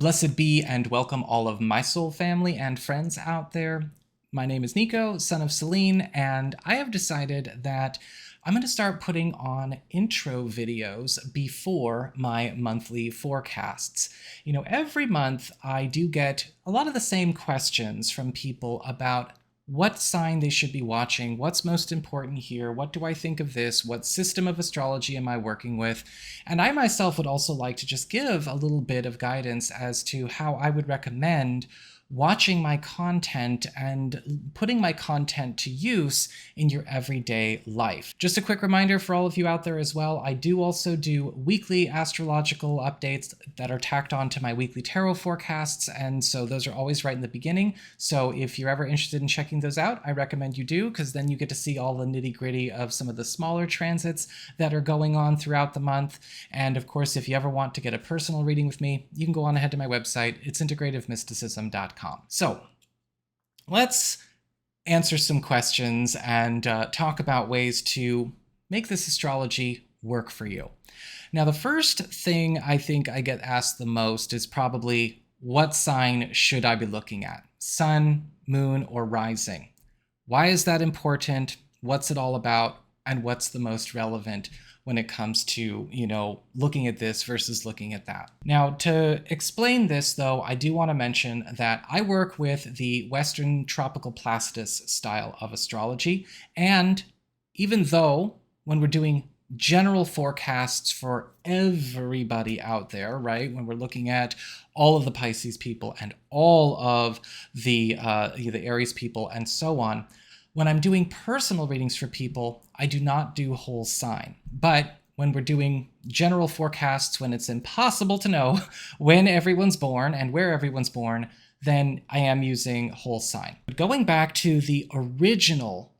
Blessed be and welcome all of my soul family and friends out there. My name is Nico, Son of Selene, and I have decided that I'm going to start putting on intro videos before my monthly forecasts. Every month I do get a lot of the same questions from people about what sign they should be watching, what's most important here, what do I think of this, what system of astrology am I working with, and I myself would also like to just give a little bit of guidance as to how I would recommend watching my content and putting my content to use in your everyday life. Just a quick reminder for all of you out there as well, I do also do weekly astrological updates that are tacked on to my weekly tarot forecasts, and so those are always right in the beginning. So if you're ever interested in checking those out, I recommend you do, because then you get to see all the nitty-gritty of some of the smaller transits that are going on throughout the month. And of course, if you ever want to get a personal reading with me, you can go on ahead to my website. It's integrativemysticism.com. So let's answer some questions and talk about ways to make this astrology work for you. Now, the first thing I think I get asked the most is probably, what sign should I be looking at? Sun, moon, or rising? Why is that important? What's it all about? And what's the most relevant when it comes to, looking at this versus looking at that? Now, to explain this, though, I do want to mention that I work with the Western Tropical Placidus style of astrology. And even though when we're doing general forecasts for everybody out there, right, when we're looking at all of the Pisces people and all of the Aries people and so on, when I'm doing personal readings for people, I do not do whole sign. But when we're doing general forecasts, when it's impossible to know when everyone's born and where everyone's born, then I am using whole sign. But going back to the original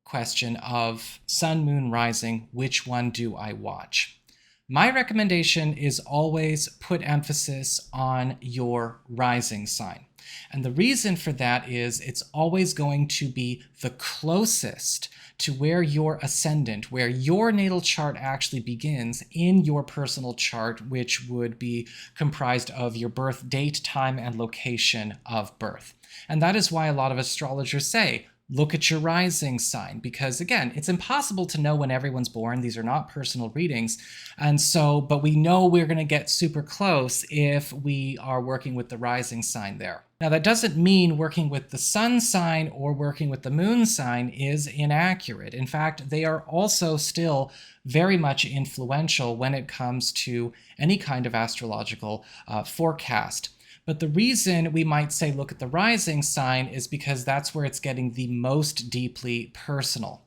question of sun, moon, rising, which one do I watch? My recommendation is always put emphasis on your rising sign. And the reason for that is it's always going to be the closest to where your ascendant, where your natal chart actually begins in your personal chart, which would be comprised of your birth date, time, and location of birth. And that is why a lot of astrologers say, look at your rising sign, because again, it's impossible to know when everyone's born. These are not personal readings. And so, but we know we're going to get super close if we are working with the rising sign there. Now, that doesn't mean working with the sun sign or working with the moon sign is inaccurate. In fact, they are also still very much influential when it comes to any kind of astrological forecast. But the reason we might say look at the rising sign is because that's where it's getting the most deeply personal.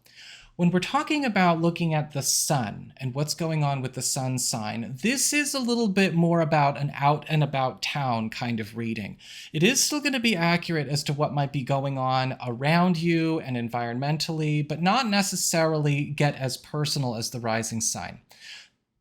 When we're talking about looking at the sun and what's going on with the sun sign, this is a little bit more about an out and about town kind of reading. It is still going to be accurate as to what might be going on around you and environmentally, but not necessarily get as personal as the rising sign.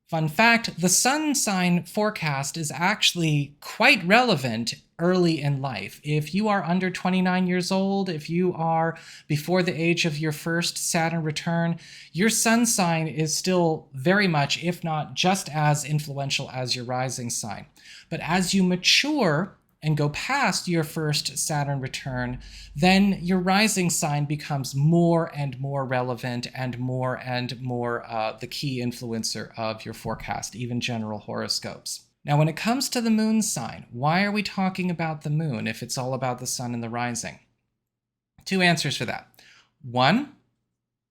Fun fact, the sun sign forecast is actually quite relevant early in life. If you are under 29 years old, if you are before the age of your first Saturn return, your sun sign is still very much, if not just as influential as your rising sign. But as you mature and go past your first Saturn return, then your rising sign becomes more and more relevant and more the key influencer of your forecast, even general horoscopes. Now, when it comes to the moon sign, why are we talking about the moon if it's all about the sun and the rising? Two answers for that. One,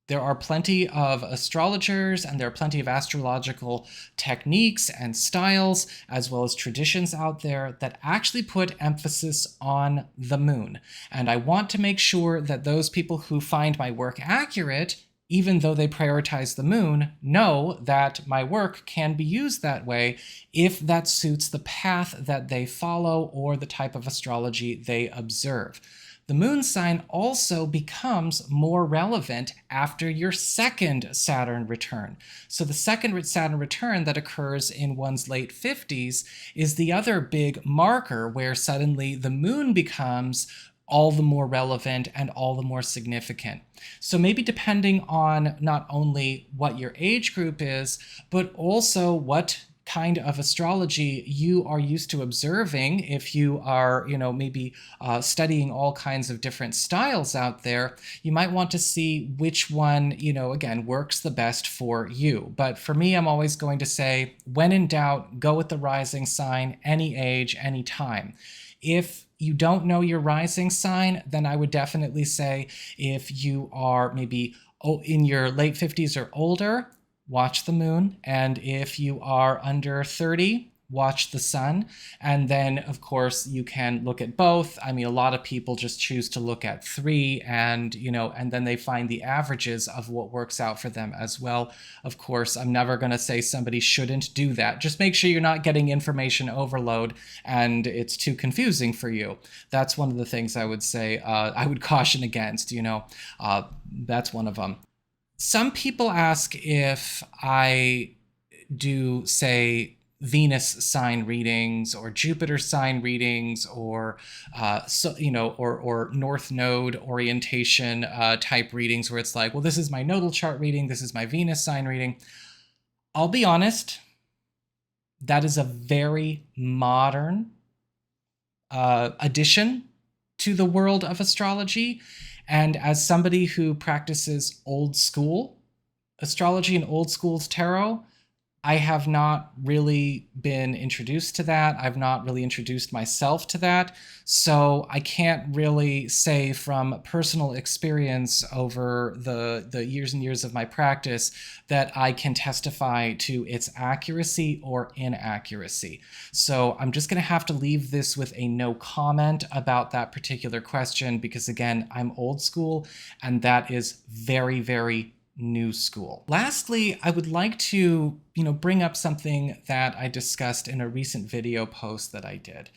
there are plenty of astrologers and there are plenty of astrological techniques and styles, as well as traditions out there that actually put emphasis on the moon. And I want to make sure that those people who find my work accurate, even though they prioritize the moon, know that my work can be used that way if that suits the path that they follow or the type of astrology they observe. The moon sign also becomes more relevant after your second Saturn return. So the second Saturn return that occurs in one's late 50s is the other big marker where suddenly the moon becomes all the more relevant and all the more significant. So maybe depending on not only what your age group is, but also what kind of astrology you are used to observing, if you are, maybe studying all kinds of different styles out there, you might want to see which one, again, works the best for you. But for me, I'm always going to say, when in doubt, go with the rising sign, any age, any time. If you don't know your rising sign, then I would definitely say, if you are maybe in your late 50s or older, watch the moon. And if you are under 30, watch the sun. And then, of course, you can look at both. I mean, a lot of people just choose to look at 3 and, and then they find the averages of what works out for them as well. Of course, I'm never going to say somebody shouldn't do that. Just make sure you're not getting information overload and it's too confusing for you. That's one of the things I would say I would caution against, that's one of them. Some people ask if I do, say, Venus sign readings or Jupiter sign readings or or North Node orientation type readings, where it's like, well, this is my nodal chart reading, this is my Venus sign reading. I'll be honest, that is a very modern addition to the world of astrology. And as somebody who practices old school astrology and old school tarot, I have not really been introduced to that. I've not really introduced myself to that. So I can't really say from personal experience over the years and years of my practice that I can testify to its accuracy or inaccuracy. So I'm just going to have to leave this with a no comment about that particular question, because again, I'm old school and that is very, very new school. Lastly, I would like to, bring up something that I discussed in a recent video post that I did.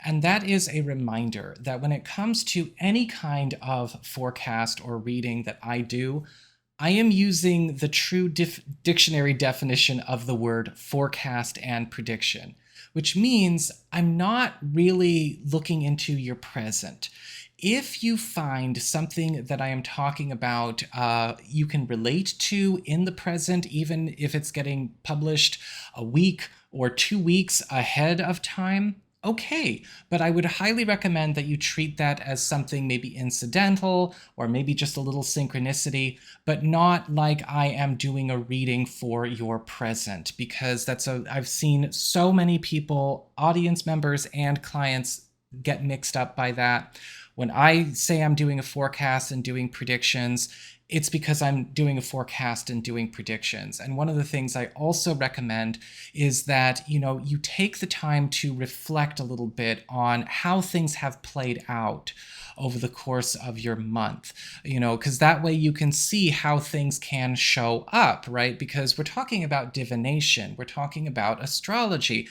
And that is a reminder that when it comes to any kind of forecast or reading that I do, I am using the true dictionary definition of the word forecast and prediction, which means I'm not really looking into your present. If you find something that I am talking about you can relate to in the present, even if it's getting published a week or 2 weeks ahead of time, okay. But I would highly recommend that you treat that as something maybe incidental or maybe just a little synchronicity, but not like I am doing a reading for your present, because I've seen so many people, audience members and clients, get mixed up by that. When I say I'm doing a forecast and doing predictions, it's because I'm doing a forecast and doing predictions. And one of the things I also recommend is that, you take the time to reflect a little bit on how things have played out over the course of your month, because that way you can see how things can show up, right? Because we're talking about divination, we're talking about astrology.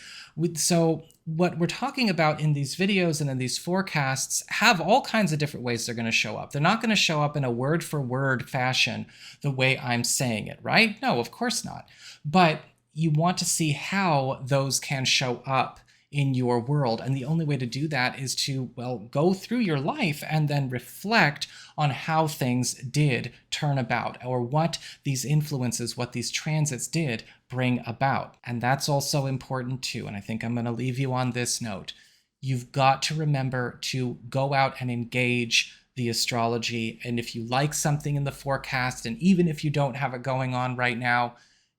So what we're talking about in these videos and in these forecasts have all kinds of different ways they're going to show up. They're not going to show up in a word for word fashion the way I'm saying it, right? No, of course not. But you want to see how those can show up in your world. And the only way to do that is to, go through your life and then reflect on how things did turn about, or what these influences, what these transits did bring about. And that's also important too. And I think I'm going to leave you on this note. You've got to remember to go out and engage the astrology. And if you like something in the forecast, and even if you don't have it going on right now,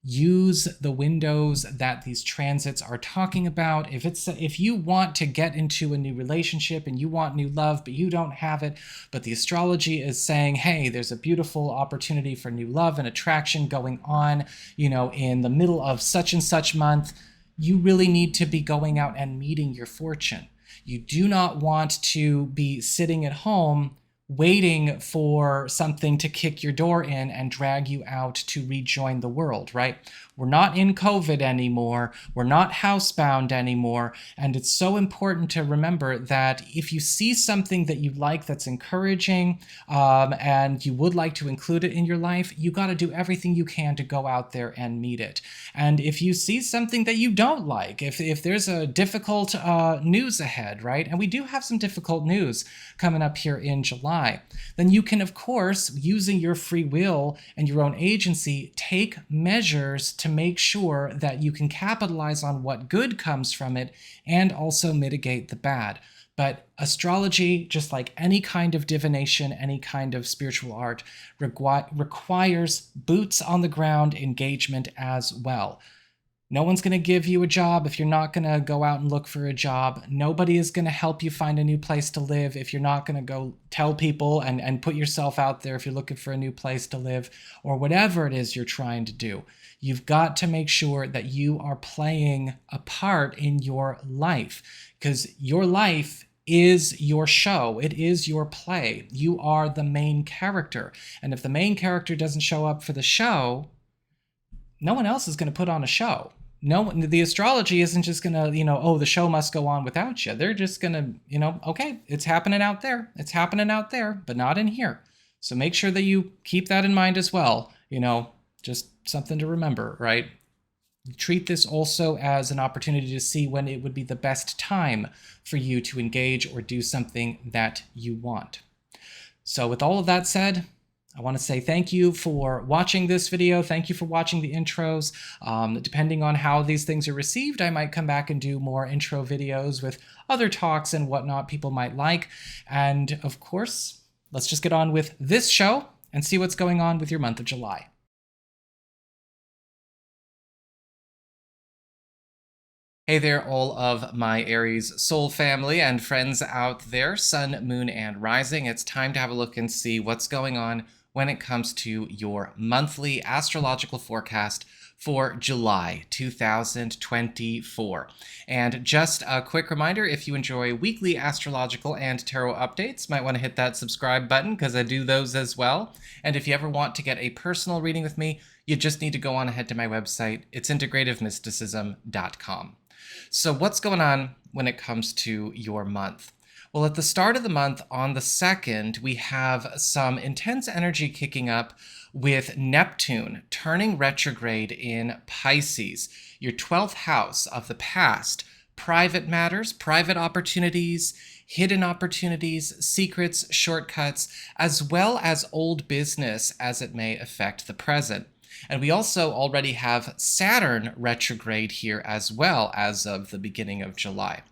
use the windows that these transits are talking about. If you want to get into a new relationship and you want new love, but you don't have it, but the astrology is saying, hey, there's a beautiful opportunity for new love and attraction going on, in the middle of such and such month, you really need to be going out and meeting your fortune. You do not want to be sitting at home waiting for something to kick your door in and drag you out to rejoin the world, right? We're not in COVID anymore. We're not housebound anymore. And it's so important to remember that if you see something that you like that's encouraging and you would like to include it in your life, you got to do everything you can to go out there and meet it. And if you see something that you don't like, if there's a difficult news ahead, right? And we do have some difficult news coming up here in July, then you can, of course, using your free will and your own agency, take measures to to make sure that you can capitalize on what good comes from it and also mitigate the bad. But astrology, just like any kind of divination, any kind of spiritual art, requires boots on the ground engagement as well. No one's going to give you a job if you're not going to go out and look for a job. Nobody is going to help you find a new place to live if you're not going to go tell people and put yourself out there if you're looking for a new place to live, or whatever it is you're trying to do. You've got to make sure that you are playing a part in your life, because your life is your show. It is your play. You are the main character. And if the main character doesn't show up for the show, no one else is going to put on a show. No, the astrology isn't just going to, oh, the show must go on without you. They're just going to, okay, it's happening out there. It's happening out there, but not in here. So make sure that you keep that in mind as well. Just something to remember, right? Treat this also as an opportunity to see when it would be the best time for you to engage or do something that you want. So with all of that said, I want to say thank you for watching this video. Thank you for watching the intros. Depending on how these things are received, I might come back and do more intro videos with other talks and whatnot people might like. And of course, let's just get on with this show and see what's going on with your month of July. Hey there, all of my Aries soul family and friends out there, Sun, Moon, and Rising. It's time to have a look and see what's going on when it comes to your monthly astrological forecast for July 2024. And just a quick reminder, if you enjoy weekly astrological and tarot updates, might want to hit that subscribe button because I do those as well. And if you ever want to get a personal reading with me, you just need to go on ahead to my website. It's integrativemysticism.com. So what's going on when it comes to your month? Well, at the start of the month, on the 2nd, we have some intense energy kicking up with Neptune turning retrograde in Pisces, your 12th house of the past, private matters, private opportunities, hidden opportunities, secrets, shortcuts, as well as old business as it may affect the present. And we also already have Saturn retrograde here as well as of the beginning of July.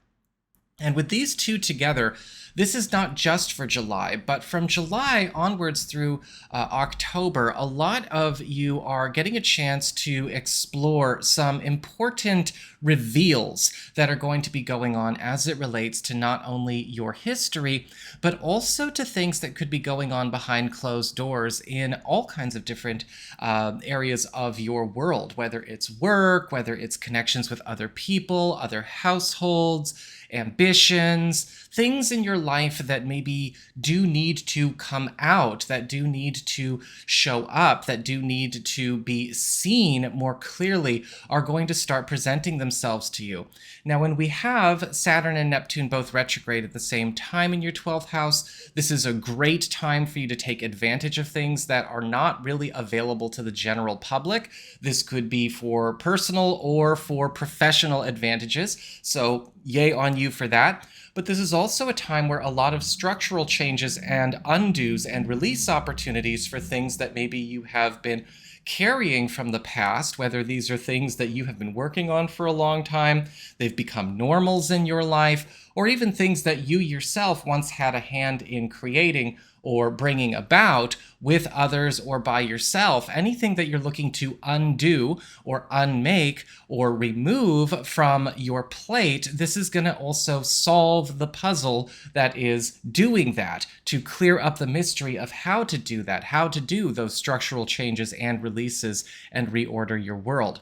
And with these two together, this is not just for July, but from July onwards through October, a lot of you are getting a chance to explore some important reveals that are going to be going on as it relates to not only your history, but also to things that could be going on behind closed doors in all kinds of different areas of your world, whether it's work, whether it's connections with other people, other households, ambitions, things in your life that maybe do need to come out, that do need to show up, that do need to be seen more clearly, are going to start presenting themselves to you. Now, when we have Saturn and Neptune both retrograde at the same time in your 12th house, this is a great time for you to take advantage of things that are not really available to the general public. This could be for personal or for professional advantages, so yay on you for that. But this is also a time where a lot of structural changes and undos and release opportunities for things that maybe you have been carrying from the past, whether these are things that you have been working on for a long time, they've become normals in your life, or even things that you yourself once had a hand in creating or bringing about with others or by yourself. Anything that you're looking to undo or unmake or remove from your plate, this is going to also solve the puzzle that is doing that, to clear up the mystery of how to do that, how to do those structural changes and releases and reorder your world.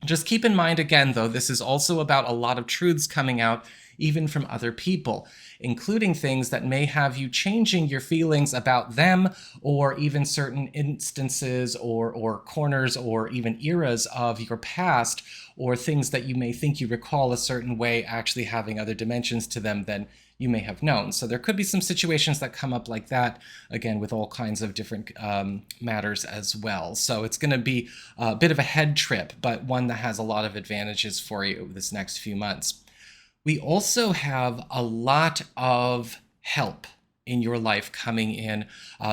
Just keep in mind, again, though, this is also about a lot of truths coming out even from other people, including things that may have you changing your feelings about them, or even certain instances or corners or even eras of your past, or things that you may think you recall a certain way actually having other dimensions to them than you may have known. So there could be some situations that come up like that, again, with all kinds of different matters as well. So it's going to be a bit of a head trip, but one that has a lot of advantages for you this next few months. We also have a lot of help in your life coming in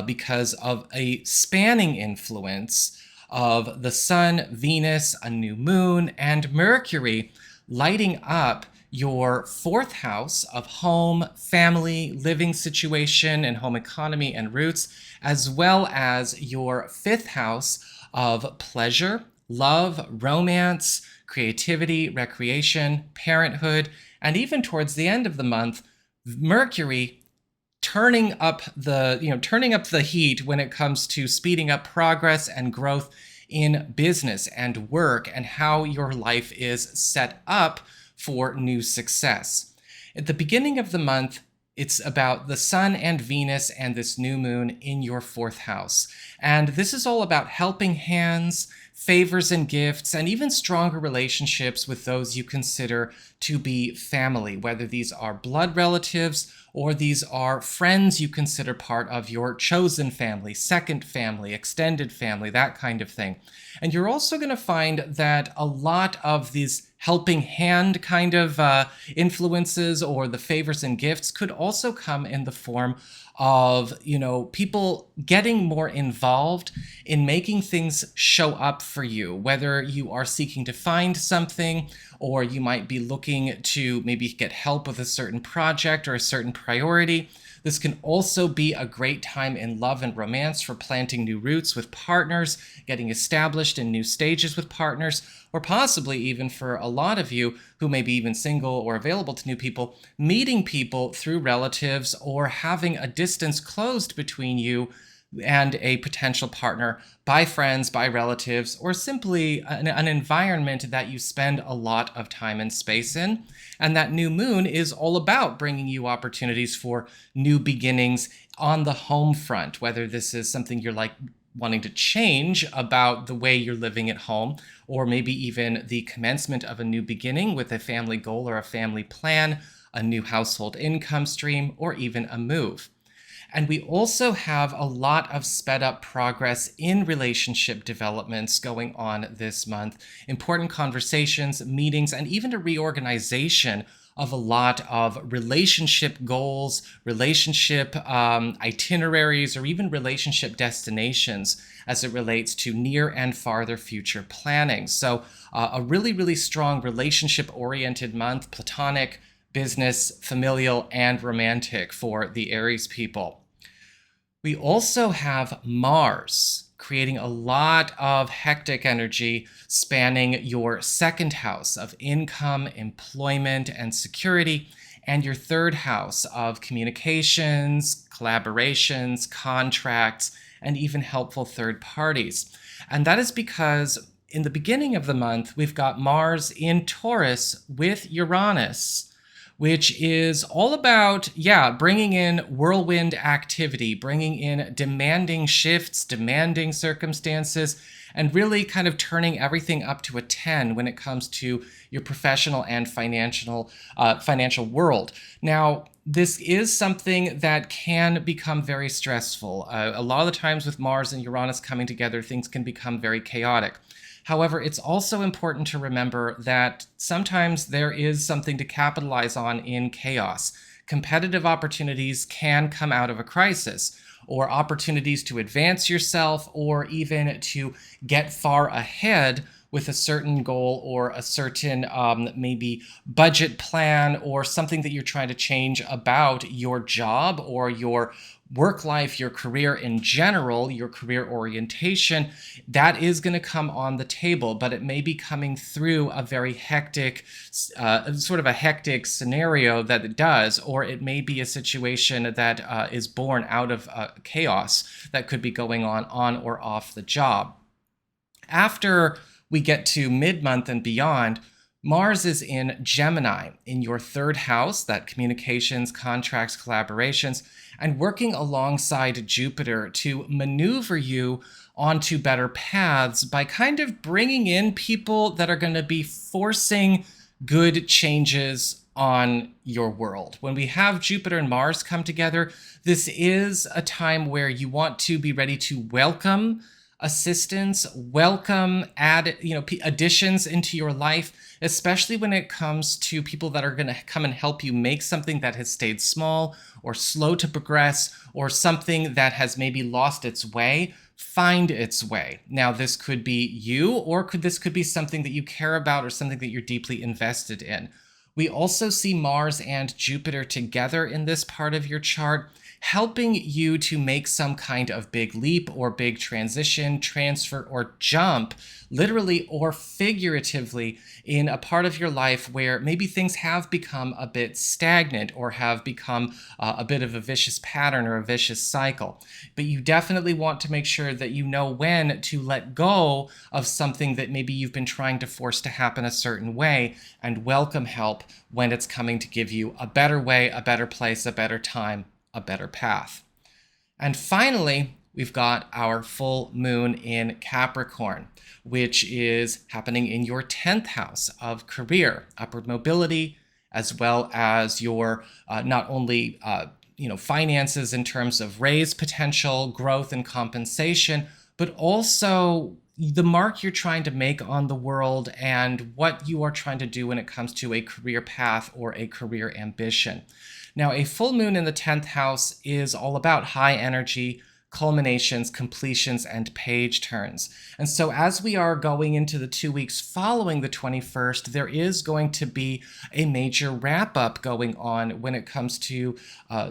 because of a spanning influence of the Sun, Venus, a new moon, and Mercury lighting up your 4th house of home, family, living situation, and home economy and roots, as well as your 5th house of pleasure, love, romance, creativity, recreation, parenthood, and even towards the end of the month, Mercury turning up the heat when it comes to speeding up progress and growth in business and work and how your life is set up for new success. At the beginning of the month, it's about the Sun and Venus and this new moon in your 4th house. And this is all about helping hands, favors and gifts, and even stronger relationships with those you consider to be family, whether these are blood relatives or these are friends you consider part of your chosen family, second family, extended family, that kind of thing. And you're also going to find that a lot of these helping hand kind of influences or the favors and gifts could also come in the form of, people getting more involved in making things show up for you, whether you are seeking to find something or you might be looking to maybe get help with a certain project or a certain priority. This can also be a great time in love and romance for planting new roots with partners, getting established in new stages with partners, or possibly even for a lot of you who may be even single or available to new people, meeting people through relatives or having a distance closed between you and a potential partner by friends, by relatives, or simply an environment that you spend a lot of time and space in. And that new moon is all about bringing you opportunities for new beginnings on the home front, whether this is something you're wanting to change about the way you're living at home, or maybe even the commencement of a new beginning with a family goal or a family plan, a new household income stream, or even a move. And we also have a lot of sped up progress in relationship developments going on this month. Important conversations, meetings, and even a reorganization of a lot of relationship goals, relationship itineraries, or even relationship destinations as it relates to near and farther future planning. So a really, really strong relationship-oriented month, platonic, business, familial, and romantic for the Aries people. We also have Mars creating a lot of hectic energy spanning your 2nd house of income, employment, and security, and your 3rd house of communications, collaborations, contracts, and even helpful third parties. And that is because in the beginning of the month, we've got Mars in Taurus with Uranus, which is all about, bringing in whirlwind activity, bringing in demanding shifts, demanding circumstances, and really kind of turning everything up to a 10 when it comes to your professional and financial world. Now, this is something that can become very stressful. A lot of the times with Mars and Uranus coming together, things can become very chaotic. However, it's also important to remember that sometimes there is something to capitalize on in chaos. Competitive opportunities can come out of a crisis, or opportunities to advance yourself, or even to get far ahead with a certain goal or a certain maybe budget plan or something that you're trying to change about your job or your work life, your career in general, your career orientation. That is going to come on the table, but it may be coming through a very hectic, sort of a hectic scenario that it does, or it may be a situation that is born out of chaos that could be going on or off the job. After we get to mid-month and beyond, Mars is in Gemini, in your 3rd house, that communications, contracts, collaborations, and working alongside Jupiter to maneuver you onto better paths by kind of bringing in people that are going to be forcing good changes on your world. When we have Jupiter and Mars come together, this is a time where you want to be ready to welcome assistance, welcome additions into your life, especially when it comes to people that are going to come and help you make something that has stayed small or slow to progress, or something that has maybe lost its way find its way. Now, this could be you, or this could be something that you care about or something that you're deeply invested in. We also see Mars and Jupiter together in this part of your chart, helping you to make some kind of big leap or big transition, transfer, or jump, literally or figuratively, in a part of your life where maybe things have become a bit stagnant or have become a bit of a vicious pattern or a vicious cycle. But you definitely want to make sure that you know when to let go of something that maybe you've been trying to force to happen a certain way, and welcome help when it's coming to give you a better way, a better place, a better time, a better path. And finally, we've got our full moon in Capricorn, which is happening in your 10th house of career, upward mobility, as well as your not only finances in terms of raise potential, growth, and compensation, but also the mark you're trying to make on the world and what you are trying to do when it comes to a career path or a career ambition. Now, a full moon in the 10th house is all about high energy, culminations, completions, and page turns. And so as we are going into the 2 weeks following the 21st, there is going to be a major wrap-up going on when it comes to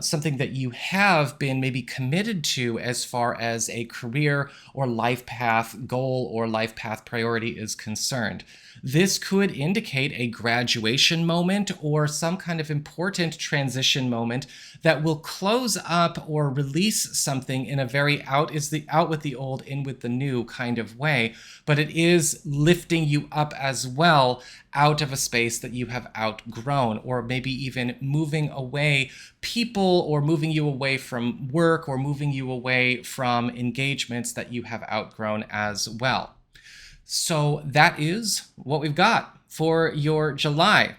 something that you have been maybe committed to as far as a career or life path goal or life path priority is concerned. This could indicate a graduation moment or some kind of important transition moment that will close up or release something in a very out with the old, in with the new kind of way, but it is lifting you up as well out of a space that you have outgrown, or maybe even moving away people, or moving you away from work, or moving you away from engagements that you have outgrown as well. So that is what we've got for your July.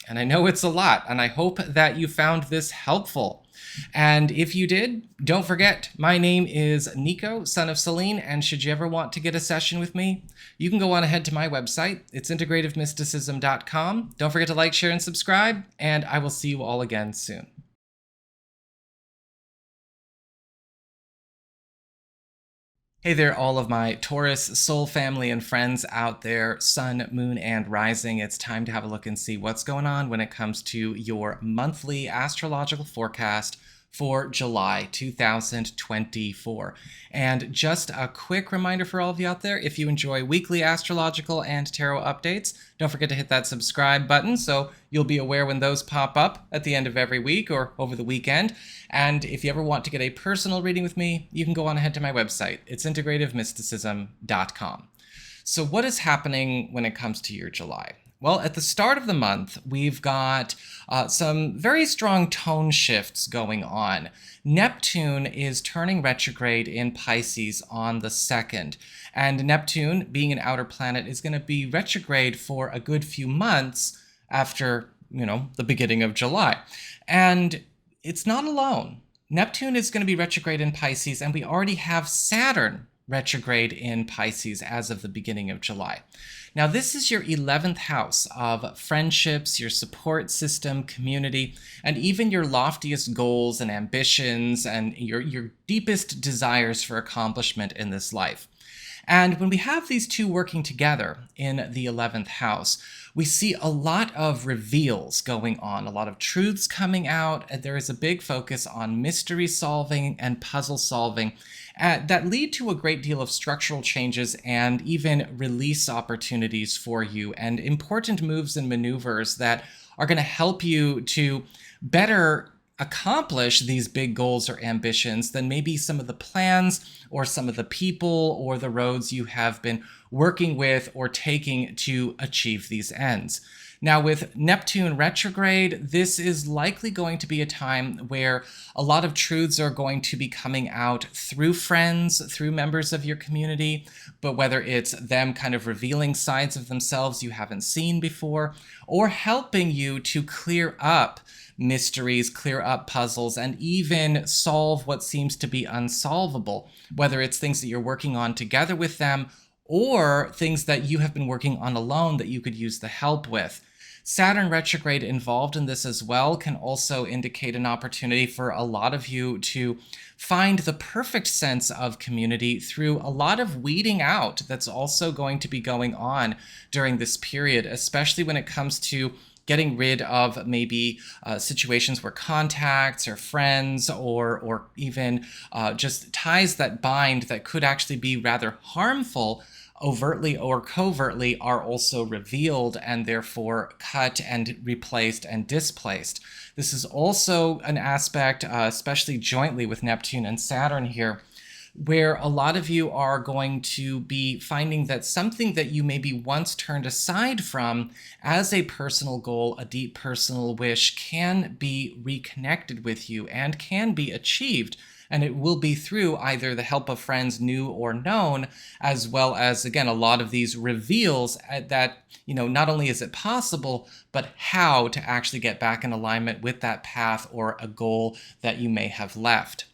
And I know it's a lot, and I hope that you found this helpful. And if you did, don't forget, my name is Nico, Son of Selene, and should you ever want to get a session with me, you can go on ahead to my website. It's integrativemysticism.com. Don't forget to like, share, and subscribe, and I will see you all again soon. Hey there, all of my Taurus soul family and friends out there, Sun, Moon, and Rising. It's time to have a look and see what's going on when it comes to your monthly astrological forecast for July 2024. And just a quick reminder for all of you out there, if you enjoy weekly astrological and tarot updates, don't forget to hit that subscribe button so you'll be aware when those pop up at the end of every week or over the weekend. And if you ever want to get a personal reading with me, you can go on ahead to my website. It's integrativemysticism.com. So what is happening when it comes to your July? Well, at the start of the month, we've got some very strong tone shifts going on. Neptune is turning retrograde in Pisces on the 2nd. And Neptune, being an outer planet, is going to be retrograde for a good few months after, the beginning of July. And it's not alone. Neptune is going to be retrograde in Pisces, and we already have Saturn retrograde in Pisces as of the beginning of July. Now, this is your 11th house of friendships, your support system, community, and even your loftiest goals and ambitions and your deepest desires for accomplishment in this life. And when we have these two working together in the 11th house, we see a lot of reveals going on, a lot of truths coming out. There is a big focus on mystery solving and puzzle solving that lead to a great deal of structural changes and even release opportunities for you, and important moves and maneuvers that are going to help you to better accomplish these big goals or ambitions than maybe some of the plans or some of the people or the roads you have been working with or taking to achieve these ends. Now, with Neptune retrograde, this is likely going to be a time where a lot of truths are going to be coming out through friends, through members of your community, but whether it's them kind of revealing sides of themselves you haven't seen before, or helping you to clear up mysteries, clear up puzzles, and even solve what seems to be unsolvable, whether it's things that you're working on together with them or things that you have been working on alone that you could use the help with. Saturn retrograde involved in this as well can also indicate an opportunity for a lot of you to find the perfect sense of community through a lot of weeding out that's also going to be going on during this period, especially when it comes to getting rid of maybe situations where contacts or friends or even just ties that bind that could actually be rather harmful overtly or covertly are also revealed and therefore cut and replaced and displaced. This is also an aspect, especially jointly with Neptune and Saturn here, where a lot of you are going to be finding that something that you maybe once turned aside from as a personal goal, a deep personal wish, can be reconnected with you and can be achieved. And it will be through either the help of friends new or known, as well as, again, a lot of these reveals that, not only is it possible, but how to actually get back in alignment with that path or a goal that you may have left.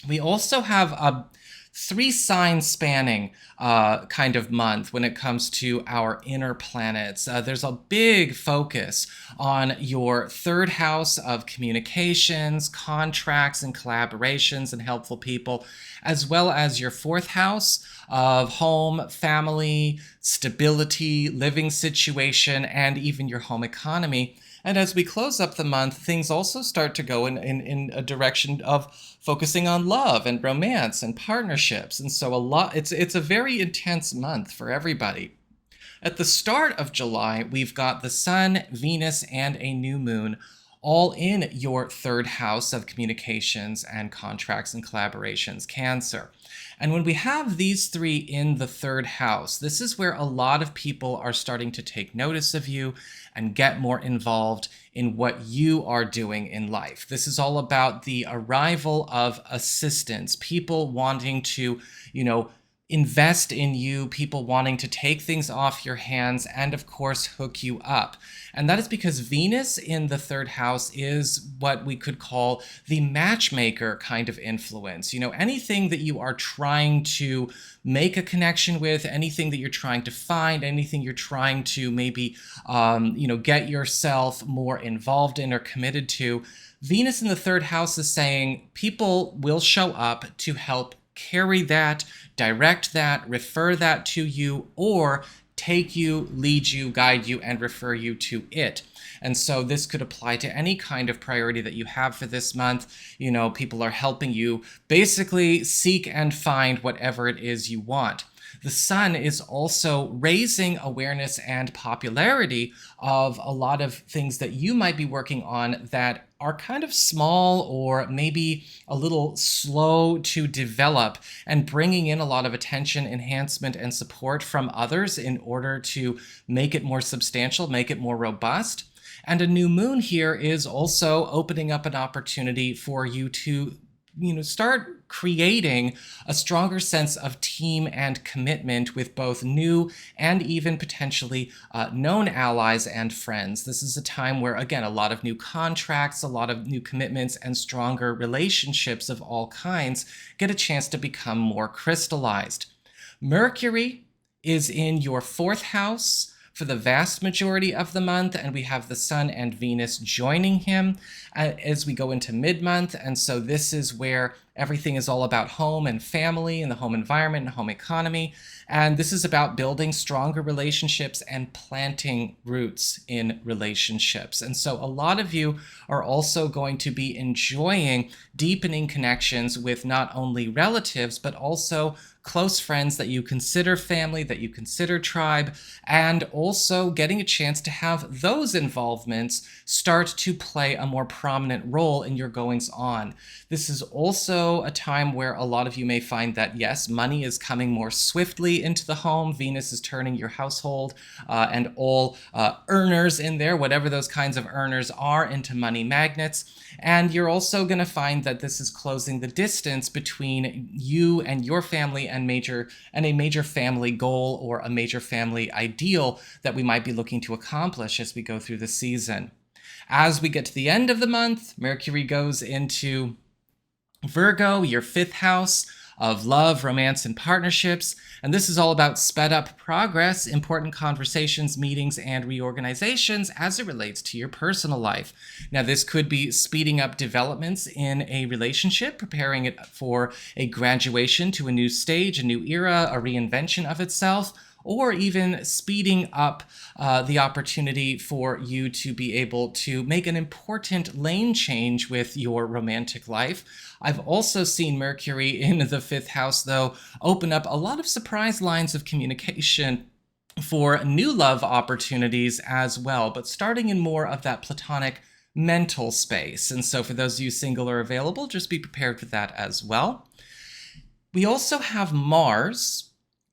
We also have a 3-sign spanning kind of month when it comes to our inner planets. There's a big focus on your 3rd house of communications, contracts, and collaborations and helpful people, as well as your 4th house of home, family, stability, living situation, and even your home economy. And as we close up the month, things also start to go in a direction of focusing on love and romance and partnerships. And so it's a very intense month for everybody. At the start of July, we've got the Sun, Venus, and a new moon all in your 3rd house of communications and contracts and collaborations, Cancer. And when we have these 3 in the 3rd house, this is where a lot of people are starting to take notice of you and get more involved in what you are doing in life. This is all about the arrival of assistance, people wanting to, invest in you, people wanting to take things off your hands and, of course, hook you up. And that is because Venus in the 3rd house is what we could call the matchmaker kind of influence. Anything that you are trying to make a connection with, anything that you're trying to find, anything you're trying to maybe, get yourself more involved in or committed to, Venus in the 3rd house is saying people will show up to help carry that, direct that, refer that to you, or take you, lead you, guide you, and refer you to it. And so this could apply to any kind of priority that you have for this month. People are helping you basically seek and find whatever it is you want. The Sun is also raising awareness and popularity of a lot of things that you might be working on that are kind of small or maybe a little slow to develop, and bringing in a lot of attention, enhancement, and support from others in order to make it more substantial, make it more robust. And a new moon here is also opening up an opportunity for you to start creating a stronger sense of team and commitment with both new and even potentially known allies and friends. This is a time where, again, a lot of new contracts, a lot of new commitments, and stronger relationships of all kinds get a chance to become more crystallized. Mercury is in your 4th house for the vast majority of the month, and we have the Sun and Venus joining him as we go into mid-month. And so this is where everything is all about home and family and the home environment and home economy. And this is about building stronger relationships and planting roots in relationships. And so a lot of you are also going to be enjoying deepening connections with not only relatives, but also close friends that you consider family, that you consider tribe, and also getting a chance to have those involvements start to play a more prominent role in your goings on. This is also a time where a lot of you may find that, yes, money is coming more swiftly into the home. Venus is turning your household and all earners in there, whatever those kinds of earners are, into money magnets. And you're also going to find that this is closing the distance between you and your family and a major family goal or a major family ideal that we might be looking to accomplish as we go through the season. As we get to the end of the month, Mercury goes into Virgo, your 5th house of love, romance, and partnerships. And this is all about sped up progress, important conversations, meetings, and reorganizations as it relates to your personal life. Now, this could be speeding up developments in a relationship, preparing it for a graduation to a new stage, a new era, a reinvention of itself, or even speeding up the opportunity for you to be able to make an important lane change with your romantic life. I've also seen Mercury in the 5th house, though, open up a lot of surprise lines of communication for new love opportunities as well, but starting in more of that platonic mental space. And so for those of you single or available, just be prepared for that as well. We also have Mars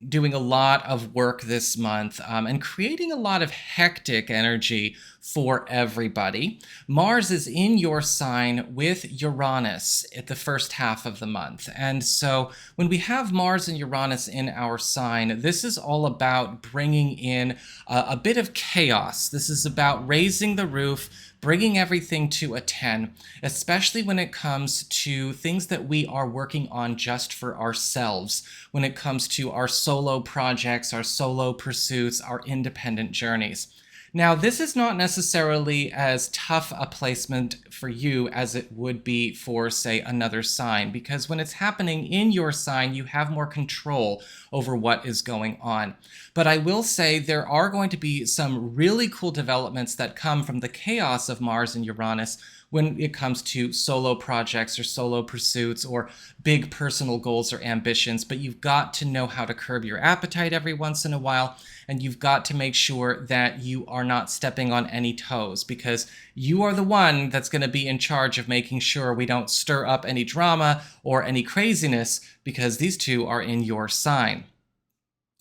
doing a lot of work this month and creating a lot of hectic energy for everybody. Mars is in your sign with Uranus at the first half of the month. And so when we have Mars and Uranus in our sign, this is all about bringing in a bit of chaos. This is about raising the roof, bringing everything to a 10, especially when it comes to things that we are working on just for ourselves, when it comes to our solo projects, our solo pursuits, our independent journeys. Now, this is not necessarily as tough a placement for you as it would be for, say, another sign, because when it's happening in your sign, you have more control over what is going on. But I will say there are going to be some really cool developments that come from the chaos of Mars and Uranus when it comes to solo projects or solo pursuits or big personal goals or ambitions, but you've got to know how to curb your appetite every once in a while, and you've got to make sure that you are not stepping on any toes, because you are the one that's going to be in charge of making sure we don't stir up any drama or any craziness, because these two are in your sign.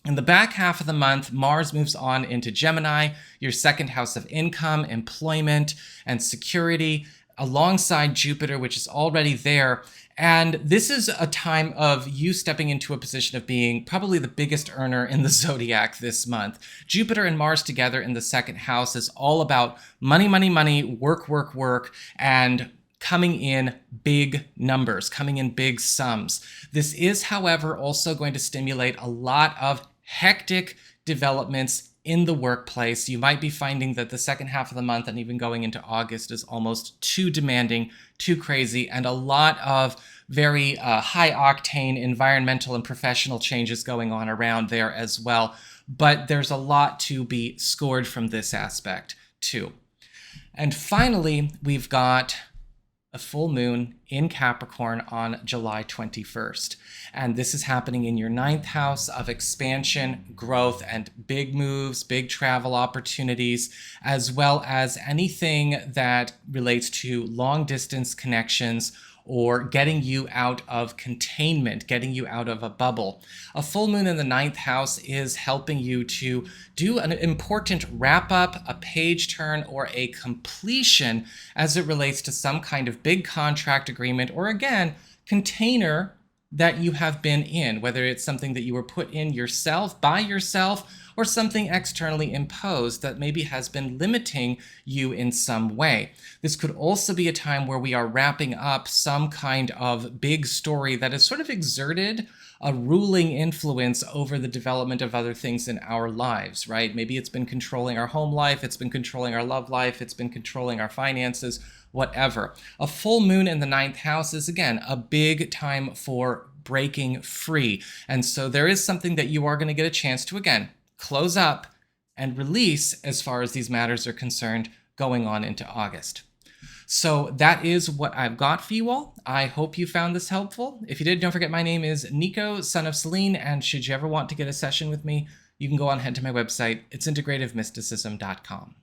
In the back half of the month, Mars moves on into Gemini, your second house of income, employment, and security, alongside Jupiter, which is already there. And this is a time of you stepping into a position of being probably the biggest earner in the zodiac this month. Jupiter and Mars together in the second house is all about money, money, money, work, work, work, and coming in big numbers, coming in big sums. This is, however, also going to stimulate a lot of hectic developments in the workplace. You might be finding that the second half of the month and even going into August is almost too demanding, too crazy, and a lot of very high octane environmental and professional changes going on around there as well. But there's a lot to be scored from this aspect too. And finally, we've got a full moon in Capricorn on July 21st. And this is happening in your 9th house of expansion, growth, and big moves, big travel opportunities, as well as anything that relates to long distance connections or getting you out of containment, getting you out of a bubble. A full moon in the 9th house is helping you to do an important wrap up, a page turn, or a completion as it relates to some kind of big contract agreement, or again, container that you have been in, whether it's something that you were put in yourself, by yourself, or something externally imposed that maybe has been limiting you in some way. This could also be a time where we are wrapping up some kind of big story that has sort of exerted a ruling influence over the development of other things in our lives, right? Maybe it's been controlling our home life, it's been controlling our love life, it's been controlling our finances, whatever. A full moon in the 9th house is, again, a big time for breaking free. And so there is something that you are going to get a chance to, again, close up and release as far as these matters are concerned going on into August. So that is what I've got for you all. I hope you found this helpful. If you did, don't forget my name is Nico, Son of Selene, and should you ever want to get a session with me, you can go on ahead to my website. It's integrativemysticism.com.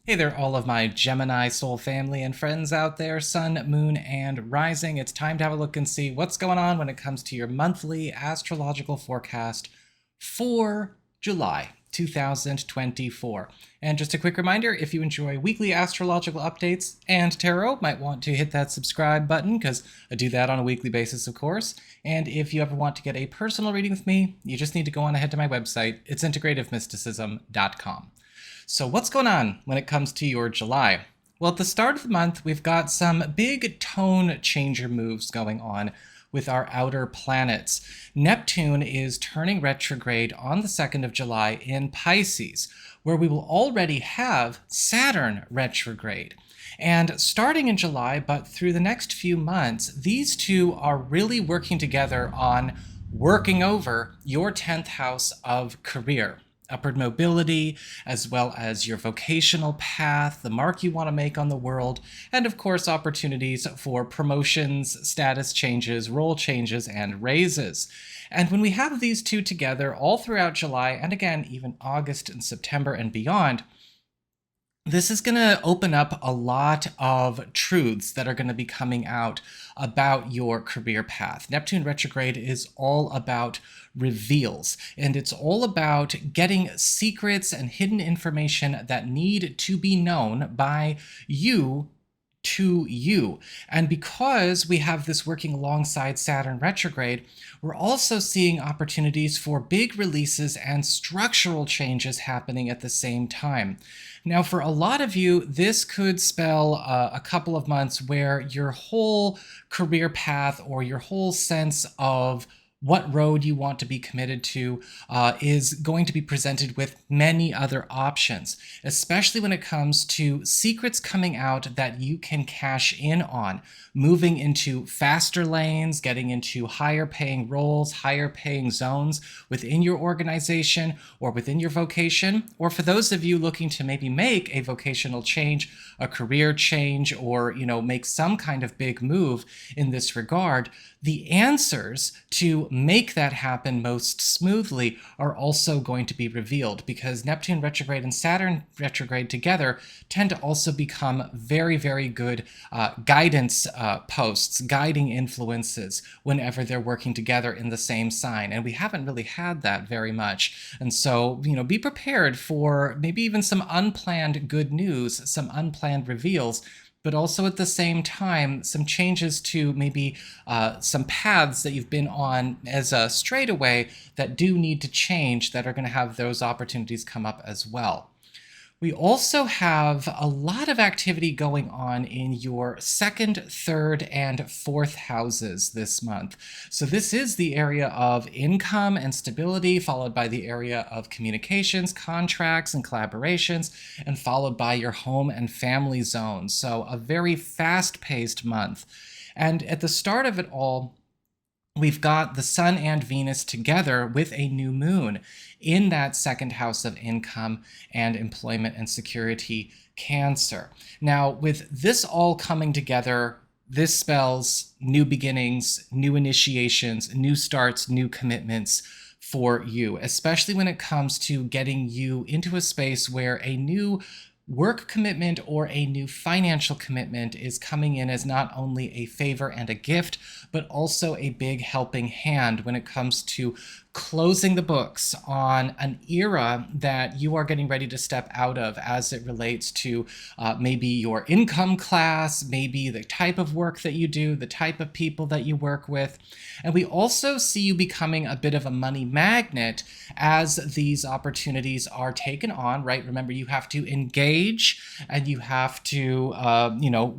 Hey there, all of my Gemini soul family and friends out there, Sun, Moon, and Rising. It's time to have a look and see what's going on when it comes to your monthly astrological forecast for July 2024. And just a quick reminder, if you enjoy weekly astrological updates and tarot, might want to hit that subscribe button, because I do that on a weekly basis, of course. And if you ever want to get a personal reading with me, you just need to go on ahead to my website. It's integrativemysticism.com. So what's going on when it comes to your July? Well, at the start of the month, we've got some big tone changer moves going on with our outer planets. Neptune is turning retrograde on the 2nd of July in Pisces, where we will already have Saturn retrograde. And starting in July, but through the next few months, these two are really working together on working over your 10th house of career. Upward mobility, as well as your vocational path, the mark you want to make on the world, and of course opportunities for promotions, status changes, role changes, and raises. And when we have these two together all throughout July, and again, even August and September and beyond, this is going to open up a lot of truths that are going to be coming out about your career path. Neptune retrograde is all about reveals, and it's all about getting secrets and hidden information that need to be known by you to you. And because we have this working alongside Saturn retrograde, we're also seeing opportunities for big releases and structural changes happening at the same time. Now, for a lot of you, this could spell a couple of months where your whole career path or your whole sense of what road you want to be committed to is going to be presented with many other options, especially when it comes to secrets coming out that you can cash in on, moving into faster lanes, getting into higher paying roles, higher paying zones within your organization or within your vocation. Or for those of you looking to maybe make a vocational change, a career change, or make some kind of big move in this regard, the answers to make that happen most smoothly are also going to be revealed, because Neptune retrograde and Saturn retrograde together tend to also become very, very good guidance posts, guiding influences whenever they're working together in the same sign. And we haven't really had that very much. And so, be prepared for maybe even some unplanned good news, some unplanned reveals, but also at the same time, some changes to maybe some paths that you've been on as a straightaway that do need to change, that are going to have those opportunities come up as well. We also have a lot of activity going on in your 2nd, 3rd, and 4th houses this month. So this is the area of income and stability, followed by the area of communications, contracts, and collaborations, and followed by your home and family zones. So a very fast-paced month. And at the start of it all, we've got the Sun and Venus together with a new moon in that 2nd house of income and employment and security, Cancer. Now, with this all coming together, this spells new beginnings, new initiations, new starts, new commitments for you, especially when it comes to getting you into a space where a new work commitment or a new financial commitment is coming in as not only a favor and a gift, but also a big helping hand when it comes to closing the books on an era that you are getting ready to step out of, as it relates to maybe your income class, maybe the type of work that you do, the type of people that you work with. And we also see you becoming a bit of a money magnet as these opportunities are taken on, right? Remember, you have to engage and you have to,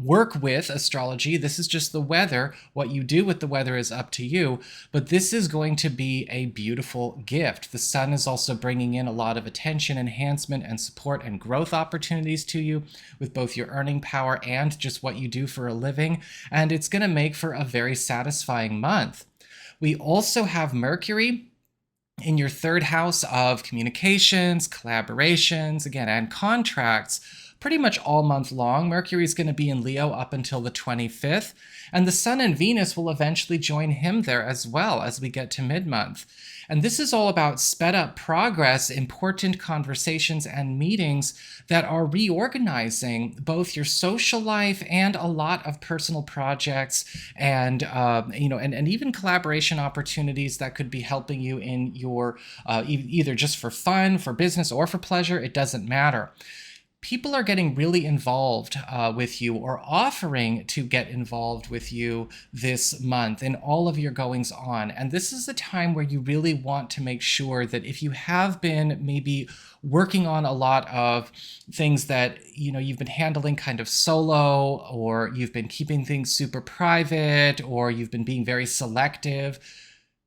work with astrology. This is just the weather. What you do with the weather is up to you, but this is going to be a beautiful gift. The sun is also bringing in a lot of attention, enhancement, and support and growth opportunities to you with both your earning power and just what you do for a living. And it's going to make for a very satisfying month. We also have Mercury in your 3rd house of communications, collaborations, again, and contracts pretty much all month long. Mercury is going to be in Leo up until the 25th, and the Sun and Venus will eventually join him there as well as we get to mid-month. And this is all about sped up progress, important conversations and meetings that are reorganizing both your social life and a lot of personal projects and even collaboration opportunities that could be helping you in your either just for fun, for business, or for pleasure. It doesn't matter. people are getting really involved with you or offering to get involved with you this month in all of your goings on. And this is a time where you really want to make sure that if you have been maybe working on a lot of things that, you've been handling kind of solo, or you've been keeping things super private, or you've been being very selective,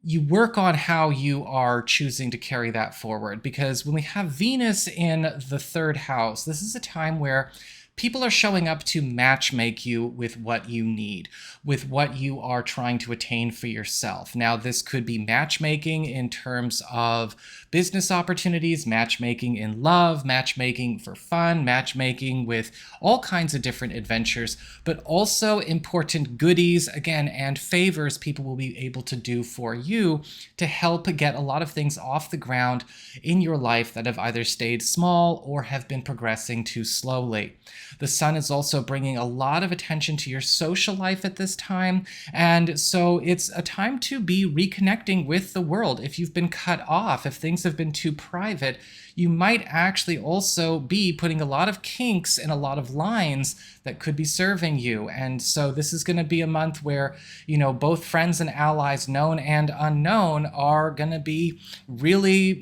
you work on how you are choosing to carry that forward. Because when we have Venus in the third house, this is a time where people are showing up to matchmake you with what you need, with what you are trying to attain for yourself. Now, this could be matchmaking in terms of business opportunities, matchmaking in love, matchmaking for fun, matchmaking with all kinds of different adventures, but also important goodies, again, and favors people will be able to do for you to help get a lot of things off the ground in your life that have either stayed small or have been progressing too slowly. The sun is also bringing a lot of attention to your social life at this time, and so it's a time to be reconnecting with the world. If you've been cut off, if things have been too private, you might actually also be putting a lot of kinks and a lot of lines that could be serving you. And so this is going to be a month where, both friends and allies, known and unknown, are going to be really,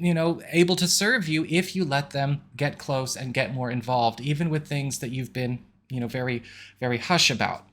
able to serve you if you let them get close and get more involved, even with things that you've been, very, very hush about.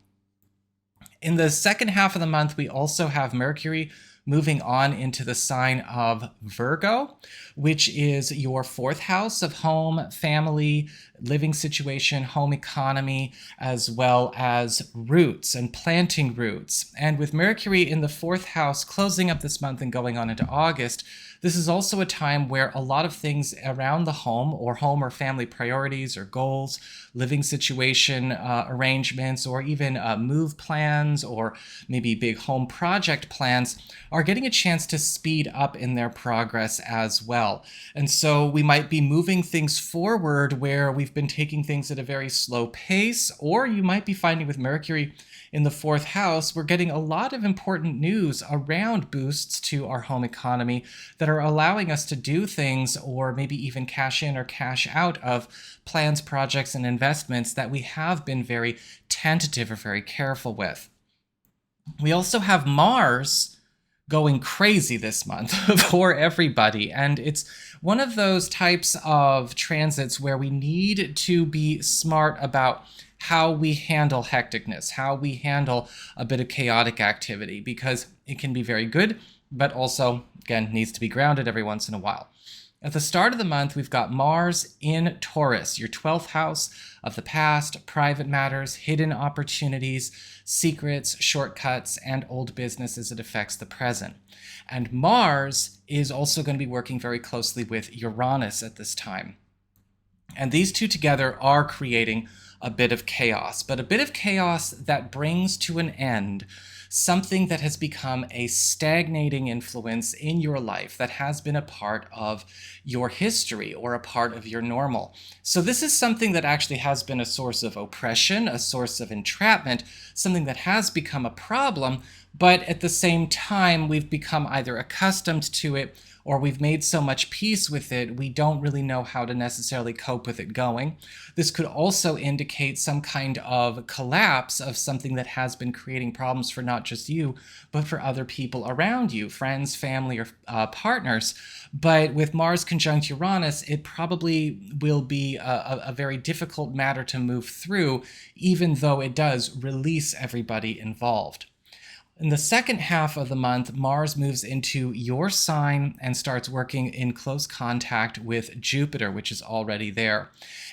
In the second half of the month, we also have Mercury moving on into the sign of Virgo, which is your fourth house of home, family, living situation, home economy, as well as roots and planting roots. And with Mercury in the fourth house closing up this month and going on into August, this is also a time where a lot of things around the home or family priorities or goals, living situation arrangements, or even move plans or maybe big home project plans are getting a chance to speed up in their progress as well. And so we might be moving things forward where we've been taking things at a very slow pace, or you might be finding with Mercury in the fourth house, we're getting a lot of important news around boosts to our home economy that are allowing us to do things or maybe even cash in or cash out of plans, projects, and investments that we have been very tentative or very careful with. We also have Mars going crazy this month for everybody. And it's one of those types of transits where we need to be smart about how we handle hecticness, how we handle a bit of chaotic activity, because it can be very good, but also, again, needs to be grounded every once in a while. At the start of the month, we've got Mars in Taurus, your 12th house of the past, private matters, hidden opportunities, secrets, shortcuts, and old business as it affects the present. And Mars is also going to be working very closely with Uranus at this time. And these two together are creating a bit of chaos, but a bit of chaos that brings to an end something that has become a stagnating influence in your life that has been a part of your history or a part of your normal. So this is something that actually has been a source of oppression, a source of entrapment, something that has become a problem, but at the same time, we've become either accustomed to it or we've made so much peace with it, we don't really know how to necessarily cope with it going. This could also indicate some kind of collapse of something that has been creating problems for not just you, but for other people around you, friends, family, or partners. But with Mars conjunct Uranus, it probably will be a very difficult matter to move through, even though it does release everybody involved. In the second half of the month, Mars moves into your sign and starts working in close contact with Jupiter, which is already there.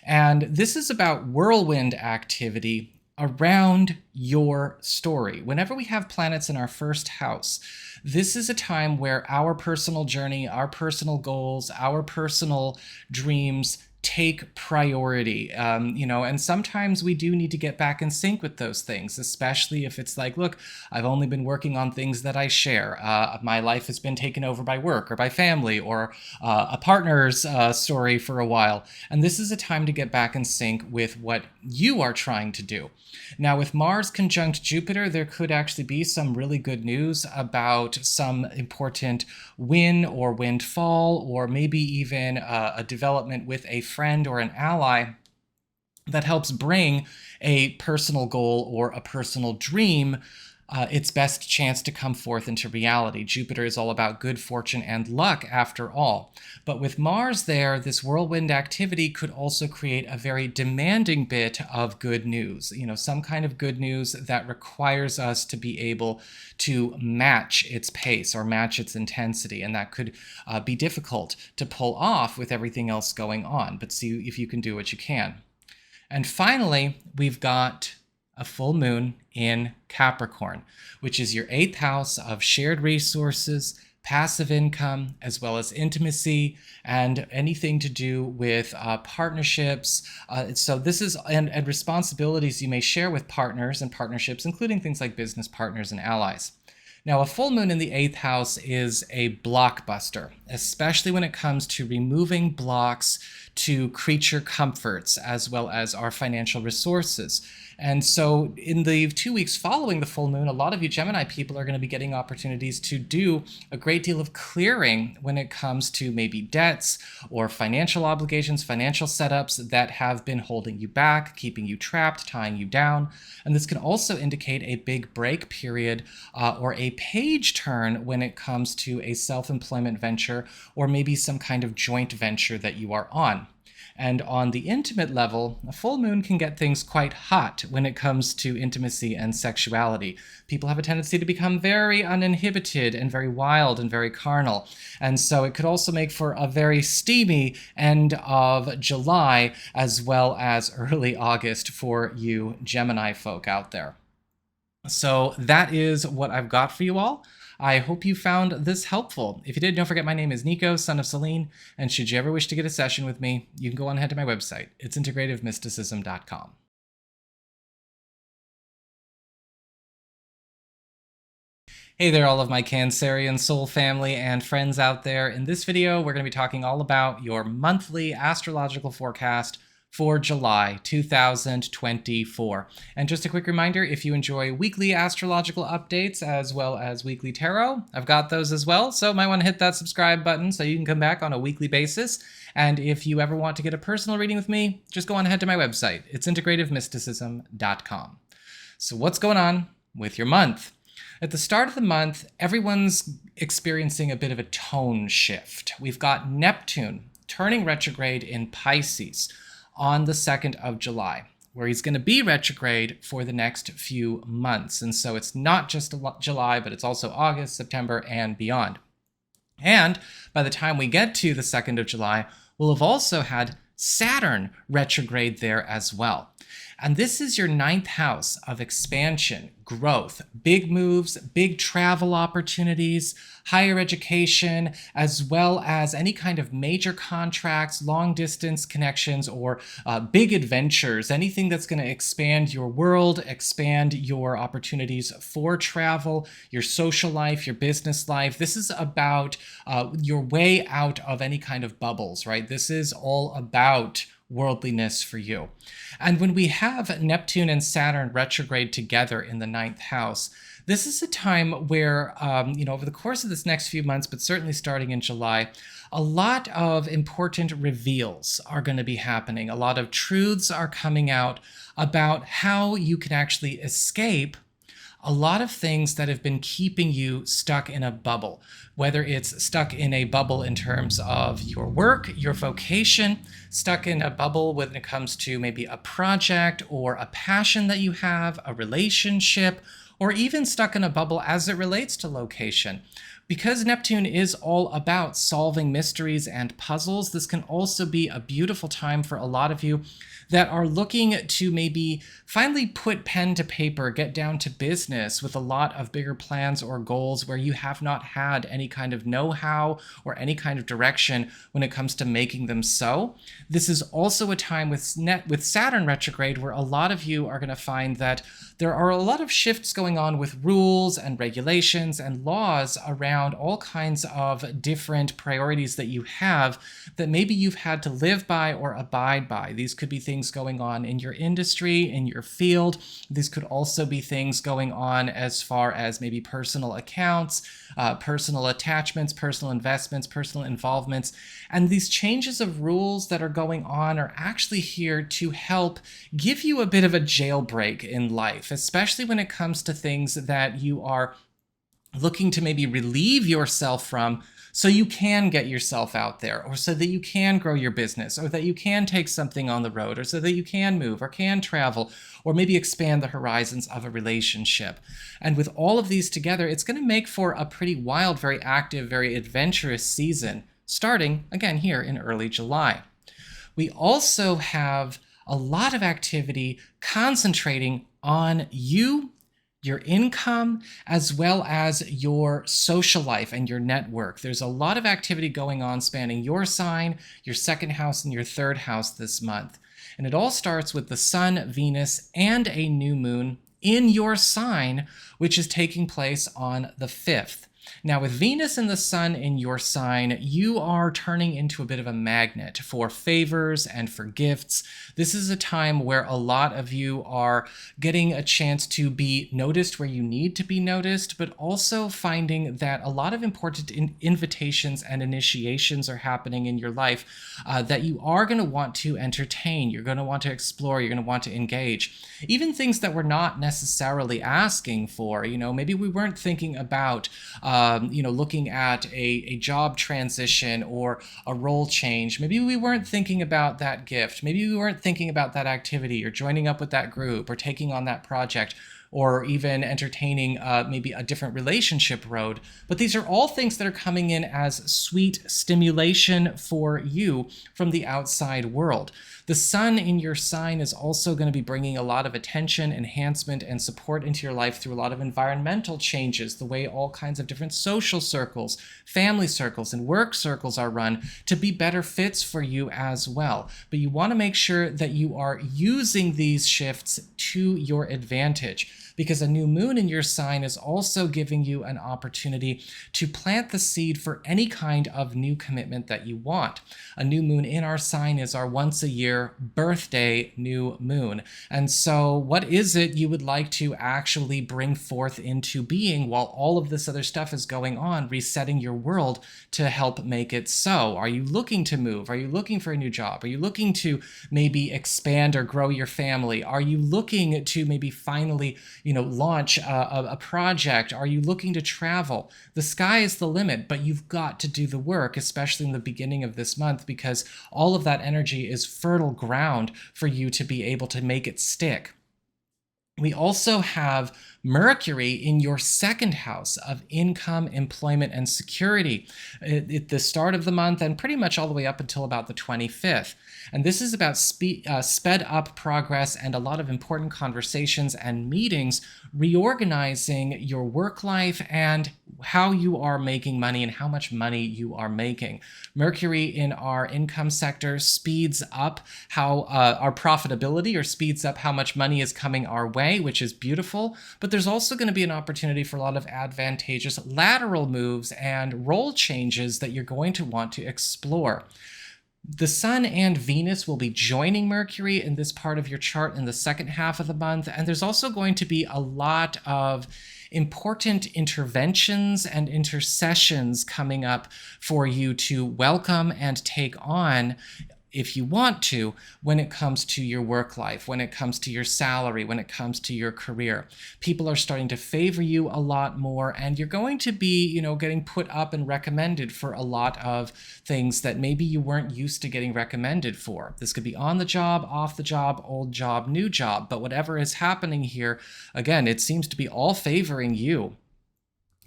And this is about whirlwind activity around your story. Whenever we have planets in our first house, this is a time where our personal journey, our personal goals, our personal dreams take priority, and sometimes we do need to get back in sync with those things, especially if it's like, look, I've only been working on things that I share. My life has been taken over by work or by family or a partner's story for a while. And this is a time to get back in sync with what you are trying to do. Now, with Mars conjunct Jupiter, there could actually be some really good news about some important win or windfall, or maybe even a development with a friend or an ally that helps bring a personal goal or a personal dream its best chance to come forth into reality. Jupiter is all about good fortune and luck, after all. But with Mars there, this whirlwind activity could also create a very demanding bit of good news. Some kind of good news that requires us to be able to match its pace or match its intensity. And that could be difficult to pull off with everything else going on. But see if you can do what you can. And finally, we've got a full moon in Capricorn, which is your 8th house of shared resources, passive income, as well as intimacy and anything to do with partnerships. So this is and responsibilities you may share with partners and partnerships, including things like business partners and allies. Now, a full moon in the 8th house is a blockbuster, especially when it comes to removing blocks to creature comforts as well as our financial resources. And so in the 2 weeks following the full moon, a lot of you Gemini people are going to be getting opportunities to do a great deal of clearing when it comes to maybe debts or financial obligations, financial setups that have been holding you back, keeping you trapped, tying you down. And this can also indicate a big break period or a page turn when it comes to a self-employment venture or maybe some kind of joint venture that you are on. And on the intimate level, a full moon can get things quite hot when it comes to intimacy and sexuality. People have a tendency to become very uninhibited and very wild and very carnal. And so it could also make for a very steamy end of July as well as early August for you Gemini folk out there. So that is what I've got for you all. I hope you found this helpful. If you did, don't forget my name is Nico, Son of Selene, and should you ever wish to get a session with me, you can go on ahead to my website. It's integrativemysticism.com. Hey there, all of my Cancerian soul family and friends out there. In this video, we're going to be talking all about your monthly astrological forecast for July 2024. And just a quick reminder, if you enjoy weekly astrological updates as well as weekly tarot, I've got those as well. So you might want to hit that subscribe button so you can come back on a weekly basis. And if you ever want to get a personal reading with me, just go on ahead to my website. It's integrativemysticism.com. So what's going on with your month? At the start of the month, everyone's experiencing a bit of a tone shift. We've got Neptune turning retrograde in Pisces on the 2nd of July, where he's going to be retrograde for the next few months. And so it's not just July, but it's also August, September, and beyond. And by the time we get to the 2nd of July, we'll have also had Saturn retrograde there as well. And this is your 9th house of expansion, growth, big moves, big travel opportunities, higher education, as well as any kind of major contracts, long distance connections, or big adventures, anything that's going to expand your world, expand your opportunities for travel, your social life, your business life. This is about your way out of any kind of bubbles, right? This is all about worldliness for you. And when we have Neptune and Saturn retrograde together in the 9th house, this is a time where, over the course of this next few months, but certainly starting in July, a lot of important reveals are going to be happening. A lot of truths are coming out about how you can actually escape a lot of things that have been keeping you stuck in a bubble, whether it's stuck in a bubble in terms of your work, your vocation, stuck in a bubble when it comes to maybe a project or a passion that you have, a relationship, or even stuck in a bubble as it relates to location. Because Neptune is all about solving mysteries and puzzles, this can also be a beautiful time for a lot of you that are looking to maybe finally put pen to paper, get down to business with a lot of bigger plans or goals where you have not had any kind of know-how or any kind of direction when it comes to making them so. This is also a time with Saturn retrograde where a lot of you are going to find that there are a lot of shifts going on with rules and regulations and laws around around all kinds of different priorities that you have that maybe you've had to live by or abide by. These could be things going on in your industry, in your field. These could also be things going on as far as maybe personal accounts, personal attachments, personal investments, personal involvements. And these changes of rules that are going on are actually here to help give you a bit of a jailbreak in life, especially when it comes to things that you are looking to maybe relieve yourself from so you can get yourself out there, or so that you can grow your business, or that you can take something on the road, or so that you can move or can travel, or maybe expand the horizons of a relationship. And with all of these together, it's going to make for a pretty wild, very active, very adventurous season, starting again here in early July. We also have a lot of activity concentrating on you, your income, as well as your social life and your network. There's a lot of activity going on spanning your sign, your second house, and your third house this month. And it all starts with the Sun, Venus, and a new moon in your sign, which is taking place on the 5th. Now, with Venus and the Sun in your sign, you are turning into a bit of a magnet for favors and for gifts. This is a time where a lot of you are getting a chance to be noticed where you need to be noticed, but also finding that a lot of important invitations and initiations are happening in your life that you are going to want to entertain. You're going to want to explore. You're going to want to engage. Even things that we're not necessarily asking for. Maybe we weren't thinking about looking at a job transition or a role change. Maybe we weren't thinking about that gift. Maybe we weren't thinking about that activity or joining up with that group or taking on that project or even entertaining maybe a different relationship road. But these are all things that are coming in as sweet stimulation for you from the outside world. The Sun in your sign is also going to be bringing a lot of attention, enhancement, and support into your life through a lot of environmental changes, the way all kinds of different social circles, family circles, and work circles are run to be better fits for you as well. But you want to make sure that you are using these shifts to your advantage, because a new moon in your sign is also giving you an opportunity to plant the seed for any kind of new commitment that you want. A new moon in our sign is our once a year birthday new moon. And so what is it you would like to actually bring forth into being while all of this other stuff is going on, resetting your world to help make it so? Are you looking to move? Are you looking for a new job? Are you looking to maybe expand or grow your family? Are you looking to maybe finally launch a project? Are you looking to travel? The sky is the limit, but you've got to do the work, especially in the beginning of this month, because all of that energy is fertile ground for you to be able to make it stick. We also have Mercury in your second house of income, employment, and security at the start of the month and pretty much all the way up until about the 25th. And this is about sped up progress and a lot of important conversations and meetings, reorganizing your work life and how you are making money and how much money you are making. Mercury in our income sector speeds up how our profitability, or speeds up how much money is coming our way, which is beautiful. But there's also going to be an opportunity for a lot of advantageous lateral moves and role changes that you're going to want to explore. The Sun and Venus will be joining Mercury in this part of your chart in the second half of the month, and there's also going to be a lot of important interventions and intercessions coming up for you to welcome and take on, if you want to, when it comes to your work life, when it comes to your salary, when it comes to your career. People are starting to favor you a lot more, and you're going to be, getting put up and recommended for a lot of things that maybe you weren't used to getting recommended for. This could be on the job, off the job, old job, new job, but whatever is happening here, again, it seems to be all favoring you.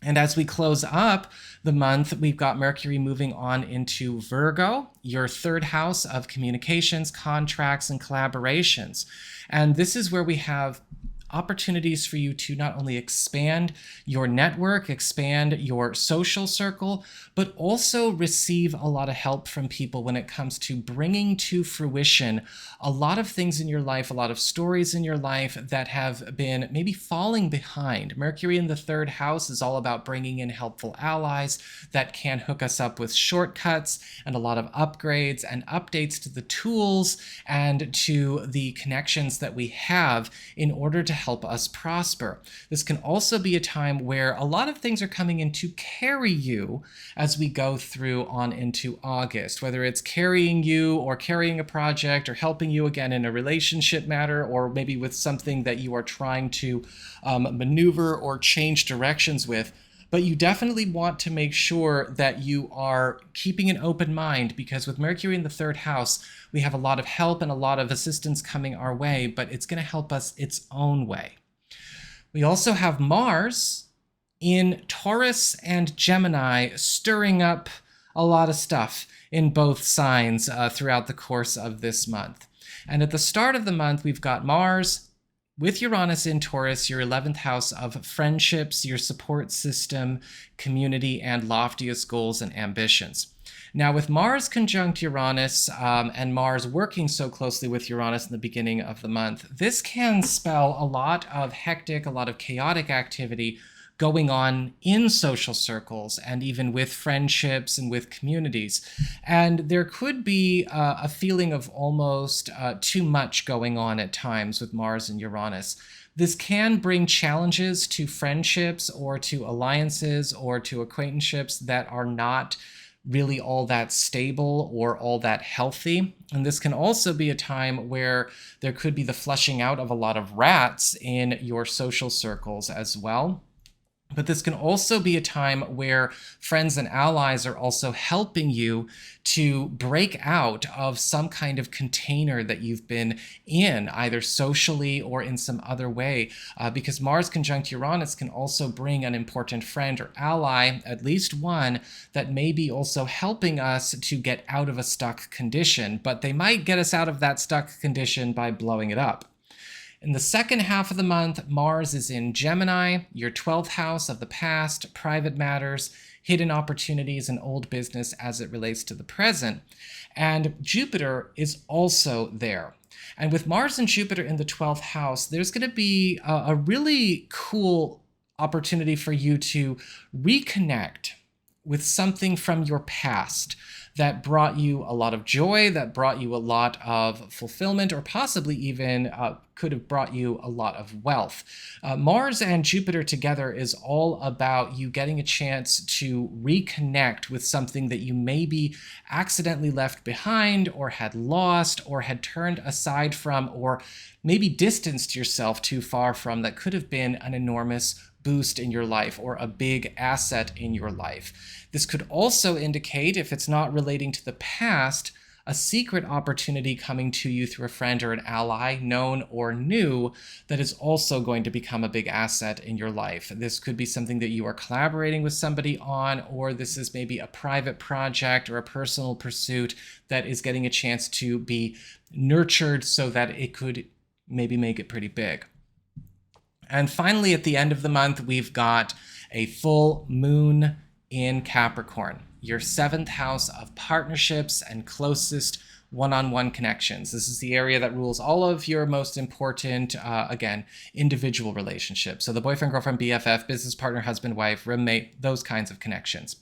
And as we close up the month, we've got Mercury moving on into Virgo, your third house of communications, contracts, and collaborations. And this is where we have opportunities for you to not only expand your network, expand your social circle, but also receive a lot of help from people when it comes to bringing to fruition a lot of things in your life, a lot of stories in your life that have been maybe falling behind. Mercury in the third house is all about bringing in helpful allies that can hook us up with shortcuts and a lot of upgrades and updates to the tools and to the connections that we have in order to help us prosper. This can also be a time where a lot of things are coming in to carry you as we go through on into August, whether it's carrying you or carrying a project or helping you again in a relationship matter, or maybe with something that you are trying to maneuver or change directions with. But you definitely want to make sure that you are keeping an open mind, because with Mercury in the third house, we have a lot of help and a lot of assistance coming our way, but it's going to help us its own way. We also have Mars in Taurus and Gemini stirring up a lot of stuff in both signs throughout the course of this month. And at the start of the month, we've got Mars with Uranus in Taurus, your 11th house of friendships, your support system, community, and loftiest goals and ambitions. Now, with Mars conjunct Uranus and Mars working so closely with Uranus in the beginning of the month, this can spell a lot of hectic, a lot of chaotic activity going on in social circles and even with friendships and with communities. And there could be a feeling of almost too much going on at times with Mars and Uranus. This can bring challenges to friendships or to alliances or to acquaintanceships that are not really all that stable or all that healthy. And this can also be a time where there could be the flushing out of a lot of rats in your social circles as well. But this can also be a time where friends and allies are also helping you to break out of some kind of container that you've been in, either socially or in some other way. Because Mars conjunct Uranus can also bring an important friend or ally, at least one, that may be also helping us to get out of a stuck condition. But they might get us out of that stuck condition by blowing it up. In the second half of the month, Mars is in Gemini, your 12th house of the past, private matters, hidden opportunities, and old business as it relates to the present. And Jupiter is also there. And with Mars and Jupiter in the 12th house, there's going to be a really cool opportunity for you to reconnect with something from your past that brought you a lot of joy, that brought you a lot of fulfillment, or possibly even could have brought you a lot of wealth. Mars and Jupiter together is all about you getting a chance to reconnect with something that you maybe accidentally left behind or had lost or had turned aside from, or maybe distanced yourself too far from, that could have been an enormous boost in your life or a big asset in your life. This could also indicate, if it's not relating to the past, a secret opportunity coming to you through a friend or an ally, known or new, that is also going to become a big asset in your life. This could be something that you are collaborating with somebody on, or this is maybe a private project or a personal pursuit that is getting a chance to be nurtured so that it could maybe make it pretty big. And finally, at the end of the month, we've got a full moon in Capricorn, your 7th house of partnerships and closest one-on-one connections. This is the area that rules all of your most important, again, individual relationships. So the boyfriend, girlfriend, BFF, business partner, husband, wife, roommate, those kinds of connections.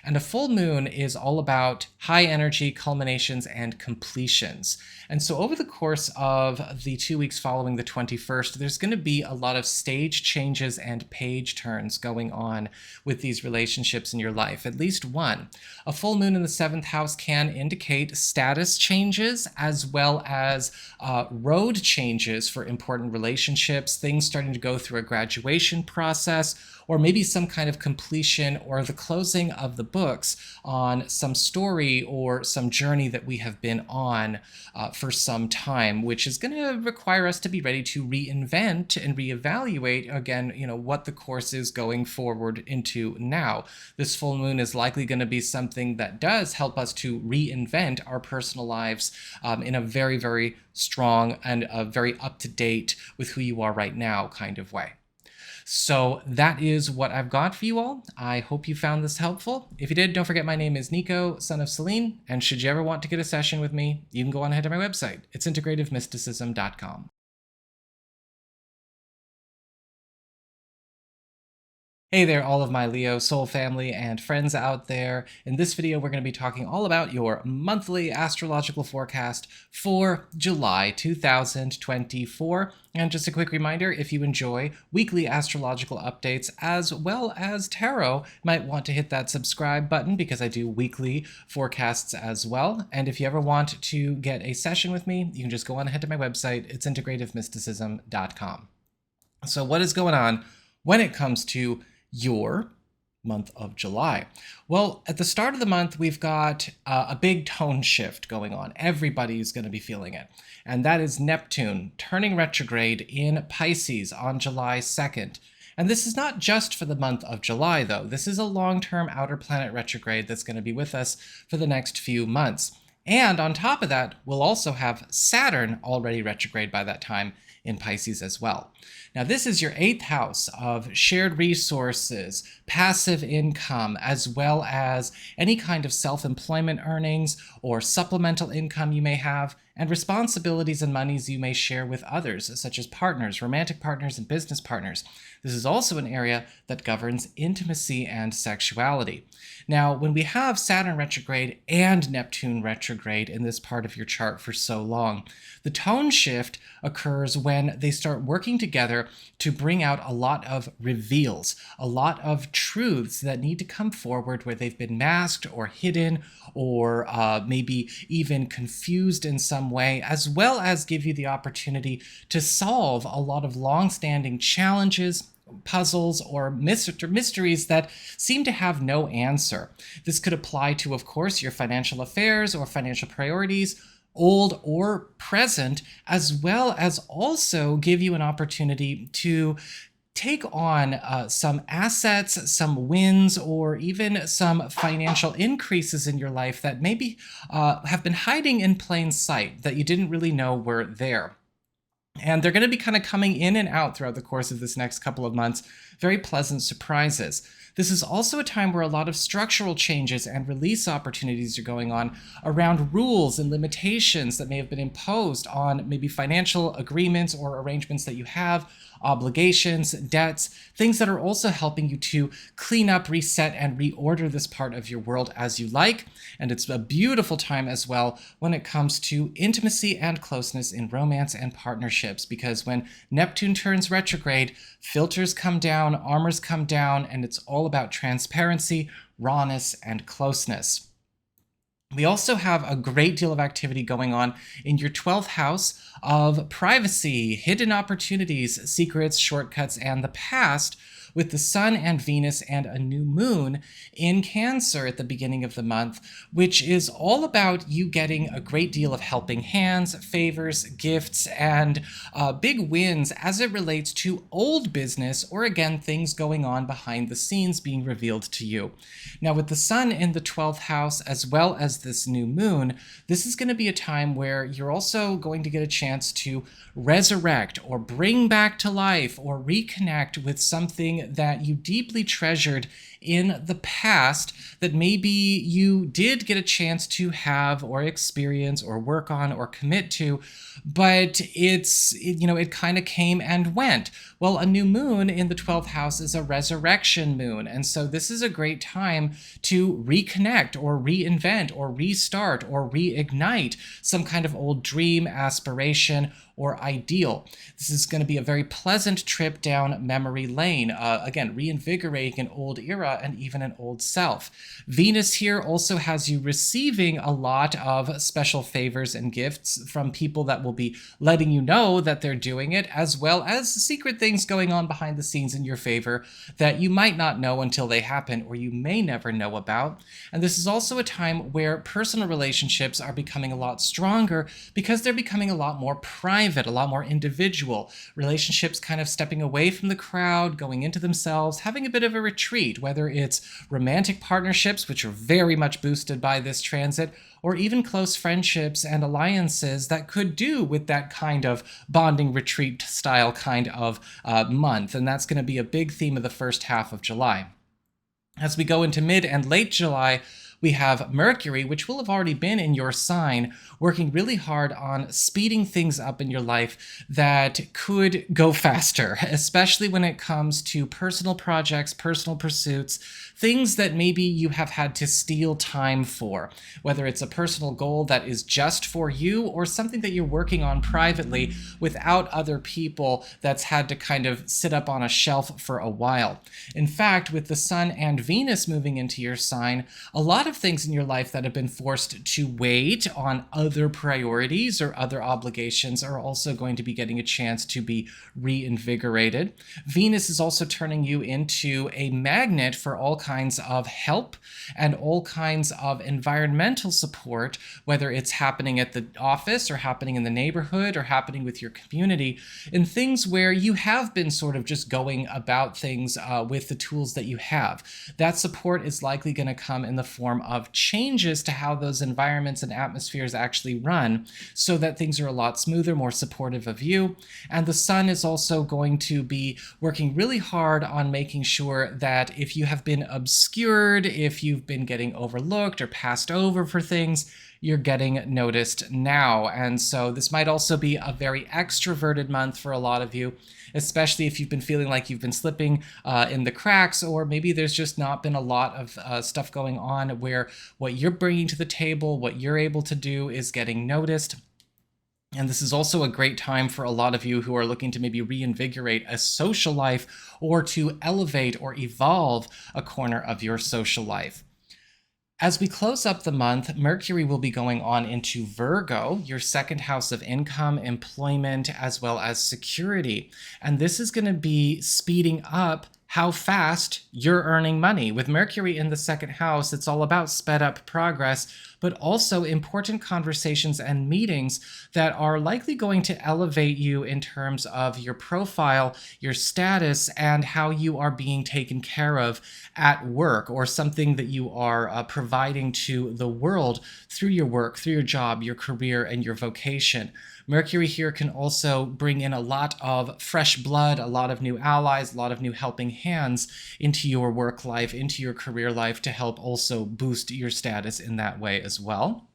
And a full moon is all about high energy culminations and completions. And so over the course of the 2 weeks following the 21st, there's going to be a lot of stage changes and page turns going on with these relationships in your life, at least one. A full moon in the 7th house can indicate status changes as well as road changes for important relationships, things starting to go through a graduation process, or maybe some kind of completion or the closing of the books on some story or some journey that we have been on for some time, which is going to require us to be ready to reinvent and reevaluate again, what the course is going forward into now. This full moon is likely going to be something that does help us to reinvent our personal lives in a very, very strong and a very up-to-date with who you are right now kind of way. So that is what I've got for you all. I hope you found this helpful. If you did, don't forget my name is Nico, Son of Selene, and should you ever want to get a session with me, you can go on ahead to my website. It's integrativemysticism.com. Hey there, all of my Leo soul family and friends out there. In this video, we're going to be talking all about your monthly astrological forecast for July 2024. And just a quick reminder, if you enjoy weekly astrological updates as well as tarot, you might want to hit that subscribe button because I do weekly forecasts as well. And if you ever want to get a session with me, you can just go on ahead to my website. It's integrativemysticism.com. So what is going on when it comes to your month of July? Well, at the start of the month, we've got a big tone shift going on. Everybody's going to be feeling it. And that is Neptune turning retrograde in Pisces on July 2nd. And this is not just for the month of July, though. This is a long-term outer planet retrograde that's going to be with us for the next few months. And on top of that, we'll also have Saturn already retrograde by that time in Pisces as well. Now, this is your 8th house of shared resources, passive income, as well as any kind of self-employment earnings or supplemental income you may have, and responsibilities and monies you may share with others, such as partners, romantic partners, and business partners. This is also an area that governs intimacy and sexuality. Now, when we have Saturn retrograde and Neptune retrograde in this part of your chart for so long, the tone shift occurs when they start working together to bring out a lot of reveals, a lot of truths that need to come forward where they've been masked or hidden or maybe even confused in some way, as well as give you the opportunity to solve a lot of long-standing challenges, puzzles, or mysteries that seem to have no answer. This could apply to, of course, your financial affairs or financial priorities, old or present, as well as also give you an opportunity to take on some assets, some wins, or even some financial increases in your life that maybe have been hiding in plain sight that you didn't really know were there. And they're going to be kind of coming in and out throughout the course of this next couple of months. Very pleasant surprises. This is also a time where a lot of structural changes and release opportunities are going on around rules and limitations that may have been imposed on maybe financial agreements or arrangements that you have, obligations, debts, things that are also helping you to clean up, reset, and reorder this part of your world as you like. And it's a beautiful time as well when it comes to intimacy and closeness in romance and partnerships, because when Neptune turns retrograde, filters come down, armors come down, and it's all about transparency, rawness, and closeness. We also have a great deal of activity going on in your 12th house of privacy, hidden opportunities, secrets, shortcuts, and the past, with the Sun and Venus and a new moon in Cancer at the beginning of the month, which is all about you getting a great deal of helping hands, favors, gifts, and big wins as it relates to old business or, again, things going on behind the scenes being revealed to you. Now, with the Sun in the 12th house as well as this new moon, this is going to be a time where you're also going to get a chance to resurrect or bring back to life or reconnect with something that you deeply treasured in the past that maybe you did get a chance to have or experience or work on or commit to, but it kind of came and went. Well, a new moon in the 12th house is a resurrection moon, and so this is a great time to reconnect or reinvent or restart or reignite some kind of old dream, aspiration, or ideal. This is going to be a very pleasant trip down memory lane, again, reinvigorating an old era and even an old self. Venus here also has you receiving a lot of special favors and gifts from people that will be letting you know that they're doing it, as well as secret things going on behind the scenes in your favor that you might not know until they happen, or you may never know about. And this is also a time where personal relationships are becoming a lot stronger because they're becoming a lot more private, a lot more individual. Relationships kind of stepping away from the crowd, going into themselves, having a bit of a retreat, whether it's romantic partnerships, which are very much boosted by this transit, or even close friendships and alliances that could do with that kind of bonding retreat style kind of month. And that's going to be a big theme of the first half of July. As we go into mid and late July, we have Mercury, which will have already been in your sign, working really hard on speeding things up in your life that could go faster, especially when it comes to personal projects, personal pursuits, things that maybe you have had to steal time for, whether it's a personal goal that is just for you or something that you're working on privately without other people that's had to kind of sit up on a shelf for a while. In fact, with the Sun and Venus moving into your sign, a lot of things in your life that have been forced to wait on other priorities or other obligations are also going to be getting a chance to be reinvigorated. Venus is also turning you into a magnet for all kinds of help and all kinds of environmental support, whether it's happening at the office or happening in the neighborhood or happening with your community, in things where you have been sort of just going about things with the tools that you have. That support is likely going to come in the form of changes to how those environments and atmospheres actually run so that things are a lot smoother, more supportive of you. And the Sun is also going to be working really hard on making sure that if you have been obscured, if you've been getting overlooked or passed over for things, you're getting noticed now. And so this might also be a very extroverted month for a lot of you, especially if you've been feeling like you've been slipping in the cracks, or maybe there's just not been a lot of stuff going on where what you're bringing to the table, what you're able to do is getting noticed. And this is also a great time for a lot of you who are looking to maybe reinvigorate a social life or to elevate or evolve a corner of your social life. As we close up the month, Mercury will be going on into Virgo, your second house of income, employment, as well as security. And this is going to be speeding up how fast you're earning money. With Mercury in the second house, it's all about sped up progress, but also important conversations and meetings that are likely going to elevate you in terms of your profile, your status, and how you are being taken care of at work, or something that you are providing to the world through your work, through your job, your career, and your vocation. Mercury here can also bring in a lot of fresh blood, a lot of new allies, a lot of new helping hands into your work life, into your career life, to help also boost your status in that way as well.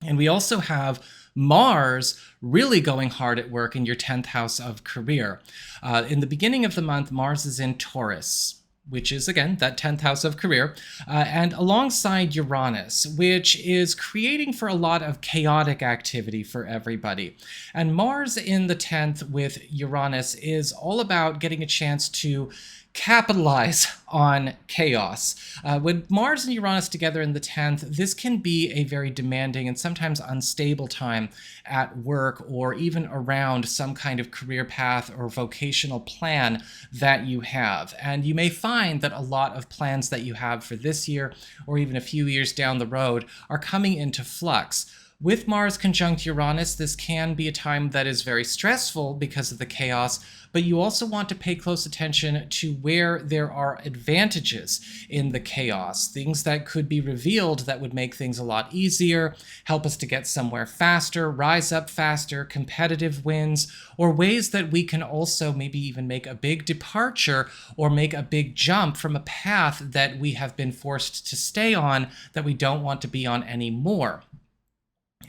And we also have Mars really going hard at work in your 10th house of career. In the beginning of the month, Mars is in Taurus, which is, again, that 10th house of career, and alongside Uranus, which is creating for a lot of chaotic activity for everybody. And Mars in the 10th with Uranus is all about getting a chance to capitalize on chaos. With Mars and Uranus together in the 10th, this can be a very demanding and sometimes unstable time at work, or even around some kind of career path or vocational plan that you have. And you may find that a lot of plans that you have for this year, or even a few years down the road, are coming into flux. With Mars conjunct Uranus, this can be a time that is very stressful because of the chaos, but you also want to pay close attention to where there are advantages in the chaos, things that could be revealed that would make things a lot easier, help us to get somewhere faster, rise up faster, competitive wins, or ways that we can also maybe even make a big departure or make a big jump from a path that we have been forced to stay on that we don't want to be on anymore.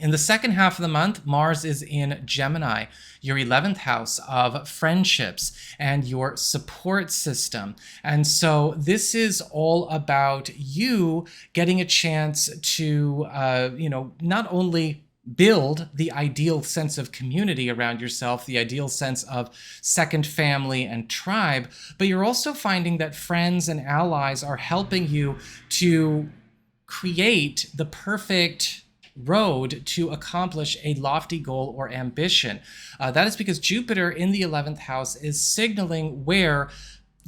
In the second half of the month, Mars is in Gemini, your 11th house of friendships and your support system. And so this is all about you getting a chance to, not only build the ideal sense of community around yourself, the ideal sense of second family and tribe, but you're also finding that friends and allies are helping you to create the perfect road to accomplish a lofty goal or ambition. That is because Jupiter in the 11th house is signaling where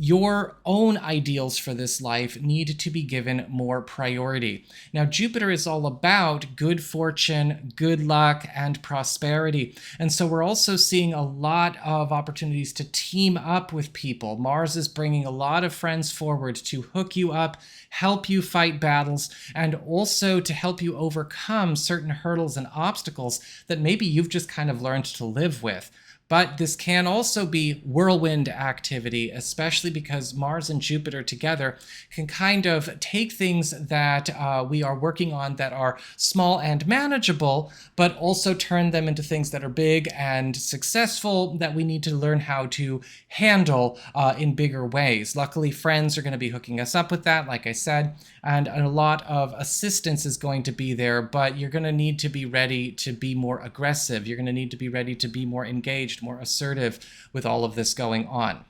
your own ideals for this life need to be given more priority. Now, Jupiter is all about good fortune, good luck, and prosperity. And so we're also seeing a lot of opportunities to team up with people. Mars is bringing a lot of friends forward to hook you up, help you fight battles, and also to help you overcome certain hurdles and obstacles that maybe you've just kind of learned to live with. But this can also be whirlwind activity, especially because Mars and Jupiter together can kind of take things that we are working on that are small and manageable, but also turn them into things that are big and successful that we need to learn how to handle in bigger ways. Luckily, friends are going to be hooking us up with that, like I said, and a lot of assistance is going to be there, but you're going to need to be ready to be more aggressive. You're going to need to be ready to be more engaged, more assertive with all of this going on.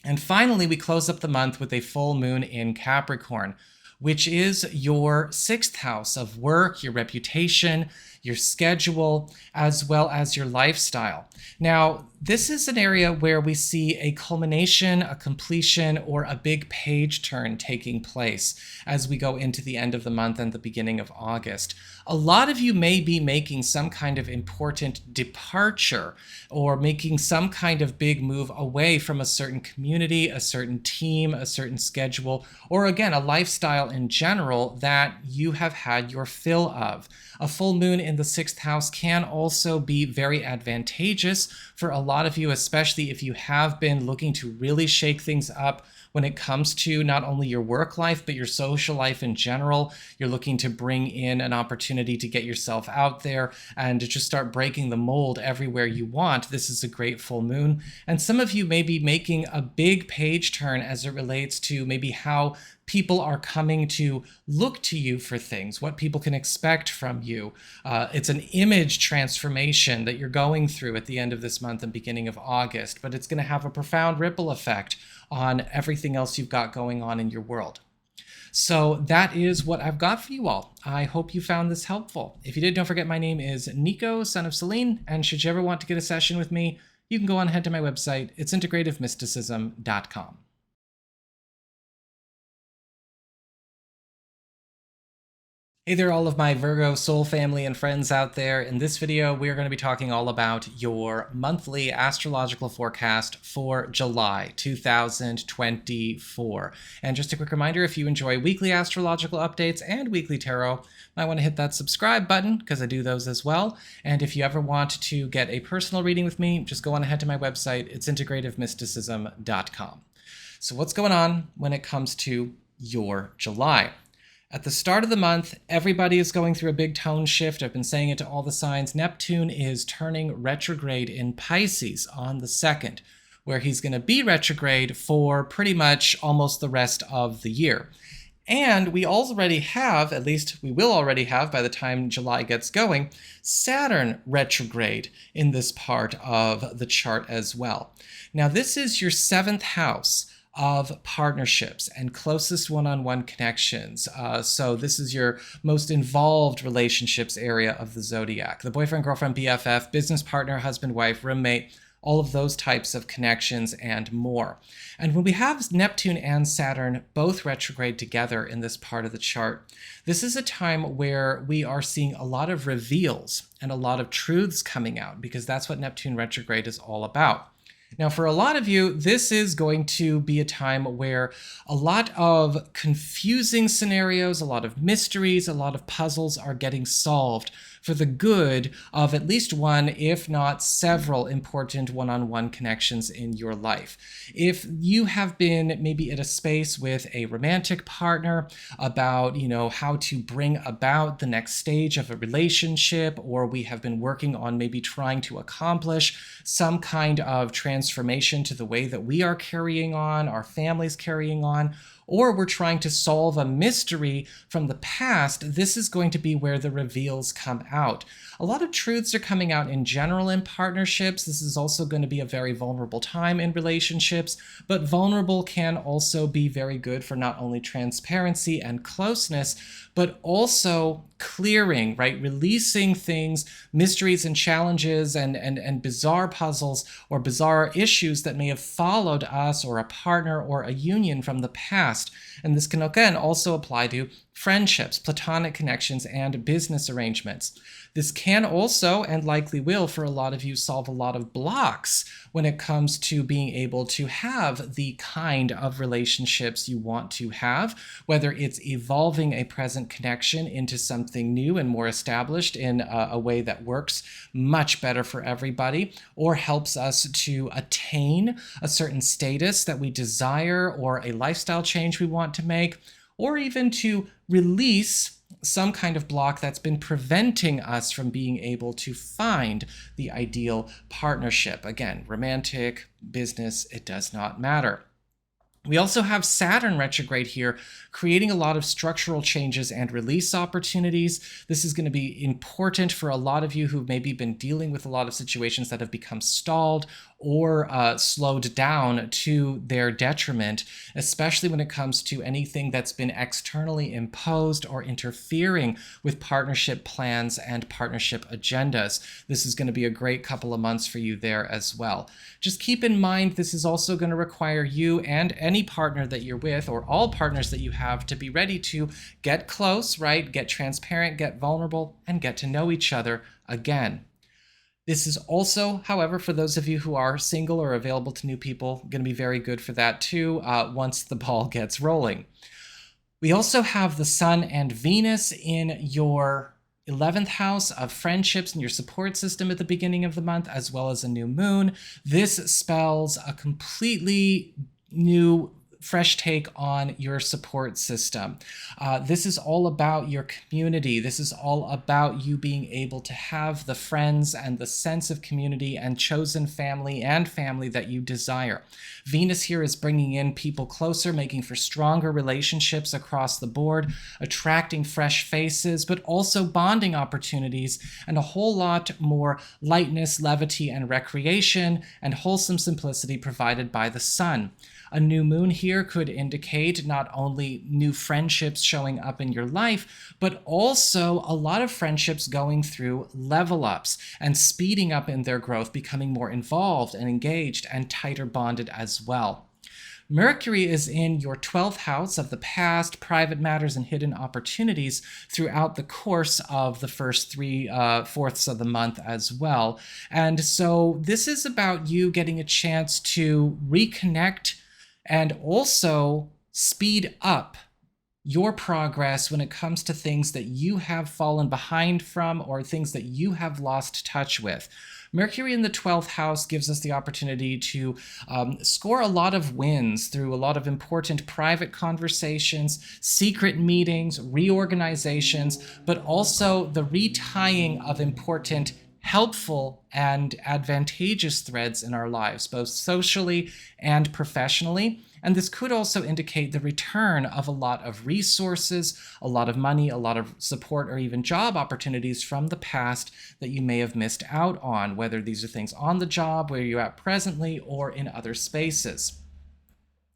And finally, we close up the month with a full moon in Capricorn, which is your 6th house of work, your reputation, your schedule, as well as your lifestyle. Now, this is an area where we see a culmination, a completion, or a big page turn taking place as we go into the end of the month and the beginning of August. A lot of you may be making some kind of important departure or making some kind of big move away from a certain community, a certain team, a certain schedule, or again, a lifestyle in general that you have had your fill of. A full moon in the 6th house can also be very advantageous for a lot of you, especially if you have been looking to really shake things up when it comes to not only your work life, but your social life in general. You're looking to bring in an opportunity to get yourself out there and to just start breaking the mold everywhere you want. This is a great full moon. And some of you may be making a big page turn as it relates to maybe how people are coming to look to you for things, what people can expect from you. It's an image transformation that you're going through at the end of this month and beginning of August, but it's going to have a profound ripple effect on everything else you've got going on in your world. So that is what I've got for you all. I hope you found this helpful. If you did, don't forget my name is Nico, Son of Selene, and should you ever want to get a session with me, you can go on ahead to my website. It's integrativemysticism.com. Hey there, all of my Virgo soul family and friends out there. In this video, we're going to be talking all about your monthly astrological forecast for July 2024. And just a quick reminder, if you enjoy weekly astrological updates and weekly tarot, you might want to hit that subscribe button because I do those as well. And if you ever want to get a personal reading with me, just go on ahead to my website. It's integrativemysticism.com. So what's going on when it comes to your July? At the start of the month, everybody is going through a big tone shift. I've been saying it to all the signs. Neptune is turning retrograde in Pisces on the 2nd, where he's going to be retrograde for pretty much almost the rest of the year. And we already have, at least we will already have by the time July gets going, Saturn retrograde in this part of the chart as well. Now, this is your 7th house of partnerships and closest one-on-one connections. So this is your most involved relationships area of the zodiac. The boyfriend, girlfriend, BFF, business partner, husband, wife, roommate, all of those types of connections and more. And when we have Neptune and Saturn both retrograde together in this part of the chart, this is a time where we are seeing a lot of reveals and a lot of truths coming out, because that's what Neptune retrograde is all about. Now, for a lot of you, this is going to be a time where a lot of confusing scenarios, a lot of mysteries, a lot of puzzles are getting solved for the good of at least one, if not several, important one-on-one connections in your life. If you have been maybe at a space with a romantic partner about, how to bring about the next stage of a relationship, or we have been working on maybe trying to accomplish some kind of transformation to the way that we are carrying on, our families carrying on, or we're trying to solve a mystery from the past, this is going to be where the reveals come out. A lot of truths are coming out in general in partnerships. This is also going to be a very vulnerable time in relationships, but vulnerable can also be very good for not only transparency and closeness, but also clearing, right? Releasing things, mysteries and challenges and bizarre puzzles or bizarre issues that may have followed us or a partner or a union from the past. And this can again also apply to friendships, platonic connections, and business arrangements. This can also, and likely will for a lot of you, solve a lot of blocks when it comes to being able to have the kind of relationships you want to have, whether it's evolving a present connection into something new and more established in a way that works much better for everybody, or helps us to attain a certain status that we desire or a lifestyle change we want to make, or even to release some kind of block that's been preventing us from being able to find the ideal partnership. Again, romantic, business, it does not matter. We also have Saturn retrograde here, creating a lot of structural changes and release opportunities. This is going to be important for a lot of you who've maybe been dealing with a lot of situations that have become stalled or slowed down to their detriment, especially when it comes to anything that's been externally imposed or interfering with partnership plans and partnership agendas. This is going to be a great couple of months for you there as well. Just keep in mind, this is also going to require you and any partner that you're with, or all partners that you have, to be ready to get close, right? Get transparent, get vulnerable, and get to know each other again. This is also, however, for those of you who are single or available to new people, going to be very good for that too, once the ball gets rolling. We also have the Sun and Venus in your 11th house of friendships and your support system at the beginning of the month, as well as a new moon. This spells a completely new fresh take on your support system. This is all about your community. This is all about you being able to have the friends and the sense of community and chosen family and family that you desire. Venus here is bringing in people closer, making for stronger relationships across the board, attracting fresh faces, but also bonding opportunities and a whole lot more lightness, levity, and recreation and wholesome simplicity provided by the sun. A new moon here could indicate not only new friendships showing up in your life, but also a lot of friendships going through level ups and speeding up in their growth, becoming more involved and engaged and tighter bonded as well. Mercury is in your 12th house of the past, private matters, and hidden opportunities throughout the course of the first 3/4 of the month as well. And so this is about you getting a chance to reconnect and also speed up your progress when it comes to things that you have fallen behind from or things that you have lost touch with. Mercury in the 12th house gives us the opportunity to score a lot of wins through a lot of important private conversations, secret meetings, reorganizations, but also the retying of important, helpful, and advantageous threads in our lives, both socially and professionally. And this could also indicate the return of a lot of resources, a lot of money, a lot of support, or even job opportunities from the past that you may have missed out on, whether these are things on the job, where you're at presently, or in other spaces.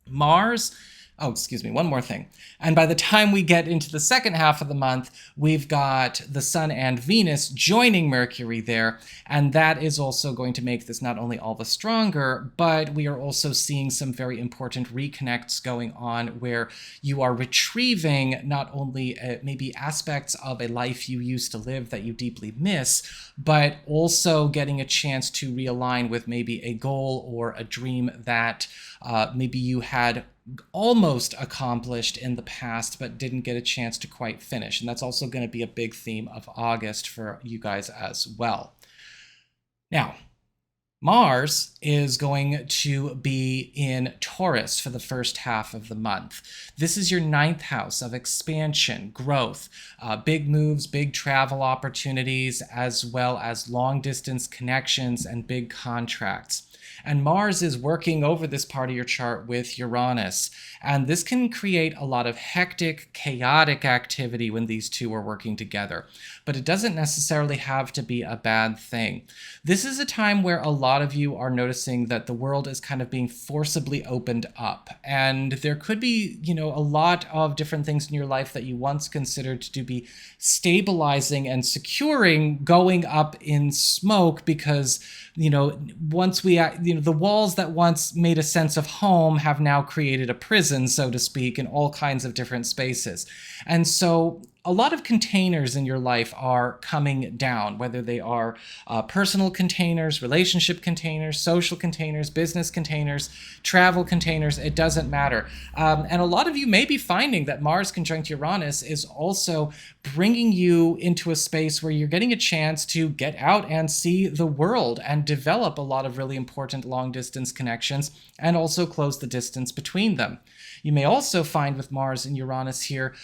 Mars, one more thing. And by the time we get into the second half of the month, we've got the Sun and Venus joining Mercury there. And that is also going to make this not only all the stronger, but we are also seeing some very important reconnects going on where you are retrieving not only maybe aspects of a life you used to live that you deeply miss, but also getting a chance to realign with maybe a goal or a dream that maybe you had almost accomplished in the past but didn't get a chance to quite finish. And that's also going to be a big theme of August for you guys as well. Now, Mars is going to be in Taurus for the first half of the month. This is your ninth house of expansion, growth, big moves, big travel opportunities, as well as long distance connections and big contracts. And Mars is working over this part of your chart with Uranus. And this can create a lot of hectic, chaotic activity when these two are working together. But it doesn't necessarily have to be a bad thing. This is a time where a lot of you are noticing that the world is kind of being forcibly opened up. And there could be, a lot of different things in your life that you once considered to be stabilizing and securing going up in smoke because, once the walls that once made a sense of home have now created a prison, so to speak, in all kinds of different spaces. And so a lot of containers in your life are coming down, whether they are personal containers, relationship containers, social containers, business containers, travel containers, it doesn't matter. And a lot of you may be finding that Mars conjunct Uranus is also bringing you into a space where you're getting a chance to get out and see the world and develop a lot of really important long distance connections and also close the distance between them. You may also find with Mars and Uranus here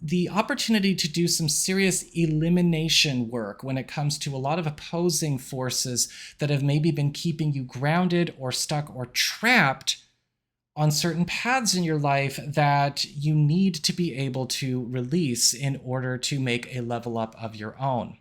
the opportunity to do some serious elimination work when it comes to a lot of opposing forces that have maybe been keeping you grounded or stuck or trapped on certain paths in your life that you need to be able to release in order to make a level up of your own.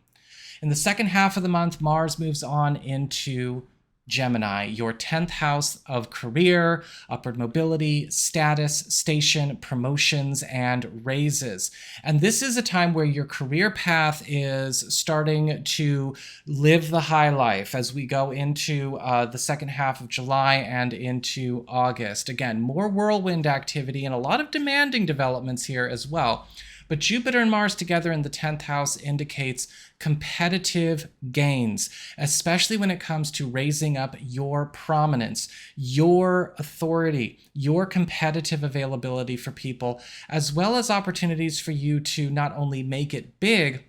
In the second half of the month, Mars moves on into Gemini, your 10th house of career, upward mobility, status, station, promotions, and raises. And this is a time where your career path is starting to live the high life as we go into the second half of July and into August. Again, more whirlwind activity and a lot of demanding developments here as well. But Jupiter and Mars together in the 10th house indicates competitive gains, especially when it comes to raising up your prominence, your authority, your competitive availability for people, as well as opportunities for you to not only make it big,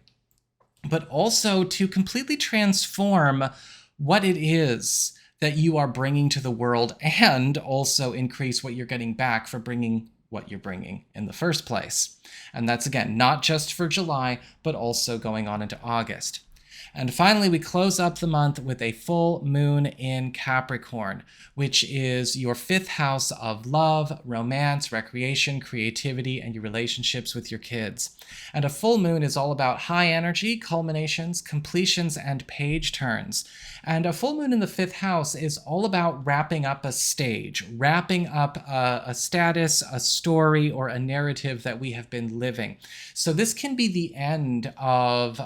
but also to completely transform what it is that you are bringing to the world and also increase what you're getting back for bringing what you're bringing in the first place. And that's, again, not just for July, but also going on into August. And finally, we close up the month with a full moon in Capricorn, which is your 5th house of love, romance, recreation, creativity, and your relationships with your kids. And a full moon is all about high energy, culminations, completions, and page turns. And a full moon in the 5th house is all about wrapping up a stage, wrapping up a status, a story, or a narrative that we have been living. So this can be the end of,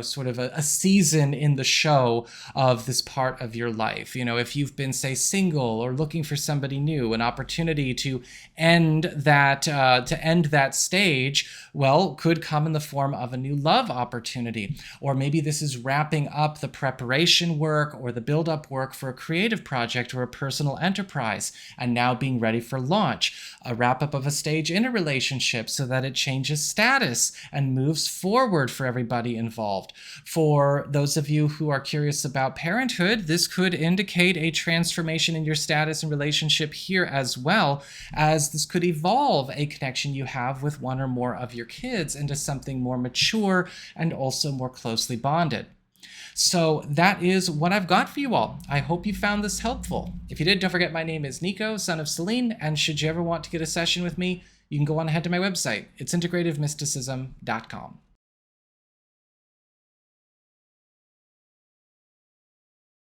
sort of a season in the show of this part of your life. If you've been, say, single or looking for somebody new, an opportunity to end that stage, well, could come in the form of a new love opportunity. Or maybe this is wrapping up the preparation work or the build-up work for a creative project or a personal enterprise, and now being ready for launch. A wrap-up of a stage in a relationship so that it changes status and moves forward for everybody involved. For those of you who are curious about parenthood, this could indicate a transformation in your status and relationship here, as well as this could evolve a connection you have with one or more of your kids into something more mature and also more closely bonded. So that is what I've got for you all. I hope you found this helpful. If you did, don't forget my name is Nico, Son of Selene, and should you ever want to get a session with me, you can go on ahead to my website. It's integrativemysticism.com.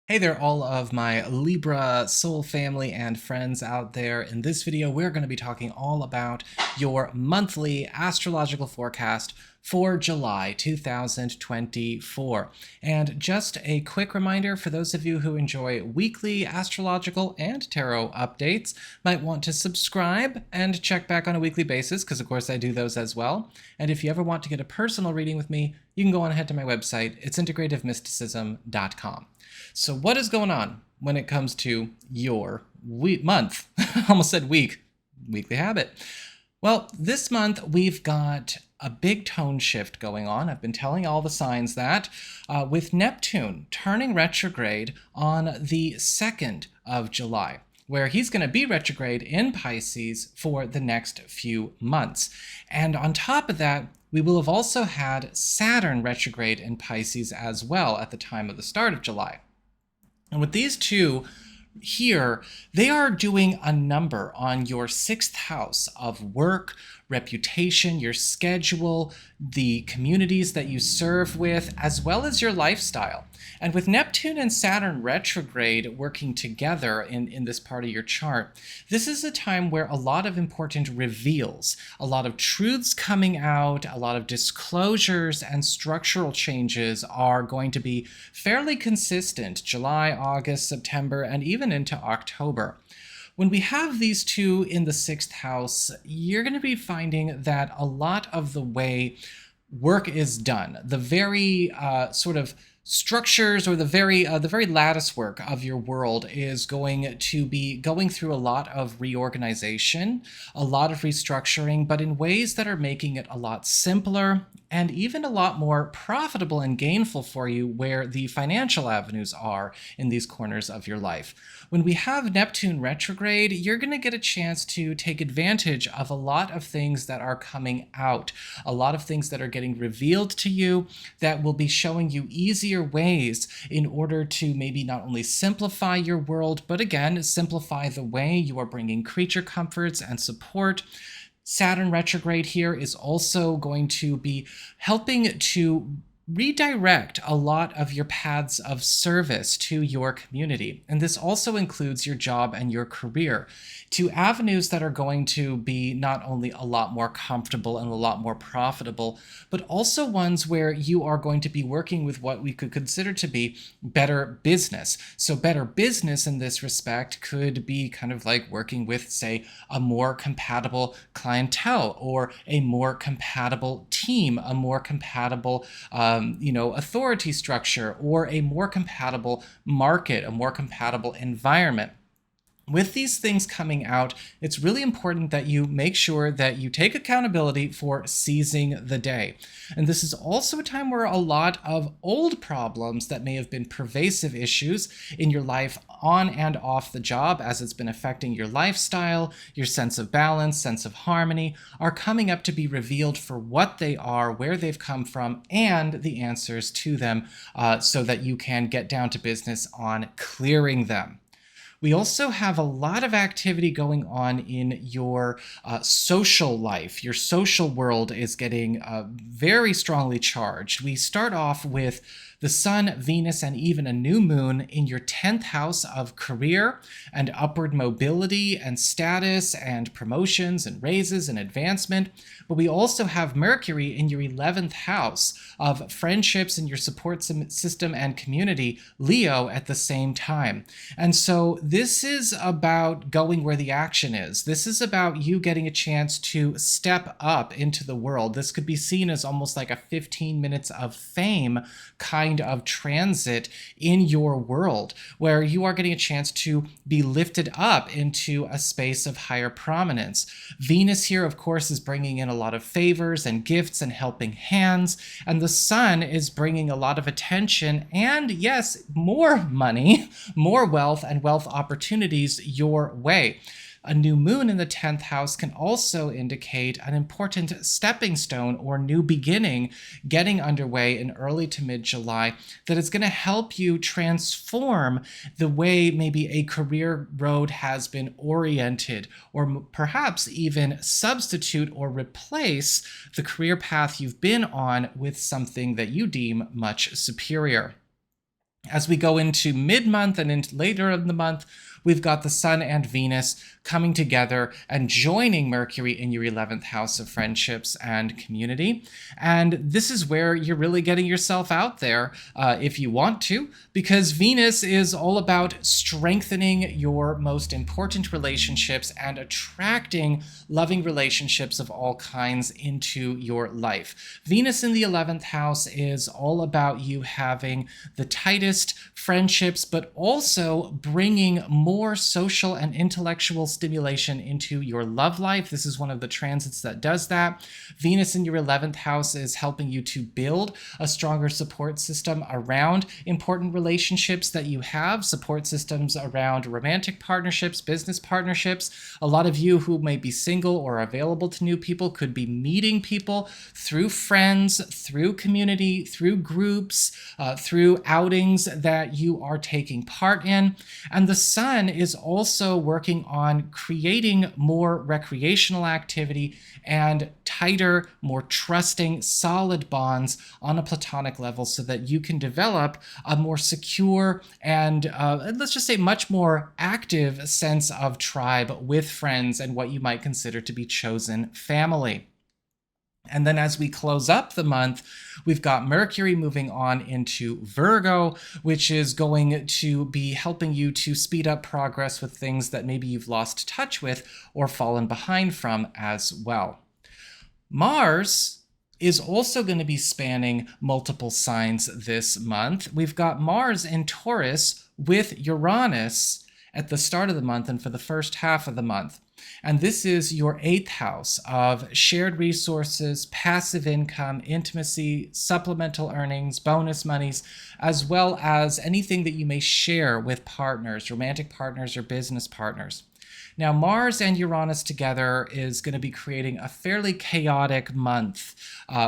Hey there, all of my Libra soul family and friends out there. In this video, we're going to be talking all about your monthly astrological forecast for July 2024. And just a quick reminder for those of you who enjoy weekly astrological and tarot updates, might want to subscribe and check back on a weekly basis, because of course I do those as well. And if you ever want to get a personal reading with me, you can go on ahead to my website. It's integrativemysticism.com. So what is going on when it comes to your month? Almost said week. Weekly habit. Well, this month we've got a big tone shift going on. I've been telling all the signs that with Neptune turning retrograde on the 2nd of July, where he's going to be retrograde in Pisces for the next few months. And on top of that, we will have also had Saturn retrograde in Pisces as well at the time of the start of July. And with these two here, they are doing a number on your 6th house of work, reputation, your schedule, the communities that you serve with, as well as your lifestyle. And with Neptune and Saturn retrograde working together in this part of your chart, this is a time where a lot of important reveals, a lot of truths coming out, a lot of disclosures and structural changes are going to be fairly consistent July, August, September, and even into October. When we have these two in the 6th house, you're going to be finding that a lot of the way work is done, the very sort of structures or the very lattice work of your world is going to be going through a lot of reorganization, a lot of restructuring, but in ways that are making it a lot simpler and even a lot more profitable and gainful for you where the financial avenues are in these corners of your life. When we have Neptune retrograde, you're going to get a chance to take advantage of a lot of things that are coming out, a lot of things that are getting revealed to you that will be showing you easier ways in order to maybe not only simplify your world, but again, simplify the way you are bringing creature comforts and support. Saturn retrograde here is also going to be helping to redirect a lot of your paths of service to your community. And this also includes your job and your career, to avenues that are going to be not only a lot more comfortable and a lot more profitable, but also ones where you are going to be working with what we could consider to be better business. So better business in this respect could be kind of like working with, say, a more compatible clientele or a more compatible team, a more compatible authority structure, or a more compatible market, a more compatible environment. With these things coming out, it's really important that you make sure that you take accountability for seizing the day. And this is also a time where a lot of old problems that may have been pervasive issues in your life on and off the job as it's been affecting your lifestyle, your sense of balance, sense of harmony, are coming up to be revealed for what they are, where they've come from, and the answers to them so that you can get down to business on clearing them. We also have a lot of activity going on in your social life. Your social world is getting very strongly charged. We start off with the Sun, Venus, and even a new moon in your 10th house of career and upward mobility and status and promotions and raises and advancement. But we also have Mercury in your 11th house of friendships and your support system and community, Leo, at the same time. And so this is about going where the action is. This is about you getting a chance to step up into the world. This could be seen as almost like a 15 minutes of fame kind of transit in your world, where you are getting a chance to be lifted up into a space of higher prominence. Venus here, of course, is bringing in a lot of favors and gifts and helping hands, and the Sun is bringing a lot of attention and, yes, more money, more wealth, and wealth opportunities your way. A new moon in the 10th house can also indicate an important stepping stone or new beginning getting underway in early to mid-July that is going to help you transform the way maybe a career road has been oriented, or perhaps even substitute or replace the career path you've been on with something that you deem much superior. As we go into mid-month and into later in the month, we've got the Sun and Venus coming together and joining Mercury in your 11th house of friendships and community. And this is where you're really getting yourself out there if you want to, because Venus is all about strengthening your most important relationships and attracting loving relationships of all kinds into your life. Venus in the 11th house is all about you having the tightest friendships, but also bringing more more social and intellectual stimulation into your love life. This is one of the transits that does that. Venus in your 11th house is helping you to build a stronger support system around important relationships that you have, support systems around romantic partnerships, business partnerships. A lot of you who may be single or available to new people could be meeting people through friends, through community, through groups, through outings that you are taking part in. And the sun is also working on creating more recreational activity and tighter, more trusting, solid bonds on a platonic level so that you can develop a more secure and let's just say much more active sense of tribe with friends and what you might consider to be chosen family. And then as we close up the month, we've got Mercury moving on into Virgo, which is going to be helping you to speed up progress with things that maybe you've lost touch with or fallen behind from as well. Mars is also going to be spanning multiple signs this month. We've got Mars in Taurus with Uranus at the start of the month and for the first half of the month. And this is your 8th house of shared resources, passive income, intimacy, supplemental earnings, bonus monies, as well as anything that you may share with partners, romantic partners or business partners. Now, Mars and Uranus together is going to be creating a fairly chaotic month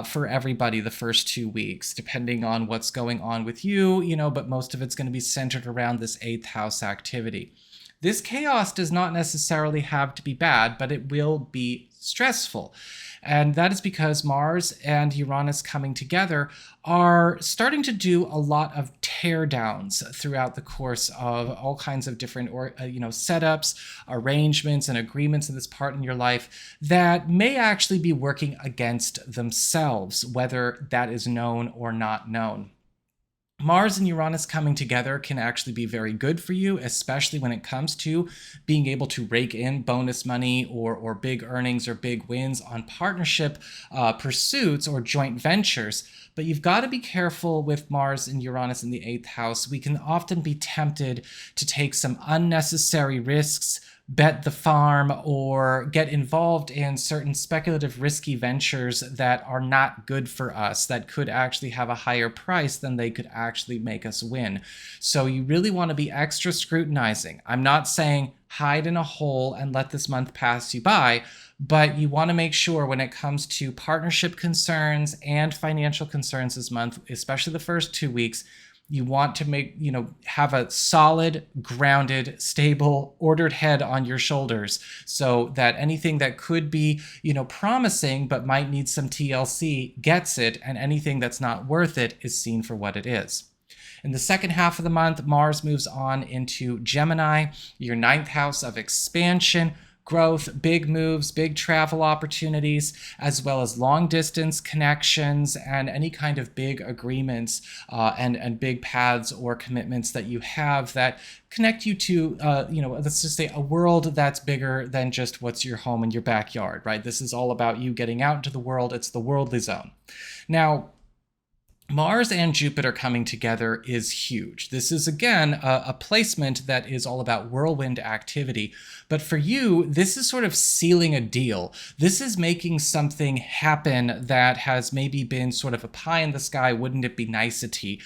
for everybody the first 2 weeks, depending on what's going on with you, but most of it's going to be centered around this 8th house activity. This chaos does not necessarily have to be bad, but it will be stressful. And that is because Mars and Uranus coming together are starting to do a lot of teardowns throughout the course of all kinds of different setups, arrangements, and agreements in this part in your life that may actually be working against themselves, whether that is known or not known. Mars and Uranus coming together can actually be very good for you, especially when it comes to being able to rake in bonus money or big earnings or big wins on partnership pursuits or joint ventures. But you've got to be careful with Mars and Uranus in the 8th house. We can often be tempted to take some unnecessary risks, bet the farm, or get involved in certain speculative risky ventures that are not good for us, that could actually have a higher price than they could actually make us win. So you really want to be extra scrutinizing. I'm not saying hide in a hole and let this month pass you by, but you want to make sure when it comes to partnership concerns and financial concerns this month, especially the first 2 weeks, you want to have a solid, grounded, stable, ordered head on your shoulders so that anything that could be, promising but might need some TLC gets it, and anything that's not worth it is seen for what it is. In the second half of the month, Mars moves on into Gemini, your 9th house of expansion, growth, big moves, big travel opportunities, as well as long distance connections and any kind of big agreements and big paths or commitments that you have that connect you to, let's just say a world that's bigger than just what's your home and your backyard, right? This is all about you getting out into the world. It's the worldly zone. Now, Mars and Jupiter coming together is huge. This is, again, a placement that is all about whirlwind activity. But for you, this is sort of sealing a deal. This is making something happen that has maybe been sort of a pie in the sky, wouldn't it be nicety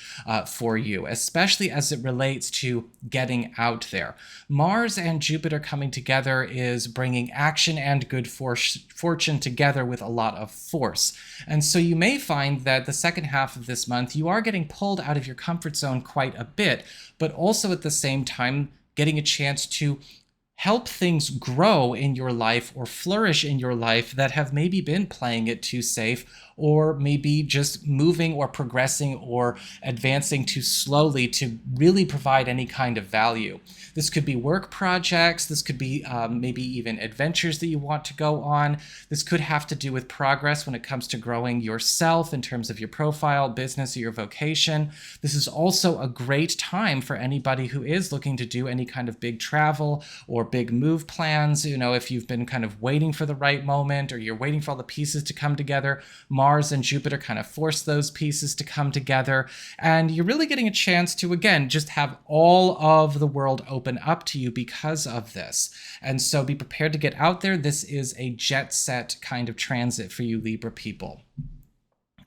for you, especially as it relates to getting out there. Mars and Jupiter coming together is bringing action and good fortune together with a lot of force. And so you may find that the second half of this month, you are getting pulled out of your comfort zone quite a bit, but also at the same time getting a chance to help things grow in your life or flourish in your life that have maybe been playing it too safe, or maybe just moving or progressing or advancing too slowly to really provide any kind of value. This could be work projects. This could be maybe even adventures that you want to go on. This could have to do with progress when it comes to growing yourself in terms of your profile, business, or your vocation. This is also a great time for anybody who is looking to do any kind of big travel or big move plans. If you've been kind of waiting for the right moment, or you're waiting for all the pieces to come together, Mars and Jupiter kind of force those pieces to come together. And you're really getting a chance to, again, just have all of the world open up to you because of this. And so be prepared to get out there. This is a jet set kind of transit for you Libra people.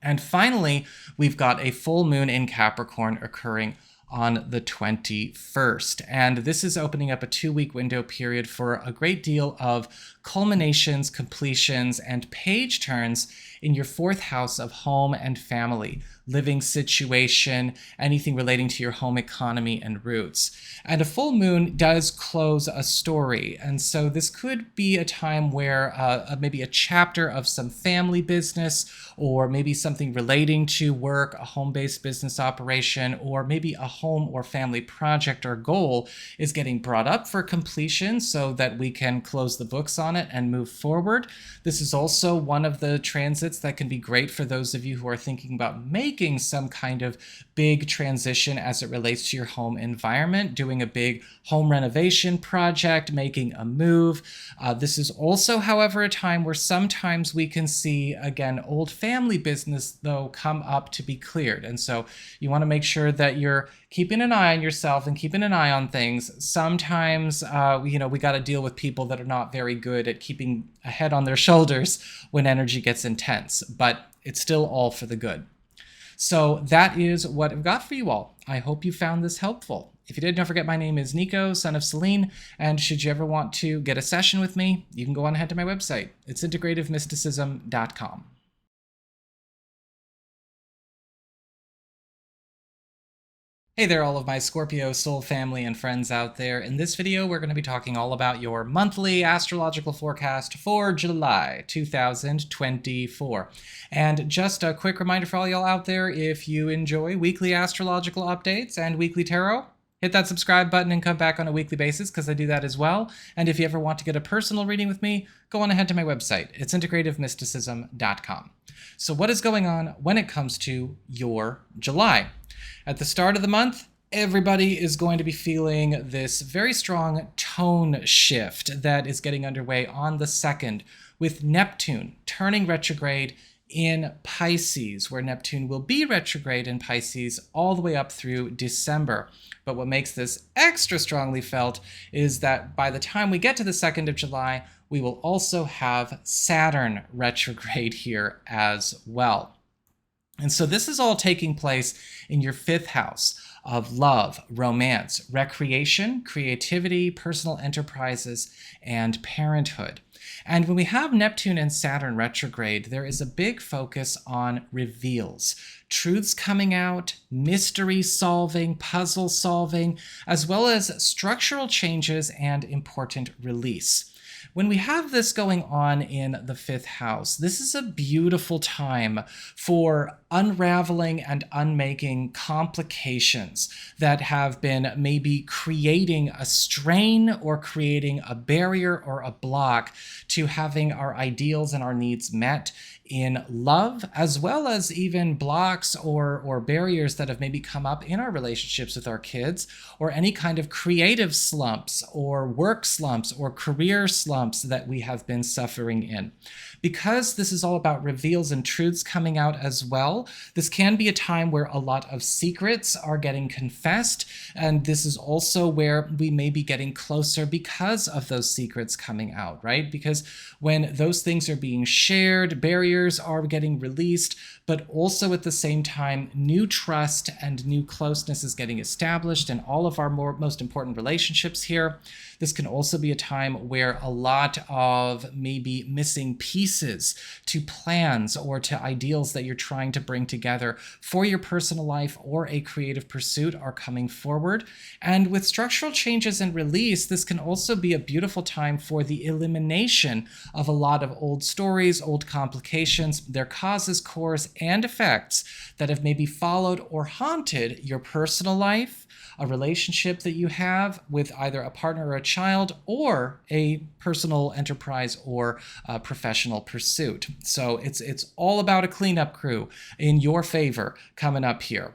And finally, we've got a full moon in Capricorn occurring on the 21st. And this is opening up a 2-week window period for a great deal of culminations, completions, and page turns in your 4th house of home and family, living situation, anything relating to your home economy and roots. And a full moon does close a story. And so this could be a time where maybe a chapter of some family business, or maybe something relating to work, a home-based business operation, or maybe a home or family project or goal is getting brought up for completion so that we can close the books on it and move forward. This is also one of the transits that can be great for those of you who are thinking about making some kind of big transition as it relates to your home environment, doing a big home renovation project, making a move. This is also, however, a time where sometimes we can see, again, old family business, though, come up to be cleared. And so you want to make sure that you're keeping an eye on yourself and keeping an eye on things. Sometimes, we got to deal with people that are not very good at keeping a head on their shoulders when energy gets intense, but it's still all for the good. So that is what I've got for you all. I hope you found this helpful. If you did, don't forget my name is Nico, Son of Selene, and should you ever want to get a session with me, you can go on ahead to my website. It's integrativemysticism.com. Hey there, all of my Scorpio soul family and friends out there. In this video, we're going to be talking all about your monthly astrological forecast for July 2024. And just a quick reminder for all y'all out there, if you enjoy weekly astrological updates and weekly tarot, hit that subscribe button and come back on a weekly basis, because I do that as well. And if you ever want to get a personal reading with me, go on ahead to my website. It's integrativemysticism.com. So what is going on when it comes to your July? At the start of the month, everybody is going to be feeling this very strong tone shift that is getting underway on the 2nd, with Neptune turning retrograde in Pisces, where Neptune will be retrograde in Pisces all the way up through December. But what makes this extra strongly felt is that by the time we get to the 2nd of July, we will also have Saturn retrograde here as well. And so this is all taking place in your 5th house of love, romance, recreation, creativity, personal enterprises, and parenthood. And when we have Neptune and Saturn retrograde, there is a big focus on reveals, truths coming out, mystery solving, puzzle solving, as well as structural changes and important release. When we have this going on in the 5th house, this is a beautiful time for unraveling and unmaking complications that have been maybe creating a strain or creating a barrier or a block to having our ideals and our needs met in love, as well as even blocks or barriers that have maybe come up in our relationships with our kids, or any kind of creative slumps or work slumps or career slumps that we have been suffering in. Because this is all about reveals and truths coming out as well, this can be a time where a lot of secrets are getting confessed, and this is also where we may be getting closer because of those secrets coming out, right? Because when those things are being shared, barriers are getting released, but also at the same time, new trust and new closeness is getting established in all of our most important relationships here. This can also be a time where a lot of maybe missing pieces to plans or to ideals that you're trying to bring together for your personal life or a creative pursuit are coming forward. And with structural changes and release, this can also be a beautiful time for the elimination of a lot of old stories, old complications, their causes, cores, and effects that have maybe followed or haunted your personal life, a relationship that you have with either a partner or a child, or a personal enterprise or a professional pursuit. So it's all about a cleanup crew in your favor coming up here.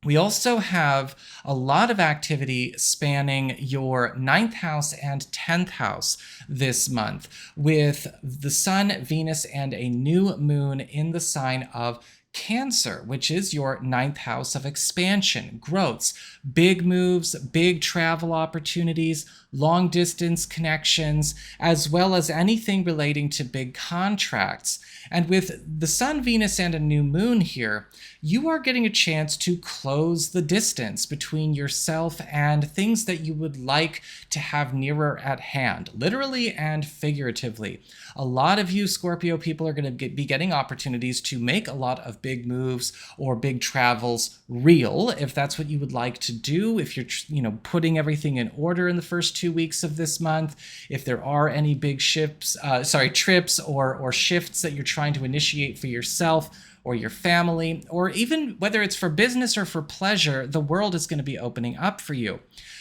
We also have a lot of activity spanning your 9th house and 10th house this month, with the Sun, Venus, and a new moon in the sign of Cancer, which is your 9th house of expansion, growths, big moves, big travel opportunities, long distance connections, as well as anything relating to big contracts. And with the Sun, Venus, and a new moon here, you are getting a chance to close the distance between yourself and things that you would like to have nearer at hand, literally and figuratively. A lot of you Scorpio people are going to be getting opportunities to make a lot of big moves or big travels real, if that's what you would like to do, if you're putting everything in order in the first 2 weeks of this month, if there are any big trips or shifts that you're trying to initiate for yourself or your family, or even whether it's for business or for pleasure, the world is going to be opening up for you.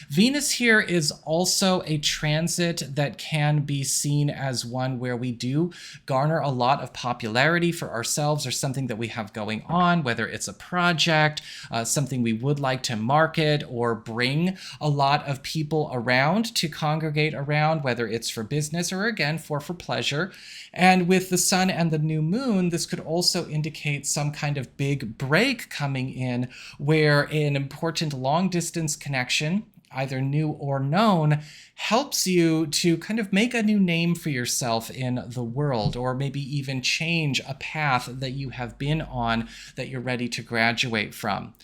Venus here is also a transit that can be seen as one where we do garner a lot of popularity for ourselves or something that we have going on, whether it's a project, something we would like to market or bring a lot of people around to congregate around, whether it's for business or again for pleasure. And with the Sun and the new moon, this could also indicate some kind of big break coming in where an important long distance connection, either new or known, helps you to kind of make a new name for yourself in the world, or maybe even change a path that you have been on that you're ready to graduate from.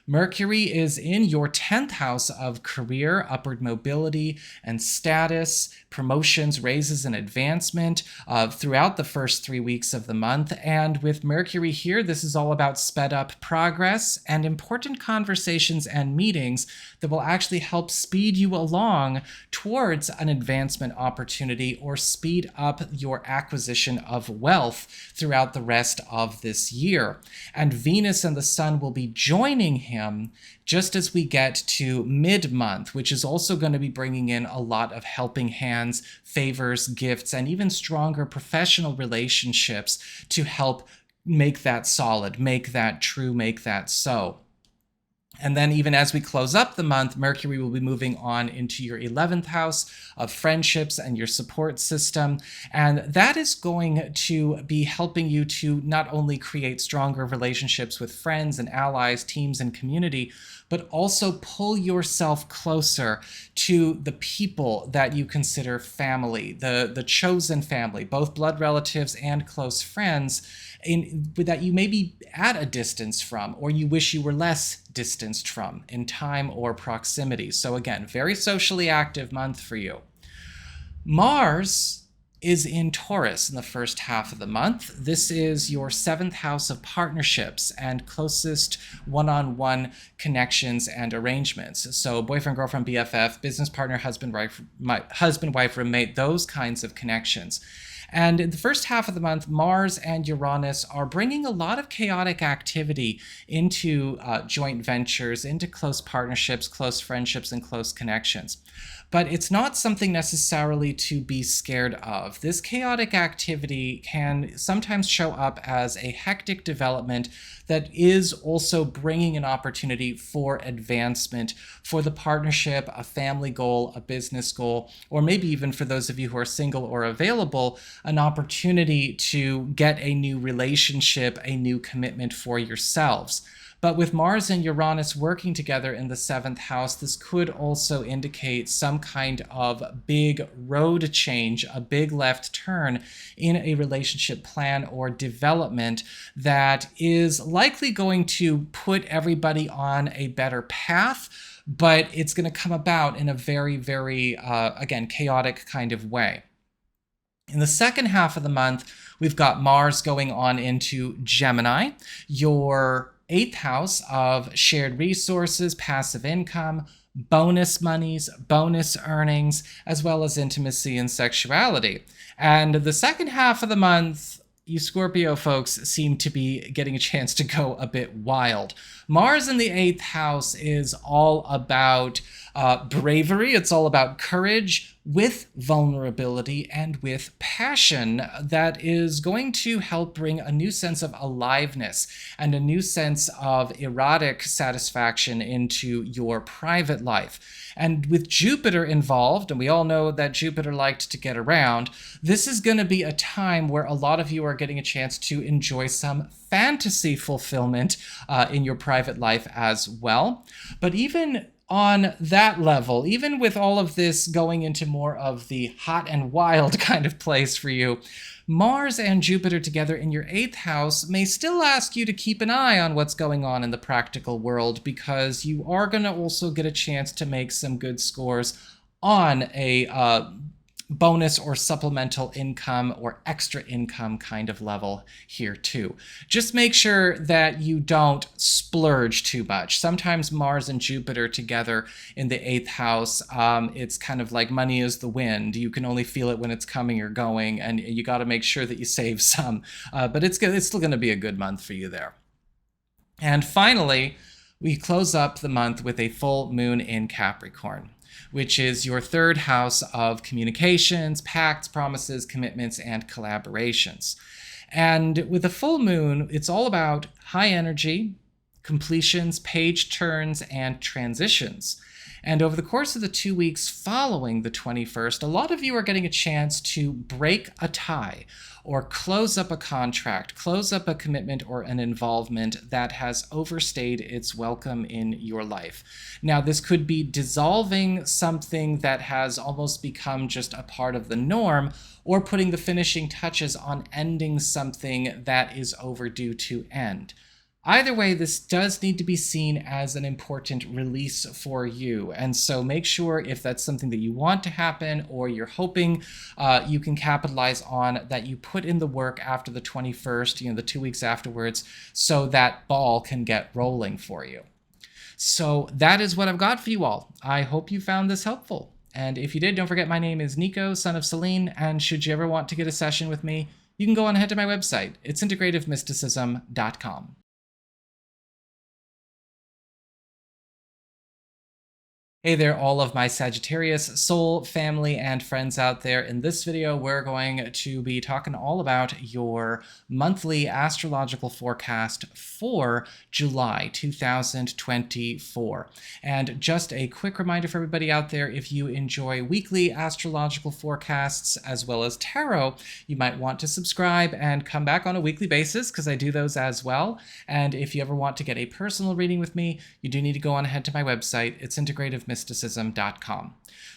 Mercury is in your 10th house of career, upward mobility, and status, promotions, raises, and advancement throughout the first 3 weeks of the month. And with Mercury here, this is all about sped up progress and important conversations and meetings that will actually help speed you along towards an advancement opportunity or speed up your acquisition of wealth throughout the rest of this year. And Venus and the Sun will be joining him just as we get to mid-month, which is also going to be bringing in a lot of helping hands, favors, gifts, and even stronger professional relationships to help make that solid, make that true, make that so. And then even as we close up the month, Mercury will be moving on into your 11th house of friendships and your support system. And that is going to be helping you to not only create stronger relationships with friends and allies, teams, and community, but also pull yourself closer to the people that you consider family, the chosen family, both blood relatives and close friends, that you may be at a distance from, or you wish you were less distanced from in time or proximity. So again, very socially active month for you. Mars is in Taurus in the first half of the month. This is your 7th house of partnerships and closest one-on-one connections and arrangements. So boyfriend, girlfriend, BFF, business partner, husband, wife, roommate, those kinds of connections. And in the first half of the month, Mars and Uranus are bringing a lot of chaotic activity into joint ventures, into close partnerships, close friendships, and close connections. But it's not something necessarily to be scared of. This chaotic activity can sometimes show up as a hectic development that is also bringing an opportunity for advancement for the partnership, a family goal, a business goal, or maybe even for those of you who are single or available, an opportunity to get a new relationship, a new commitment for yourselves. But with Mars and Uranus working together in the 7th house, this could also indicate some kind of big road change, a big left turn in a relationship plan or development that is likely going to put everybody on a better path, but it's going to come about in a very, very, again, chaotic kind of way. In the second half of the month, we've got Mars going on into Gemini, your 8th house of shared resources, passive income, bonus monies, bonus earnings, as well as intimacy and sexuality. And the second half of the month, you Scorpio folks seem to be getting a chance to go a bit wild. Mars in the 8th house is all about bravery. It's all about courage with vulnerability and with passion that is going to help bring a new sense of aliveness and a new sense of erotic satisfaction into your private life. And with Jupiter involved, and we all know that Jupiter liked to get around, this is going to be a time where a lot of you are getting a chance to enjoy some fantasy fulfillment in your private life as well. But even on that level, even with all of this going into more of the hot and wild kind of place for you, Mars and Jupiter together in your 8th house may still ask you to keep an eye on what's going on in the practical world, because you are going to also get a chance to make some good scores on a bonus or supplemental income or extra income kind of level here too. Just make sure that you don't splurge too much. Sometimes Mars and Jupiter together in the 8th house, it's kind of like money is the wind. You can only feel it when it's coming or going, and you got to make sure that you save some. But it's still going to be a good month for you there. And finally, we close up the month with a full moon in Capricorn, which is your 3rd house of communications, pacts, promises, commitments, and collaborations. And with a full moon, it's all about high energy, completions, page turns, and transitions. And over the course of the 2 weeks following the 21st, a lot of you are getting a chance to break a tie or close up a contract, close up a commitment or an involvement that has overstayed its welcome in your life. Now, this could be dissolving something that has almost become just a part of the norm, or putting the finishing touches on ending something that is overdue to end. Either way, this does need to be seen as an important release for you. And so make sure, if that's something that you want to happen or you're hoping you can capitalize on, that you put in the work after the 21st, the 2 weeks afterwards, so that ball can get rolling for you. So that is what I've got for you all. I hope you found this helpful. And if you did, don't forget, my name is Nico, Son of Selene. And should you ever want to get a session with me, you can go on ahead to my website. It's integrativemysticism.com. Hey there, all of my Sagittarius soul family and friends out there. In this video, we're going to be talking all about your monthly astrological forecast for July 2024. And just a quick reminder for everybody out there, if you enjoy weekly astrological forecasts as well as tarot, you might want to subscribe and come back on a weekly basis, because I do those as well. And if you ever want to get a personal reading with me, you do need to go on ahead to my website. It's integrativemysticism.com.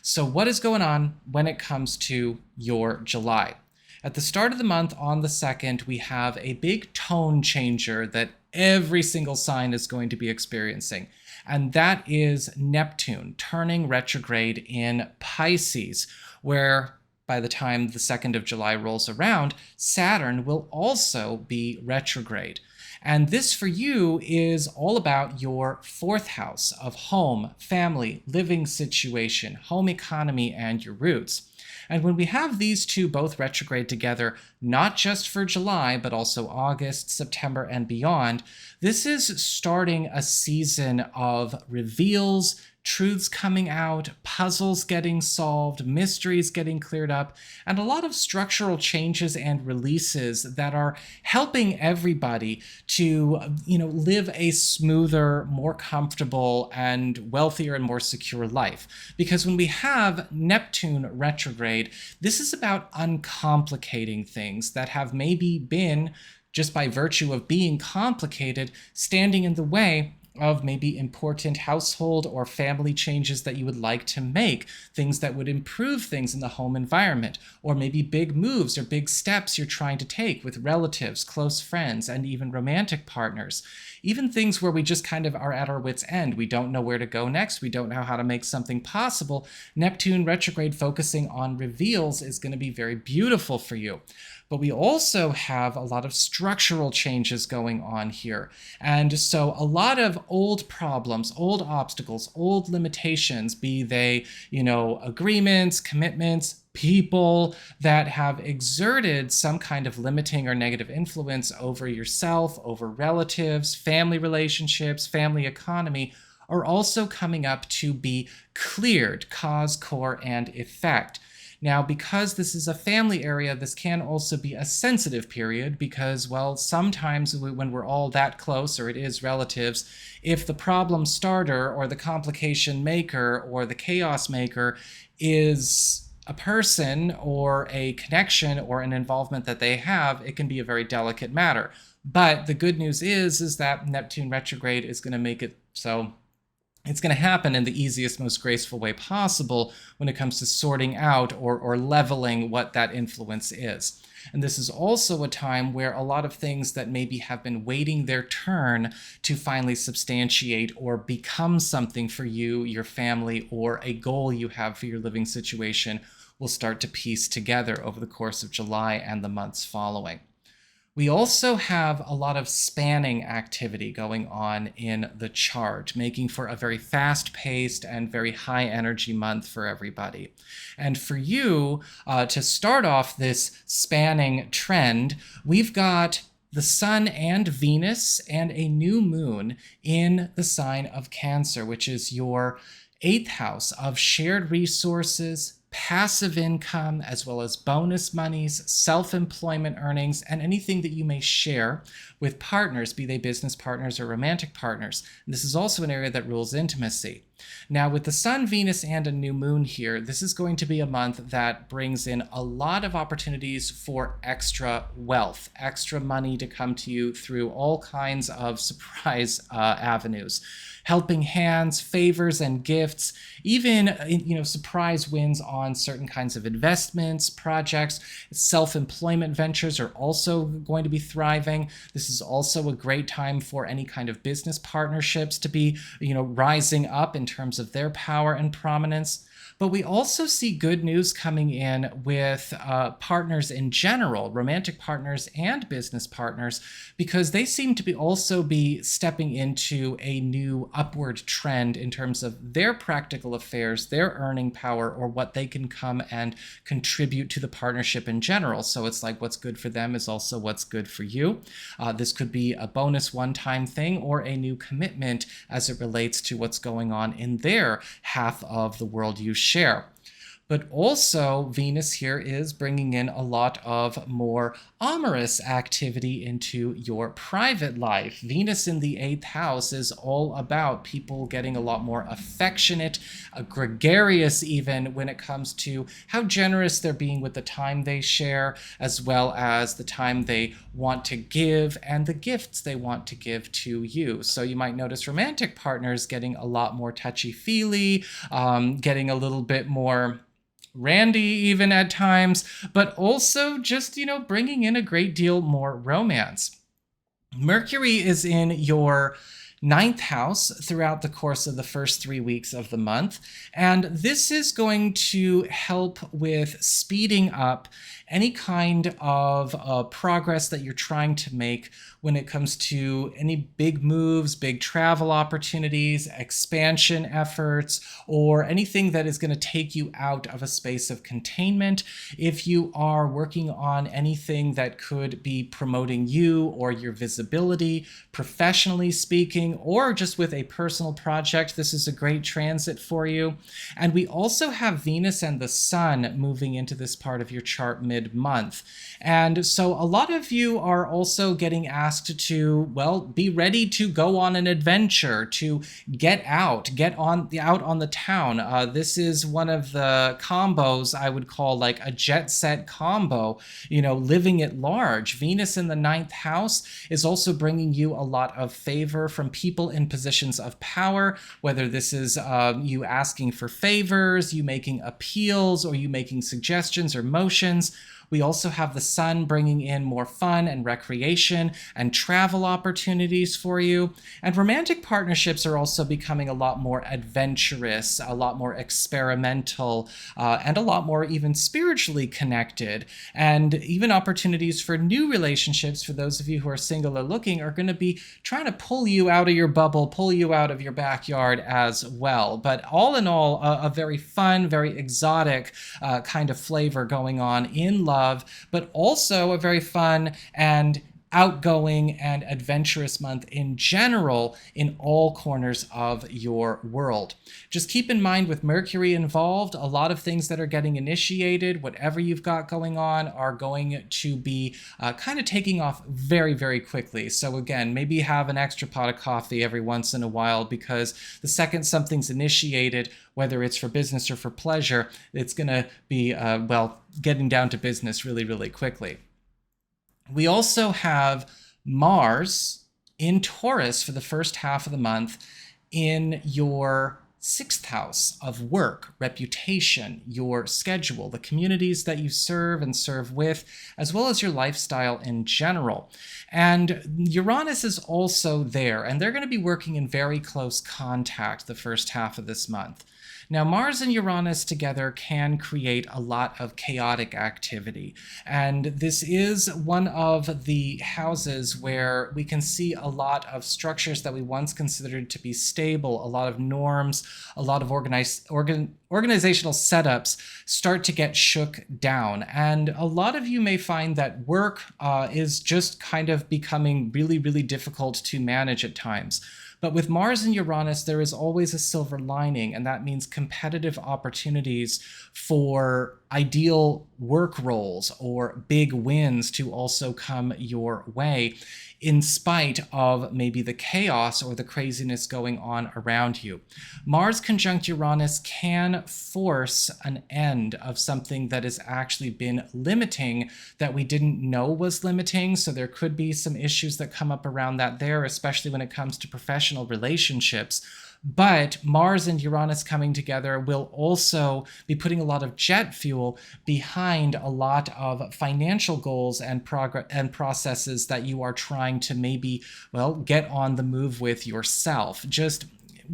So what is going on when it comes to your July? At the start of the month, on the 2nd, we have a big tone changer that every single sign is going to be experiencing. And that is Neptune turning retrograde in Pisces, where by the time the 2nd of July rolls around, Saturn will also be retrograde. And this for you is all about your 4th house of home, family, living situation, home economy, and your roots. And when we have these two both retrograde together, not just for July, but also August, September, and beyond, this is starting a season of reveals, truths coming out, puzzles getting solved, mysteries getting cleared up, and a lot of structural changes and releases that are helping everybody to, live a smoother, more comfortable, and wealthier and more secure life. Because when we have Neptune retrograde, this is about uncomplicating things that have maybe been, just by virtue of being complicated, standing in the way of maybe important household or family changes that you would like to make, things that would improve things in the home environment, or maybe big moves or big steps you're trying to take with relatives, close friends, and even romantic partners. Even things where we just kind of are at our wits' end. We don't know where to go next. We don't know how to make something possible. Neptune retrograde focusing on reveals is going to be very beautiful for you. But we also have a lot of structural changes going on here. And so a lot of old problems, old obstacles, old limitations, be they, agreements, commitments, people that have exerted some kind of limiting or negative influence over yourself, over relatives, family relationships, family economy, are also coming up to be cleared, cause, core, and effect. Now, because this is a family area, this can also be a sensitive period because, well, sometimes when we're all that close, or it is relatives, if the problem starter or the complication maker or the chaos maker is a person or a connection or an involvement that they have, it can be a very delicate matter. But the good news is that Neptune retrograde is going to make it so it's going to happen in the easiest, most graceful way possible when it comes to sorting out or leveling what that influence is. And this is also a time where a lot of things that maybe have been waiting their turn to finally substantiate or become something for you, your family, or a goal you have for your living situation will start to piece together over the course of July and the months following. We also have a lot of spanning activity going on in the chart, making for a very fast-paced and very high-energy month for everybody. And for you, to start off this spanning trend, we've got the Sun and Venus and a new moon in the sign of Cancer, which is your 8th house of shared resources, passive income, as well as bonus monies, self-employment earnings, and anything that you may share with partners, be they business partners or romantic partners. And this is also an area that rules intimacy. Now, with the Sun, Venus, and a new moon here, this is going to be a month that brings in a lot of opportunities for extra wealth, extra money to come to you through all kinds of surprise avenues. Helping hands, favors, and gifts, even surprise wins on certain kinds of investments, projects. Self-employment ventures are also going to be thriving. This is also a great time for any kind of business partnerships to be rising up in terms of their power and prominence. But we also see good news coming in with partners in general, romantic partners and business partners, because they seem to also be stepping into a new upward trend in terms of their practical affairs, their earning power, or what they can come and contribute to the partnership in general. So it's like what's good for them is also what's good for you. This could be a bonus one-time thing or a new commitment as it relates to what's going on in their half of the world you share. But also, Venus here is bringing in a lot of more amorous activity into your private life. Venus in the 8th house is all about people getting a lot more affectionate, gregarious even when it comes to how generous they're being with the time they share, as well as the time they want to give and the gifts they want to give to you. So you might notice romantic partners getting a lot more touchy-feely, getting a little bit more randy even at times, but also just, bringing in a great deal more romance. Mercury is in your 9th house throughout the course of the first 3 weeks of the month, and this is going to help with speeding up any kind of progress that you're trying to make when it comes to any big moves, big travel opportunities, expansion efforts, or anything that is going to take you out of a space of containment. If you are working on anything that could be promoting you or your visibility, professionally speaking, or just with a personal project, this is a great transit for you. And we also have Venus and the Sun moving into this part of your chart mid-month. And so a lot of you are also getting asked to, well, be ready to go on an adventure, to get out on the town. This is one of the combos I would call like a jet set combo, living at large. Venus in the 9th house is also bringing you a lot of favor from people in positions of power, whether this is you asking for favors, you making appeals, or you making suggestions or motions. We also have the Sun bringing in more fun and recreation and travel opportunities for you. And romantic partnerships are also becoming a lot more adventurous, a lot more experimental, and a lot more even spiritually connected. And even opportunities for new relationships for those of you who are single or looking are going to be trying to pull you out of your bubble, pull you out of your backyard as well. But all in all, a very fun, very exotic kind of flavor going on in love, but also a very fun and outgoing and adventurous month in general in all corners of your world. Just keep in mind, with Mercury involved, a lot of things that are getting initiated, whatever you've got going on, are going to be kind of taking off very, very quickly. So again, maybe have an extra pot of coffee every once in a while, because the second something's initiated, whether it's for business or for pleasure, it's going to be, well, getting down to business really, really quickly. We also have Mars in Taurus for the first half of the month in your 6th house of work, reputation, your schedule, the communities that you serve and serve with, as well as your lifestyle in general. And Uranus is also there, and they're going to be working in very close contact the first half of this month. Now, Mars and Uranus together can create a lot of chaotic activity, and this is one of the houses where we can see a lot of structures that we once considered to be stable, a lot of norms, a lot of organizational setups start to get shook down. And a lot of you may find that work is just kind of becoming really, really difficult to manage at times. But with Mars and Uranus, there is always a silver lining, and that means competitive opportunities for ideal work roles or big wins to also come your way, in spite of maybe the chaos or the craziness going on around you. Mars conjunct Uranus can force an end of something that has actually been limiting that we didn't know was limiting. So there could be some issues that come up around that there, especially when it comes to professional relationships. But Mars and Uranus coming together will also be putting a lot of jet fuel behind a lot of financial goals and progress and processes that you are trying to maybe, well, get on the move with yourself. Just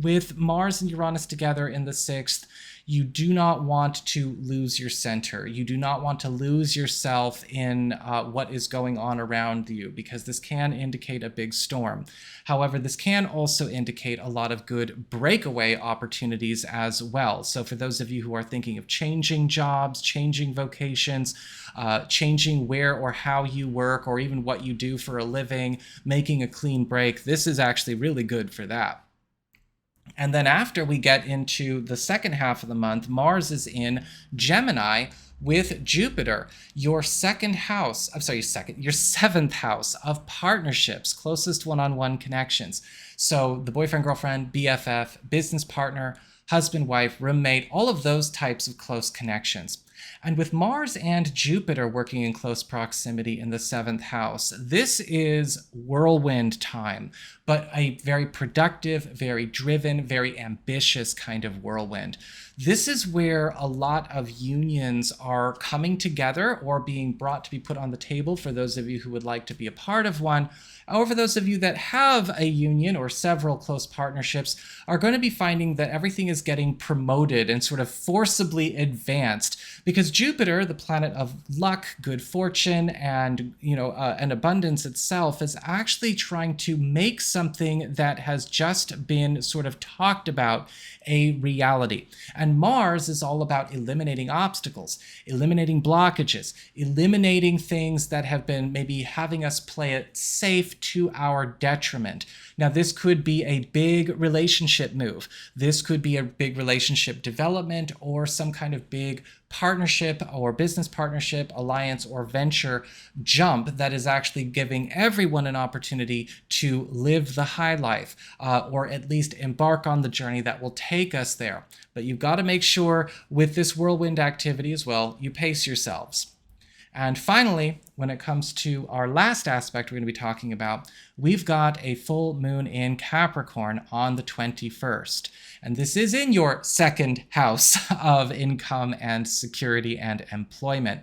with Mars and Uranus together in the 6th, you do not want to lose your center. You do not want to lose yourself in what is going on around you, because this can indicate a big storm. However, this can also indicate a lot of good breakaway opportunities as well. So for those of you who are thinking of changing jobs, changing vocations, changing where or how you work, or even what you do for a living, making a clean break, this is actually really good for that. And then after we get into the second half of the month, Mars is in Gemini with Jupiter, your seventh house of partnerships, closest one-on-one connections. So the boyfriend, girlfriend, BFF, business partner, husband, wife, roommate, all of those types of close connections. And with Mars and Jupiter working in close proximity in the 7th house, this is whirlwind time, but a very productive, very driven, very ambitious kind of whirlwind. This is where a lot of unions are coming together or being brought to be put on the table for those of you who would like to be a part of one. Or for those of you that have a union or several close partnerships, are going to be finding that everything is getting promoted and sort of forcibly advanced, because Jupiter, the planet of luck, good fortune, and an abundance itself, is actually trying to make something that has just been sort of talked about a reality. And Mars is all about eliminating obstacles, eliminating blockages, eliminating things that have been maybe having us play it safe to our detriment. Now, this could be a big relationship move. This could be a big relationship development, or some kind of big partnership or business partnership, alliance, or venture jump that is actually giving everyone an opportunity to live the high life, or at least embark on the journey that will take us there. But you've got to make sure with this whirlwind activity as well, you pace yourselves. And finally, when it comes to our last aspect we're going to be talking about, we've got a full moon in Capricorn on the 21st. And this is in your 2nd house of income and security and employment.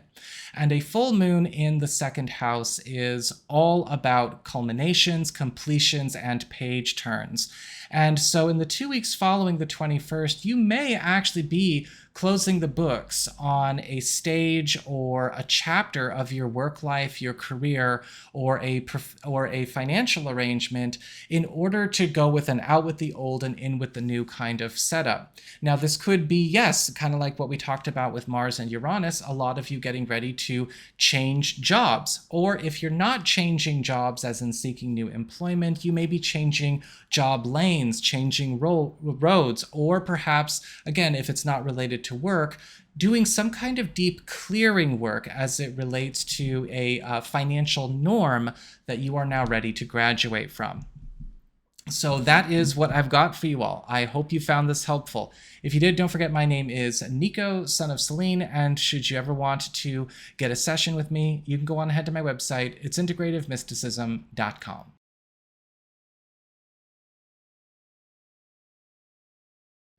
And a full moon in the 2nd house is all about culminations, completions, and page turns. And so in the 2 weeks following the 21st, you may actually be closing the books on a stage or a chapter of your work life, your career, or a financial arrangement, in order to go with an out with the old and in with the new kind of setup. Now, this could be, yes, kind of like what we talked about with Mars and Uranus, a lot of you getting ready to change jobs. Or if you're not changing jobs, as in seeking new employment, you may be changing job lanes, changing roads, or perhaps, again, if it's not related to work, doing some kind of deep clearing work as it relates to a financial norm that you are now ready to graduate from. So that is what I've got for you all. I hope you found this helpful. If you did, don't forget my name is Nico, Son of Selene, and should you ever want to get a session with me, you can go on ahead to my website. It's integrativemysticism.com.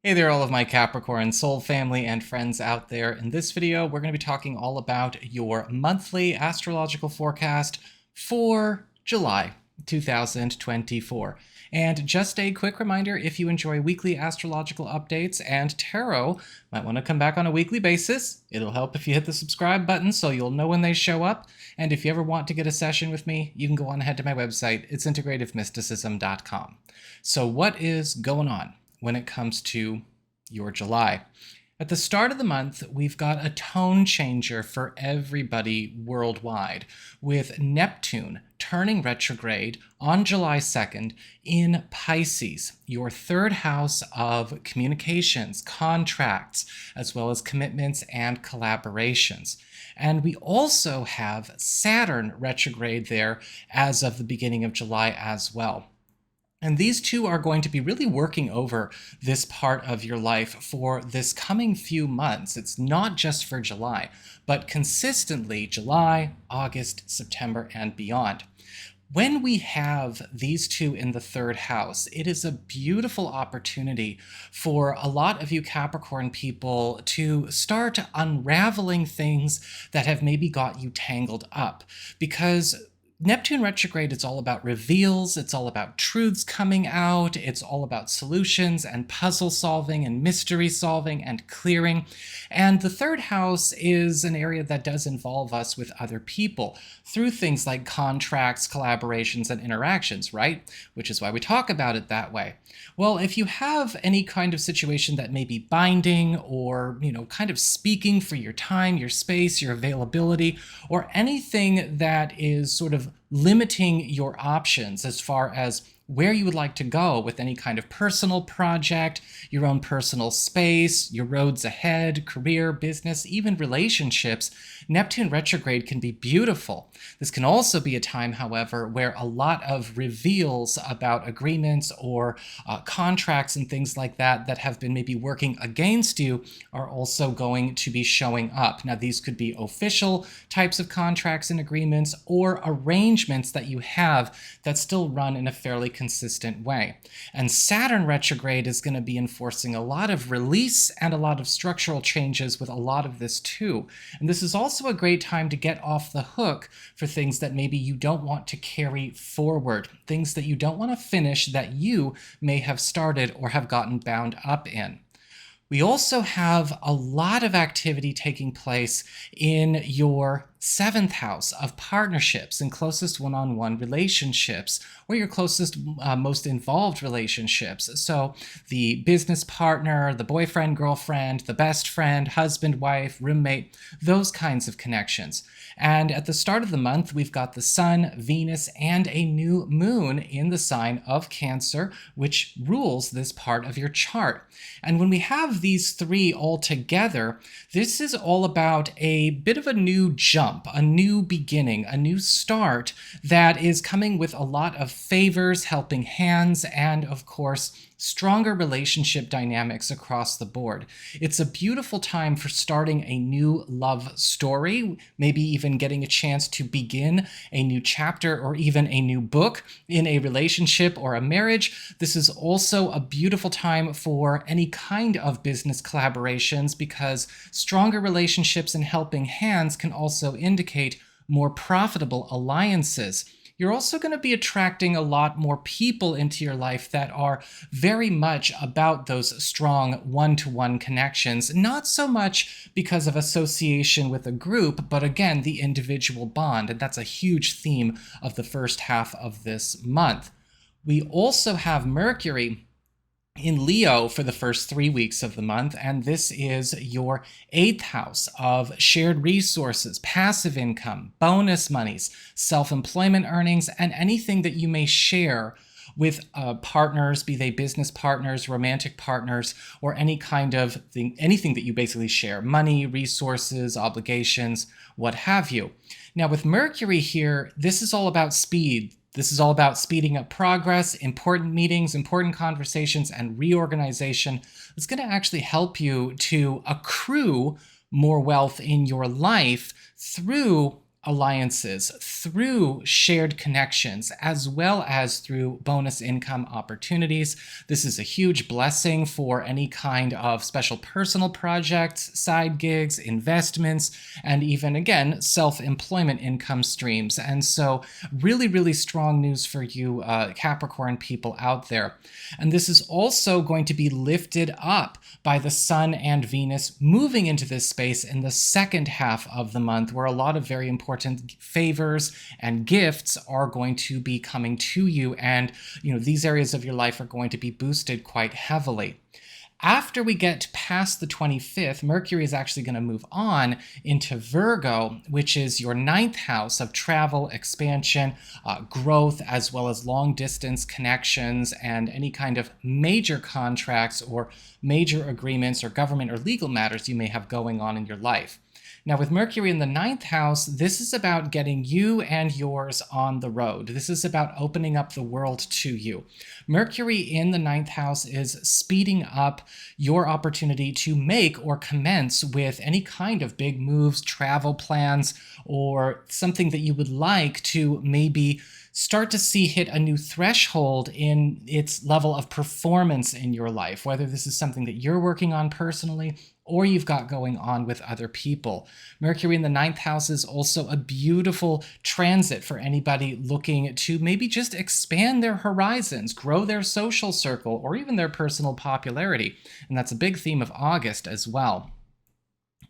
Hey there, all of my Capricorn soul family and friends out there. In this video, we're going to be talking all about your monthly astrological forecast for July 2024. And just a quick reminder, if you enjoy weekly astrological updates and tarot, might want to come back on a weekly basis. It'll help if you hit the subscribe button so you'll know when they show up. And if you ever want to get a session with me, you can go on ahead to my website. It's integrativemysticism.com. So what is going on when it comes to your July? At the start of the month, we've got a tone changer for everybody worldwide, with Neptune turning retrograde on July 2nd in Pisces, your third house of communications, contracts, as well as commitments and collaborations. And we also have Saturn retrograde there as of the beginning of July as well. And these two are going to be really working over this part of your life for this coming few months. It's not just for July, but consistently July, August, September, and beyond. When we have these two in the third house, it is a beautiful opportunity for a lot of you Capricorn people to start unraveling things that have maybe got you tangled up, because Neptune retrograde is all about reveals, it's all about truths coming out, it's all about solutions and puzzle solving and mystery solving and clearing. And the third house is an area that does involve us with other people through things like contracts, collaborations, and interactions, right? Which is why we talk about it that way. Well, if you have any kind of situation that may be binding or, kind of speaking for your time, your space, your availability, or anything that is sort of limiting your options as far as where you would like to go with any kind of personal project, your own personal space, your roads ahead, career, business, even relationships, Neptune retrograde can be beautiful. This can also be a time, however, where a lot of reveals about agreements or contracts and things like that have been maybe working against you are also going to be showing up. Now, these could be official types of contracts and agreements or arrangements that you have that still run in a fairly consistent way. And Saturn retrograde is going to be enforcing a lot of release and a lot of structural changes with a lot of this too. And this is also a great time to get off the hook for things that maybe you don't want to carry forward, things that you don't want to finish that you may have started or have gotten bound up in. We also have a lot of activity taking place in your seventh house of partnerships and closest one-on-one relationships, or your closest, most involved relationships. So the business partner, the boyfriend, girlfriend, the best friend, husband, wife, roommate, those kinds of connections. And at the start of the month, we've got the Sun, Venus, and a new moon in the sign of Cancer, which rules this part of your chart. And when we have these three all together, this is all about a bit of a new jump, a new beginning, a new start that is coming with a lot of favors, helping hands, and of course, stronger relationship dynamics across the board. It's a beautiful time for starting a new love story, maybe even getting a chance to begin a new chapter or even a new book in a relationship or a marriage. This is also a beautiful time for any kind of business collaborations, because stronger relationships and helping hands can also indicate more profitable alliances. You're also going to be attracting a lot more people into your life that are very much about those strong one-to-one connections, not so much because of association with a group, but again, the individual bond, and that's a huge theme of the first half of this month. We also have Mercury in Leo for the first 3 weeks of the month, and this is your 8th house of shared resources, passive income, bonus monies, self-employment earnings, and anything that you may share with partners, be they business partners, romantic partners, or any kind of thing, anything that you basically share, money, resources, obligations, what have you. Now with Mercury here, this is all about speed. This is all about speeding up progress, important meetings, important conversations, and reorganization. It's going to actually help you to accrue more wealth in your life through alliances, through shared connections, as well as through bonus income opportunities. This is a huge blessing for any kind of special personal projects, side gigs, investments, and even, again, self-employment income streams. And so really, really strong news for you Capricorn people out there. And this is also going to be lifted up by the Sun and Venus moving into this space in the second half of the month, where a lot of very important favors and gifts are going to be coming to you, and these areas of your life are going to be boosted quite heavily. After we get past the 25th, Mercury is actually going to move on into Virgo, which is your 9th house of travel, expansion, growth, as well as long-distance connections and any kind of major contracts or major agreements or government or legal matters you may have going on in your life. Now, with Mercury in the 9th house, this is about getting you and yours on the road. This is about opening up the world to you. Mercury in the 9th house is speeding up your opportunity to make or commence with any kind of big moves, travel plans, or something that you would like to maybe start to see hit a new threshold in its level of performance in your life, whether this is something that you're working on personally or you've got going on with other people. Mercury in the 9th house is also a beautiful transit for anybody looking to maybe just expand their horizons, grow their social circle, or even their personal popularity. And that's a big theme of August as well.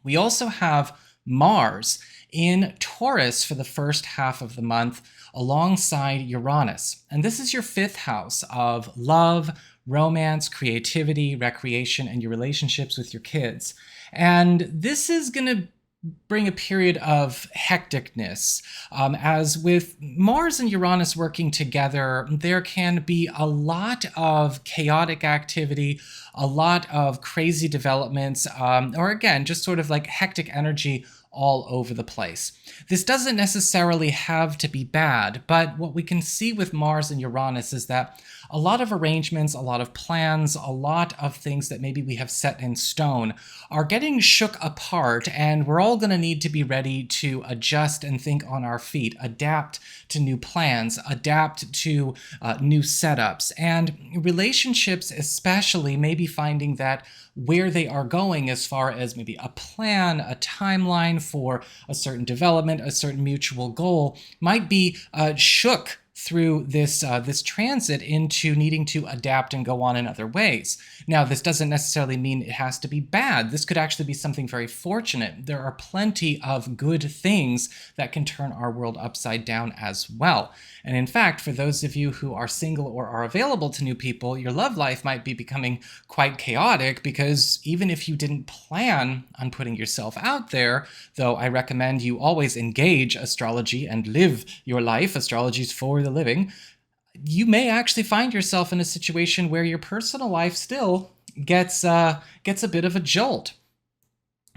We also have Mars in Taurus for the first half of the month alongside Uranus. And this is your 5th house of love, romance, creativity, recreation, and your relationships with your kids. And this is going to bring a period of hecticness. As with Mars and Uranus working together, there can be a lot of chaotic activity, a lot of crazy developments, or again, just sort of like hectic energy all over the place. This doesn't necessarily have to be bad, but what we can see with Mars and Uranus is that a lot of arrangements, a lot of plans, a lot of things that maybe we have set in stone are getting shook apart, and we're all going to need to be ready to adjust and think on our feet, adapt to new plans, adapt to new setups, and relationships especially maybe finding that where they are going as far as maybe a plan, a timeline for a certain development, a certain mutual goal might be shook through this transit into needing to adapt and go on in other ways. Now, this doesn't necessarily mean it has to be bad. This could actually be something very fortunate. There are plenty of good things that can turn our world upside down as well. And in fact, for those of you who are single or are available to new people, your love life might be becoming quite chaotic, because even if you didn't plan on putting yourself out there, though I recommend you always engage astrology and live your life, astrology's for the living, you may actually find yourself in a situation where your personal life still gets a bit of a jolt.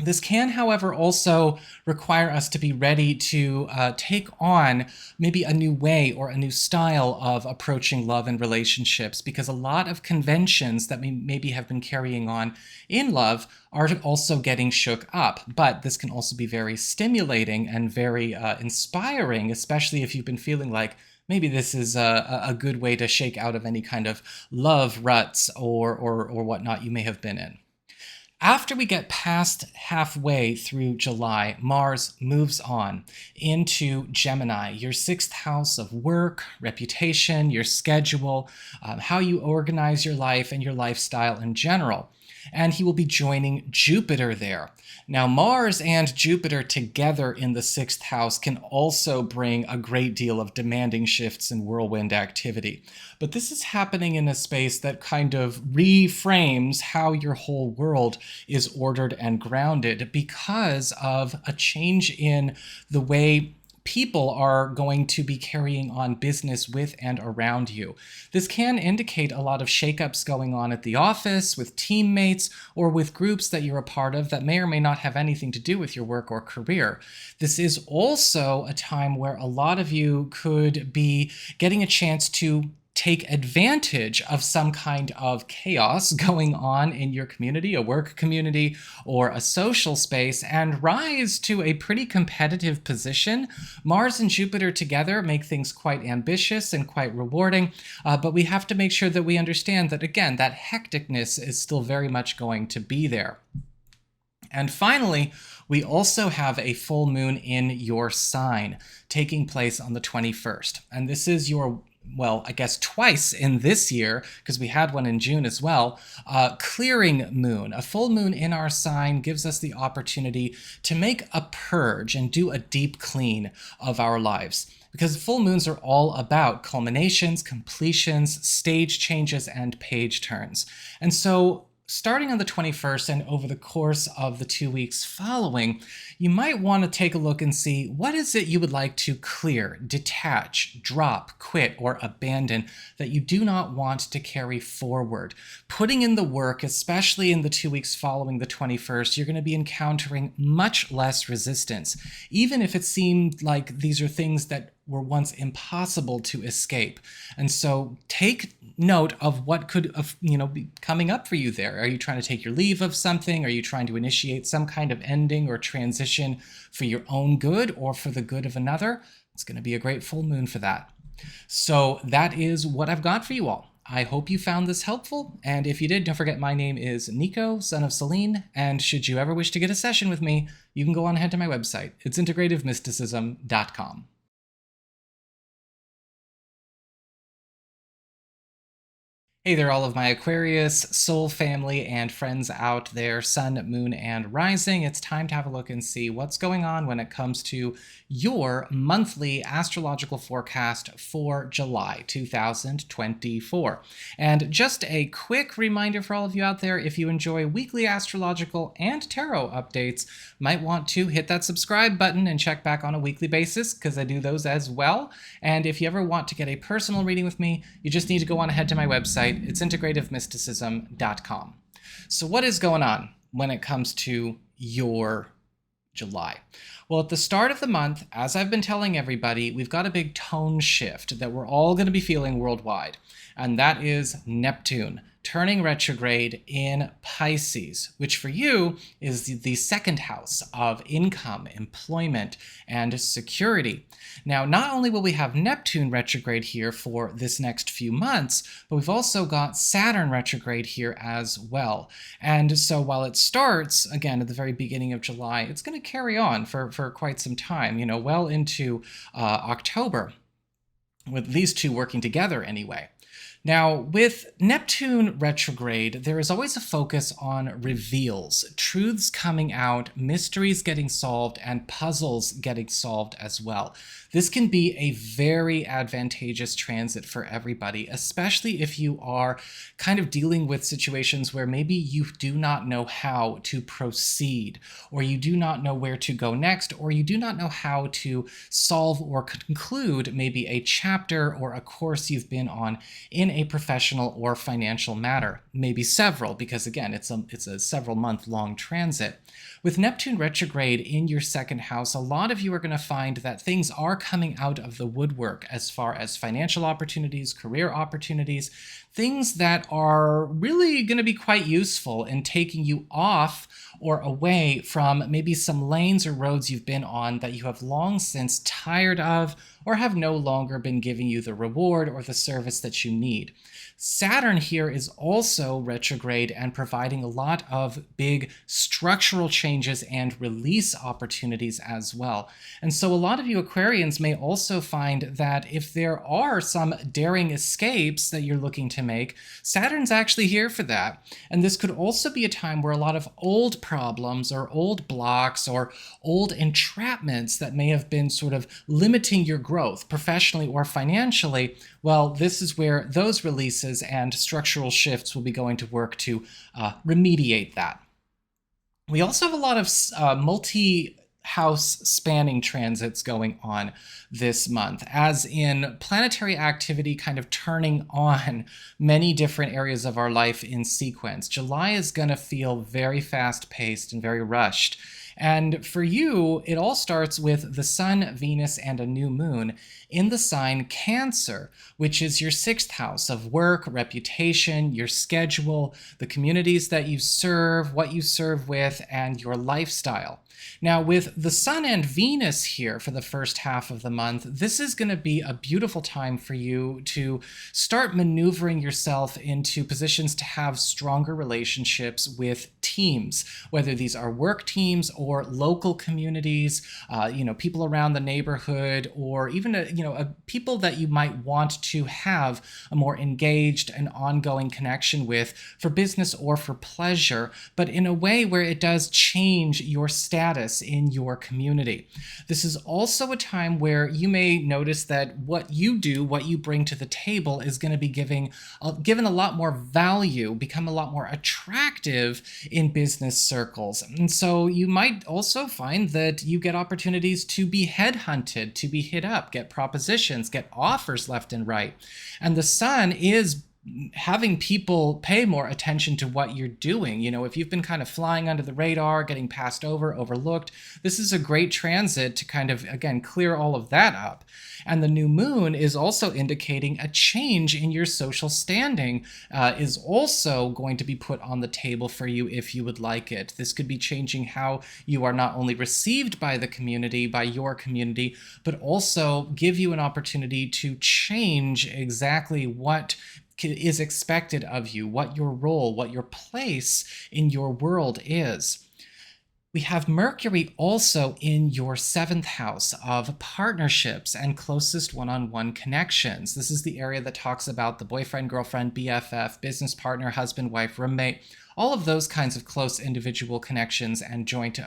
This can, however, also require us to be ready to take on maybe a new way or a new style of approaching love and relationships, because a lot of conventions that we maybe have been carrying on in love are also getting shook up. But this can also be very stimulating and very inspiring, especially if you've been feeling like maybe this is a good way to shake out of any kind of love ruts or whatnot you may have been in. After we get past halfway through July, Mars moves on into Gemini, your 6th house of work, reputation, your schedule, how you organize your life and your lifestyle in general. and he will be joining Jupiter there. Now, Mars and Jupiter together in the 6th house can also bring a great deal of demanding shifts and whirlwind activity. But this is happening in a space that kind of reframes how your whole world is ordered and grounded because of a change in the way people are going to be carrying on business with and around you. This can indicate a lot of shakeups going on at the office, with teammates, or with groups that you're a part of that may or may not have anything to do with your work or career. This is also a time where a lot of you could be getting a chance to take advantage of some kind of chaos going on in your community, a work community, or a social space, and rise to a pretty competitive position. Mars and Jupiter together make things quite ambitious and quite rewarding, but we have to make sure that we understand that, again, that hecticness is still very much going to be there. And finally, we also have a full moon in your sign taking place on the 21st. And this is your, well, I guess twice in this year, because we had one in June as well, clearing moon. A full moon in our sign gives us the opportunity to make a purge and do a deep clean of our lives. Because full moons are all about culminations, completions, stage changes, and page turns. And so starting on the 21st and over the course of the 2 weeks following, you might want to take a look and see what is it you would like to clear, detach, drop, quit, or abandon that you do not want to carry forward. Putting in the work, especially in the 2 weeks following the 21st, you're going to be encountering much less resistance, even if it seemed like these are things that were once impossible to escape. And so take note of what could be coming up for you there. Are you trying to take your leave of something? Are you trying to initiate some kind of ending or transition for your own good or for the good of another? It's going to be a great full moon for that. So that is what I've got for you all. I hope you found this helpful, and if you did, don't forget my name is Nico, Son of Selene, and should you ever wish to get a session with me, you can go on ahead to my website. It's integrativemysticism.com. Hey there, all of my Aquarius, soul family, and friends out there, Sun, Moon, and Rising. It's time to have a look and see what's going on when it comes to your monthly astrological forecast for July 2024. And just a quick reminder for all of you out there, if you enjoy weekly astrological and tarot updates, might want to hit that subscribe button and check back on a weekly basis, because I do those as well. And if you ever want to get a personal reading with me, you just need to go on ahead to my website. It's integrativemysticism.com. So what is going on when it comes to your July? Well, at the start of the month, as I've been telling everybody, we've got a big tone shift that we're all going to be feeling worldwide, and that is Neptune turning retrograde in Pisces, which for you is the 2nd house of income, employment, and security. Now, not only will we have Neptune retrograde here for this next few months, but we've also got Saturn retrograde here as well. And so while it starts, again, at the very beginning of July, it's going to carry on for quite some time, well into October, with these two working together anyway. Now, with Neptune retrograde, there is always a focus on reveals, truths coming out, mysteries getting solved, and puzzles getting solved as well. This can be a very advantageous transit for everybody, especially if you are kind of dealing with situations where maybe you do not know how to proceed, or you do not know where to go next, or you do not know how to solve or conclude maybe a chapter or a course you've been on in a professional or financial matter, maybe several, because again, it's a several month long transit. With Neptune retrograde in your 2nd house, a lot of you are going to find that things are coming out of the woodwork as far as financial opportunities, career opportunities, things that are really going to be quite useful in taking you off or away from maybe some lanes or roads you've been on that you have long since tired of or have no longer been giving you the reward or the service that you need. Saturn here is also retrograde and providing a lot of big structural changes and release opportunities as well. And so a lot of you Aquarians may also find that if there are some daring escapes that you're looking to make, Saturn's actually here for that. And this could also be a time where a lot of old problems or old blocks or old entrapments that may have been sort of limiting your growth professionally or financially, well, this is where those releases and structural shifts will be going to work to remediate that. We also have a lot of multi-house spanning transits going on this month, as in planetary activity kind of turning on many different areas of our life in sequence. July is going to feel very fast-paced and very rushed. And for you, it all starts with the Sun, Venus, and a new moon in the sign Cancer, which is your 6th house of work, reputation, your schedule, the communities that you serve, what you serve with, and your lifestyle. Now, with the Sun and Venus here for the first half of the month, this is going to be a beautiful time for you to start maneuvering yourself into positions to have stronger relationships with teams, whether these are work teams or local communities, people around the neighborhood, or even people that you might want to have a more engaged and ongoing connection with for business or for pleasure, but in a way where it does change your status in your community. This is also a time where you may notice that what you do, what you bring to the table, is going to be given a lot more value, become a lot more attractive in business circles. And so you might also find that you get opportunities to be headhunted, to be hit up, get propositions, get offers left and right. And the Sun is having people pay more attention to what you're doing. If you've been kind of flying under the radar, getting passed over, overlooked, this is a great transit to kind of, again, clear all of that up. And the new moon is also indicating a change in your social standing is also going to be put on the table for you if you would like it. This could be changing how you are not only received by the community, by your community, but also give you an opportunity to change exactly what is expected of you, what your role, what your place in your world is. We have Mercury also in your 7th house of partnerships and closest one-on-one connections. This is the area that talks about the boyfriend, girlfriend, BFF, business partner, husband, wife, roommate, all of those kinds of close individual connections and joint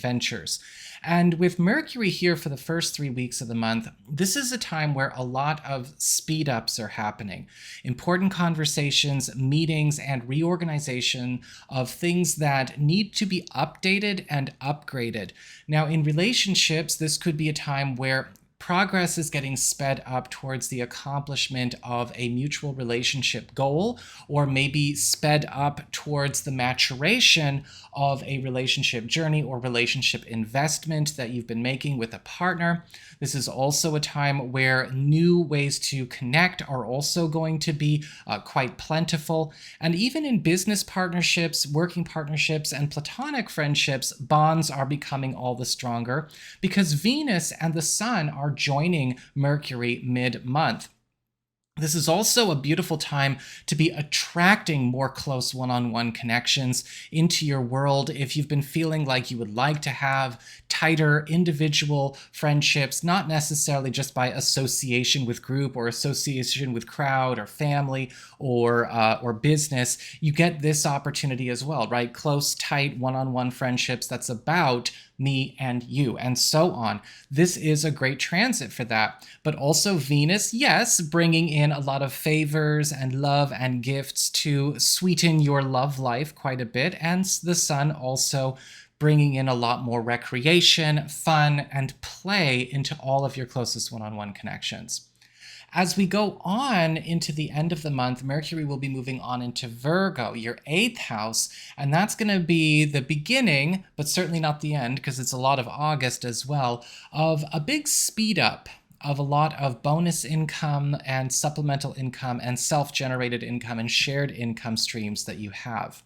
ventures. And with Mercury here for the first 3 weeks of the month, this is a time where a lot of speed ups are happening. Important conversations, meetings, and reorganization of things that need to be updated and upgraded. Now, in relationships, this could be a time where progress is getting sped up towards the accomplishment of a mutual relationship goal, or maybe sped up towards the maturation of a relationship journey or relationship investment that you've been making with a partner. This is also a time where new ways to connect are also going to be quite plentiful. And even in business partnerships, working partnerships, and platonic friendships, bonds are becoming all the stronger because Venus and the Sun are joining Mercury mid-month. This is also a beautiful time to be attracting more close one-on-one connections into your world if you've been feeling like you would like to have tighter individual friendships, not necessarily just by association with group or association with crowd or family or business. You get this opportunity as well, right? Close, tight one-on-one friendships that's about me and you, and so on. This is a great transit for that. But also Venus, yes, bringing in a lot of favors and love and gifts to sweeten your love life quite a bit, and the Sun also bringing in a lot more recreation, fun, and play into all of your closest one-on-one connections. As we go on into the end of the month, Mercury will be moving on into Virgo, your 8th house, and that's going to be the beginning, but certainly not the end, because it's a lot of August as well, of a big speed up of a lot of bonus income and supplemental income and self-generated income and shared income streams that you have.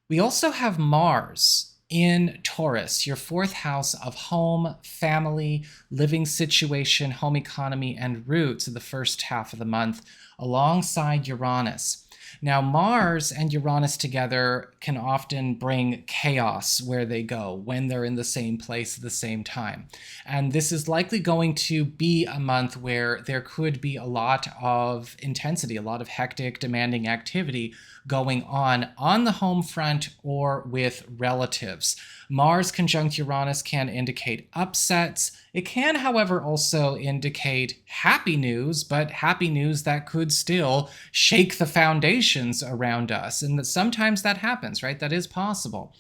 We also have Mars in Taurus, your fourth house of home, family, living situation, home economy, and roots the first half of the month, alongside Uranus. Now, Mars and Uranus together can often bring chaos where they go when they're in the same place at the same time. And this is likely going to be a month where there could be a lot of intensity, a lot of hectic, demanding activity going on the home front or with relatives. Mars conjunct Uranus can indicate upsets. It can, however, also indicate happy news, but happy news that could still shake the foundations around us. And that sometimes that happens, right? That is possible.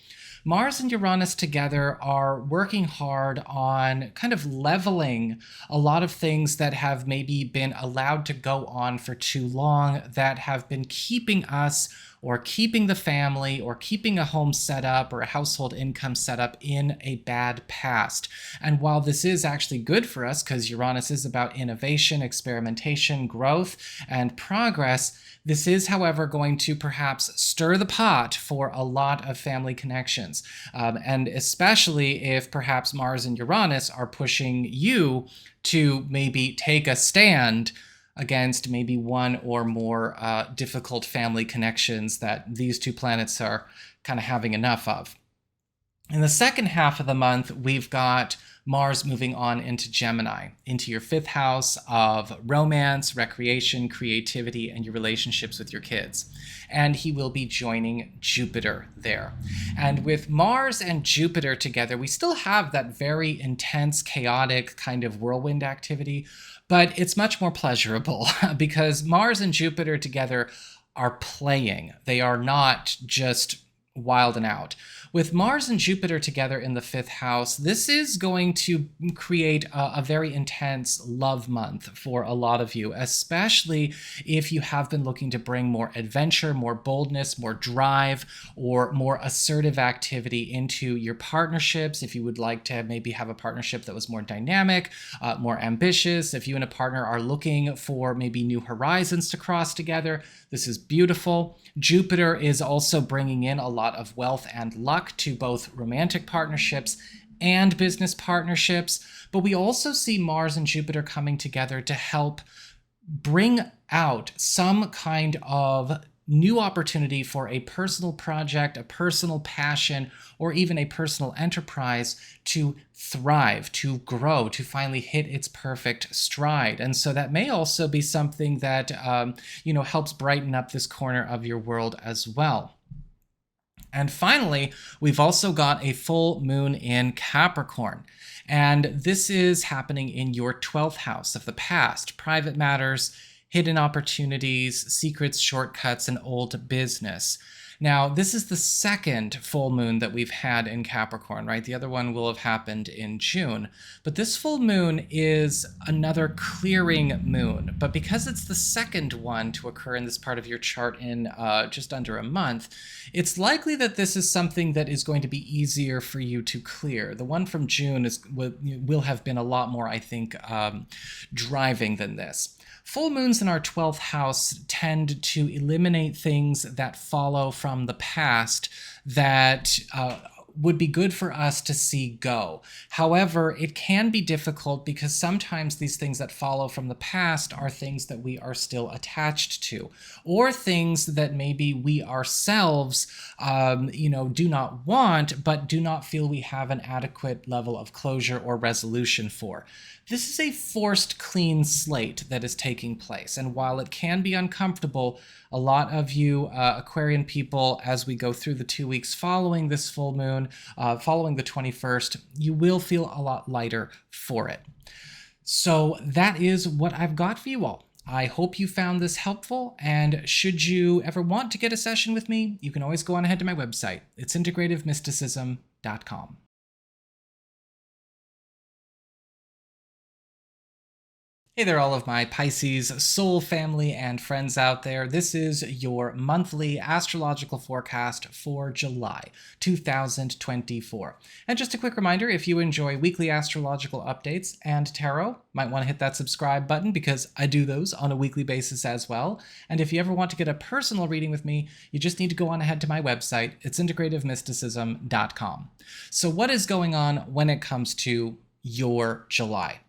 Mars and Uranus together are working hard on kind of leveling a lot of things that have maybe been allowed to go on for too long, that have been keeping us or keeping the family or keeping a home set up or a household income set up in a bad past. And while this is actually good for us, because Uranus is about innovation, experimentation, growth, and progress, this is, however, going to perhaps stir the pot for a lot of family connections. And especially if perhaps Mars and Uranus are pushing you to maybe take a stand against maybe one or more difficult family connections that these two planets are kind of having enough of. In the second half of the month, we've got Mars moving on into Gemini, into your fifth house of romance, recreation, creativity, and your relationships with your kids. And he will be joining Jupiter there. And with Mars and Jupiter together, we still have that very intense, chaotic kind of whirlwind activity, but it's much more pleasurable because Mars and Jupiter together are playing. They are not just wild and out. With Mars and Jupiter together in the fifth house, this is going to create a very intense love month for a lot of you, especially if you have been looking to bring more adventure, more boldness, more drive, or more assertive activity into your partnerships. If you would like to maybe have a partnership that was more dynamic, more ambitious, if you and a partner are looking for maybe new horizons to cross together, this is beautiful. Jupiter is also bringing in a lot of wealth and luck to both romantic partnerships and business partnerships, but we also see Mars and Jupiter coming together to help bring out some kind of new opportunity for a personal project, a personal passion, or even a personal enterprise to thrive, to grow, to finally hit its perfect stride. And so that may also be something that, helps brighten up this corner of your world as well. And finally, we've also got a full moon in Capricorn. And this is happening in your 12th house of the past, private matters, hidden opportunities, secrets, shortcuts, and old business. Now, this is the second full moon that we've had in Capricorn, right? The other one will have happened in June. But this full moon is another clearing moon. But because it's the second one to occur in this part of your chart in just under a month, it's likely that this is something that is going to be easier for you to clear. The one from June will have been a lot more, I think, driving than this. Full moons in our 12th house tend to eliminate things that follow from the past that would be good for us to see go. However, it can be difficult because sometimes these things that follow from the past are things that we are still attached to, or things that maybe we ourselves, do not want, but do not feel we have an adequate level of closure or resolution for. This is a forced clean slate that is taking place, and while it can be uncomfortable, a lot of you Aquarian people, as we go through the 2 weeks following this full moon, following the 21st, you will feel a lot lighter for it. So that is what I've got for you all. I hope you found this helpful, and should you ever want to get a session with me, you can always go on ahead to my website. It's integrativemysticism.com. Hey there, all of my Pisces soul family and friends out there. This is your monthly astrological forecast for July 2024. And just a quick reminder, if you enjoy weekly astrological updates and tarot, might want to hit that subscribe button because I do those on a weekly basis as well. And if you ever want to get a personal reading with me, you just need to go on ahead to my website. It's integrativemysticism.com. So what is going on when it comes to your July?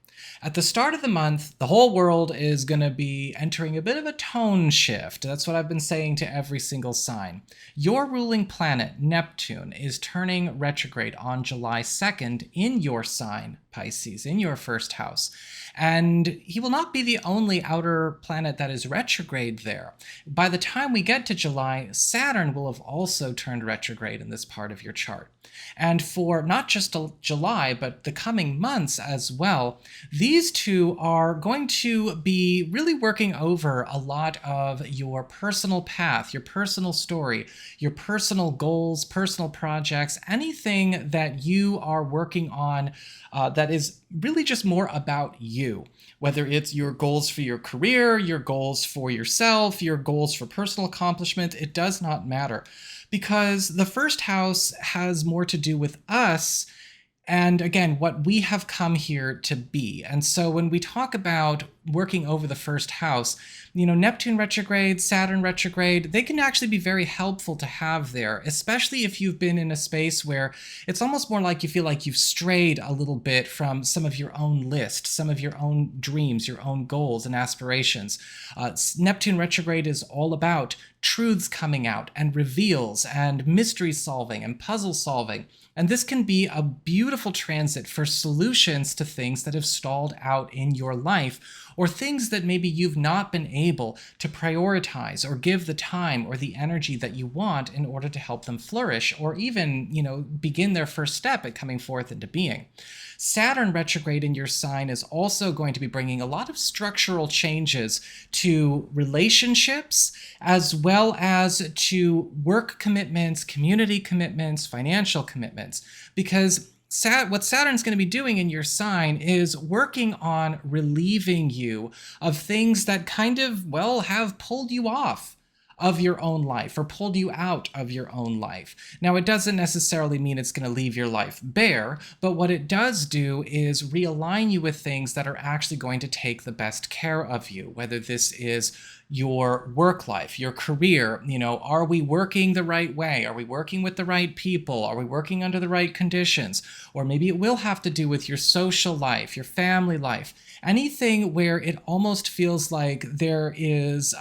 At the start of the month, the whole world is going to be entering a bit of a tone shift. That's what I've been saying to every single sign. Your ruling planet, Neptune, is turning retrograde on July 2nd in your sign, Pisces, in your first house. And he will not be the only outer planet that is retrograde there. By the time we get to July, Saturn will have also turned retrograde in this part of your chart. And for not just July, but the coming months as well, these two are going to be really working over a lot of your personal path, your personal story, your personal goals, personal projects, anything that you are working on that is really just more about you. Whether it's your goals for your career, your goals for yourself, your goals for personal accomplishment, it does not matter. Because the first house has more to do with us and again, what we have come here to be. And so when we talk about working over the first house, Neptune retrograde, Saturn retrograde, they can actually be very helpful to have there, especially if you've been in a space where it's almost more like you feel like you've strayed a little bit from some of your own list, some of your own dreams, your own goals and aspirations. Neptune retrograde is all about truths coming out and reveals and mystery solving and puzzle solving. And this can be a beautiful transit for solutions to things that have stalled out in your life, or things that maybe you've not been able to prioritize or give the time or the energy that you want in order to help them flourish, or even, begin their first step at coming forth into being. Saturn retrograde in your sign is also going to be bringing a lot of structural changes to relationships, as well as to work commitments, community commitments, financial commitments, because what Saturn's going to be doing in your sign is working on relieving you of things that kind of, have pulled you off of your own life or pulled you out of your own life. Now, it doesn't necessarily mean it's going to leave your life bare, but what it does do is realign you with things that are actually going to take the best care of you, whether this is your work life, your career. Are we working the right way? Are we working with the right people? Are we working under the right conditions? Or maybe it will have to do with your social life, your family life, anything where it almost feels like there is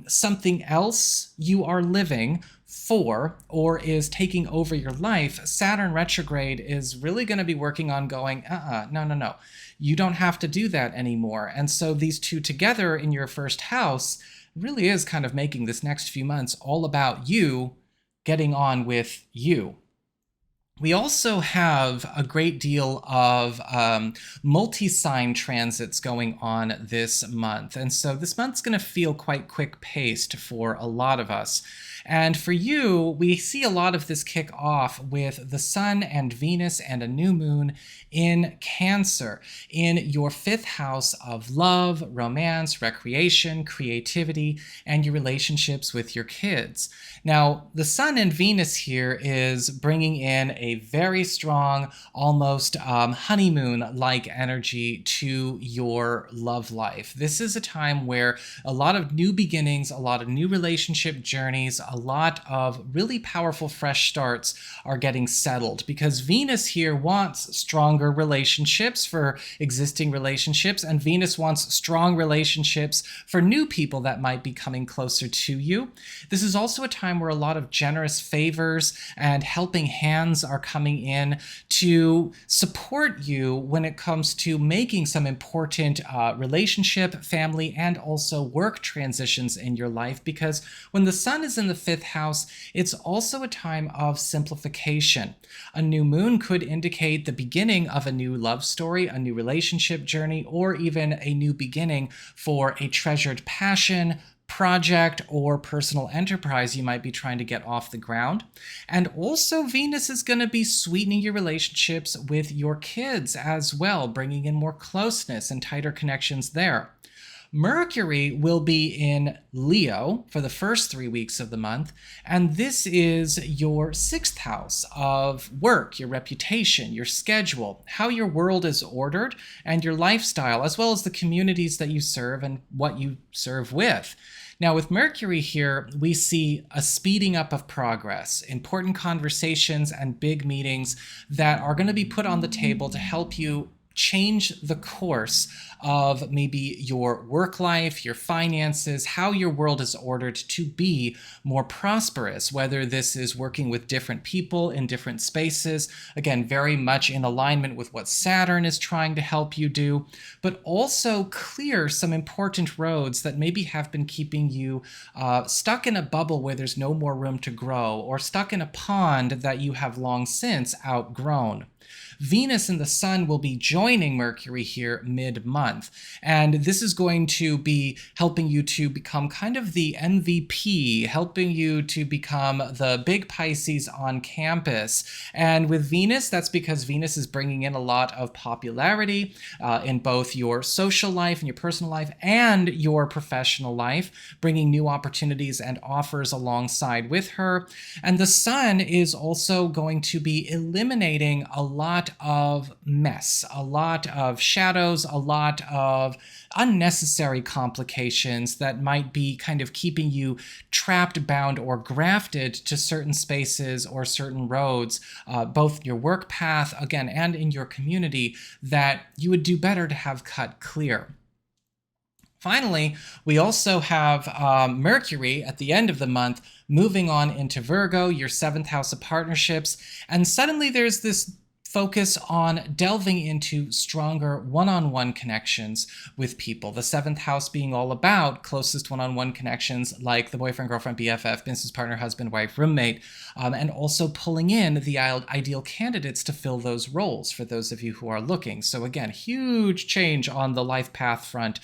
something else you are living for or is taking over your life. Saturn retrograde is really going to be working on going, no. You don't have to do that anymore. And so these two together in your first house really is kind of making this next few months all about you getting on with you. We also have a great deal of multi-sign transits going on this month. And so this month's going to feel quite quick-paced for a lot of us. And for you, we see a lot of this kick off with the Sun and Venus and a new moon in Cancer, in your fifth house of love, romance, recreation, creativity, and your relationships with your kids. Now, the Sun and Venus here is bringing in a very strong, almost honeymoon-like energy to your love life. This is a time where a lot of new beginnings, a lot of new relationship journeys, a lot of really powerful fresh starts are getting settled, because Venus here wants stronger relationships for existing relationships, and Venus wants strong relationships for new people that might be coming closer to you. This is also a time where a lot of generous favors and helping hands are coming in to support you when it comes to making some important relationship, family, and also work transitions in your life, because when the Sun is in the fifth house, it's also a time of simplification. A new moon could indicate the beginning of a new love story, a new relationship journey, or even a new beginning for a treasured passion, project or personal enterprise you might be trying to get off the ground. And also Venus is going to be sweetening your relationships with your kids as well, bringing in more closeness and tighter connections there. Mercury will be in Leo for the first 3 weeks of the month, and this is your 6th house of work, your reputation, your schedule, how your world is ordered, and your lifestyle, as well as the communities that you serve and what you serve with. Now, with Mercury here, we see a speeding up of progress, important conversations and big meetings that are going to be put on the table to help you change the course of maybe your work life, your finances, how your world is ordered to be more prosperous, whether this is working with different people in different spaces, again, very much in alignment with what Saturn is trying to help you do, but also clear some important roads that maybe have been keeping you stuck in a bubble where there's no more room to grow, or stuck in a pond that you have long since outgrown. Venus and the Sun will be joining Mercury here mid-month, and this is going to be helping you to become kind of the MVP, helping you to become the big Pisces on campus. And with Venus, that's because Venus is bringing in a lot of popularity in both your social life and your personal life and your professional life, bringing new opportunities and offers alongside with her. And the Sun is also going to be eliminating a lot of mess, a lot of shadows, a lot of unnecessary complications that might be kind of keeping you trapped, bound, or grafted to certain spaces or certain roads, both in your work path, again, and in your community, that you would do better to have cut clear. Finally, we also have Mercury at the end of the month moving on into Virgo, your 7th house of partnerships, and suddenly there's this focus on delving into stronger one-on-one connections with people. The 7th house being all about closest one-on-one connections like the boyfriend, girlfriend, BFF, business partner, husband, wife, roommate, and also pulling in the ideal candidates to fill those roles for those of you who are looking. So again, huge change on the life path front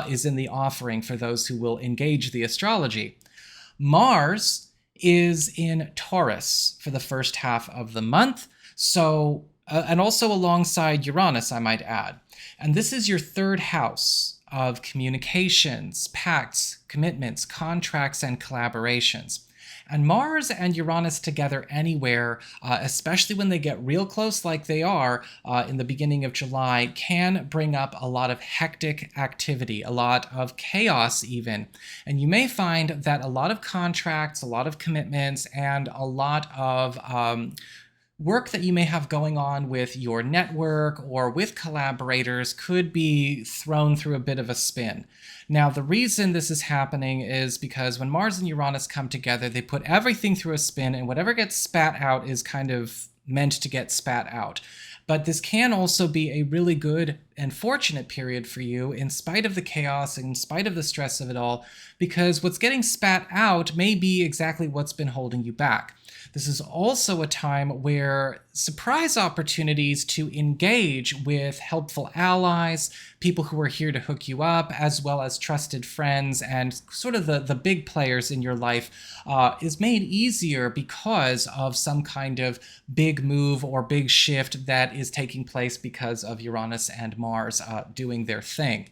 is in the offering for those who will engage the astrology. Mars is in Taurus for the first half of the month. So, and also alongside Uranus, I might add. And this is your 3rd house of communications, pacts, commitments, contracts, and collaborations. And Mars and Uranus together anywhere, especially when they get real close like they are in the beginning of July, can bring up a lot of hectic activity, a lot of chaos even. And you may find that a lot of contracts, a lot of commitments, and a lot of work that you may have going on with your network or with collaborators could be thrown through a bit of a spin. Now, the reason this is happening is because when Mars and Uranus come together, they put everything through a spin, and whatever gets spat out is kind of meant to get spat out. But this can also be a really good and fortunate period for you in spite of the chaos, in spite of the stress of it all, because what's getting spat out may be exactly what's been holding you back. This is also a time where surprise opportunities to engage with helpful allies, people who are here to hook you up, as well as trusted friends and sort of the big players in your life is made easier because of some kind of big move or big shift that is taking place because of Uranus and Mars doing their thing.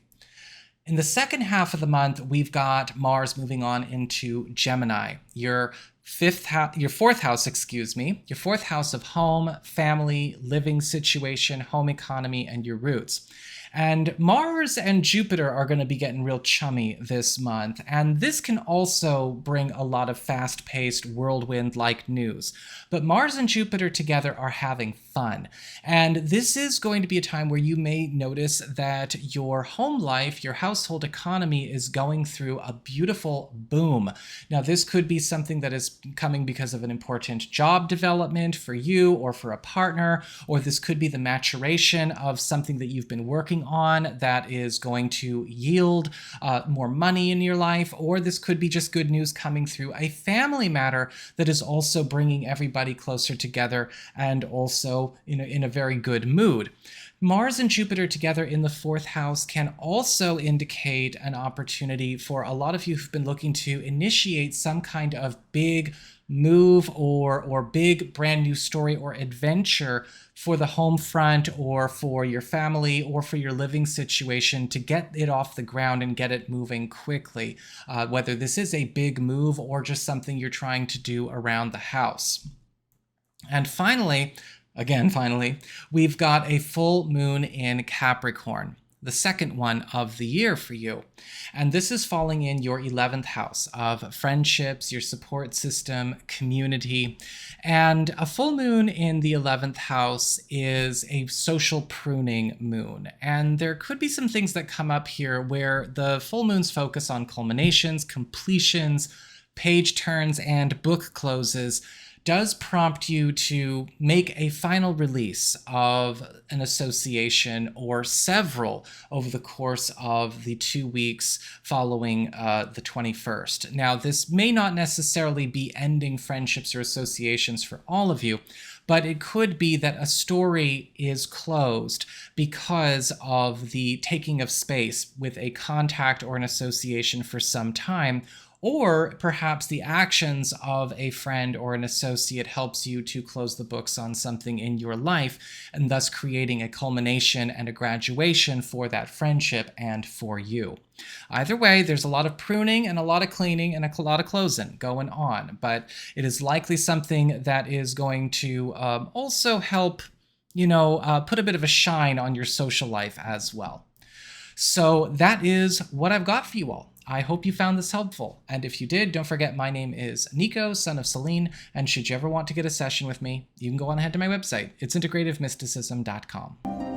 In the second half of the month, we've got Mars moving on into Gemini, your 4th house, your 4th house of home, family, living situation, home economy, and your roots. And Mars and Jupiter are going to be getting real chummy this month, and this can also bring a lot of fast-paced whirlwind-like news. But Mars and Jupiter together are having fun, and this is going to be a time where you may notice that your home life, your household economy is going through a beautiful boom. Now, this could be something that is coming because of an important job development for you or for a partner, or this could be the maturation of something that you've been working on that is going to yield more money in your life, or this could be just good news coming through a family matter that is also bringing everybody closer together and also also in a very good mood. Mars and Jupiter together in the 4th house can also indicate an opportunity for a lot of you who've been looking to initiate some kind of big move or big brand new story or adventure for the home front or for your family or for your living situation to get it off the ground and get it moving quickly, whether this is a big move or just something you're trying to do around the house. And finally, we've got a full moon in Capricorn, the second one of the year for you. And this is falling in your 11th house of friendships, your support system, community. And a full moon in the 11th house is a social pruning moon. And there could be some things that come up here where the full moons focus on culminations, completions, page turns, and book closes. Does prompt you to make a final release of an association or several over the course of the 2 weeks following the 21st. Now, this may not necessarily be ending friendships or associations for all of you, but it could be that a story is closed because of the taking of space with a contact or an association for some time, or perhaps the actions of a friend or an associate helps you to close the books on something in your life, and thus creating a culmination and a graduation for that friendship and for you. Either way, there's a lot of pruning and a lot of cleaning and a lot of closing going on, but it is likely something that is going to also help, put a bit of a shine on your social life as well. So that is what I've got for you all. I hope you found this helpful. And if you did, don't forget my name is Nico, Son of Selene, and should you ever want to get a session with me, you can go on ahead to my website. It's integrativemysticism.com.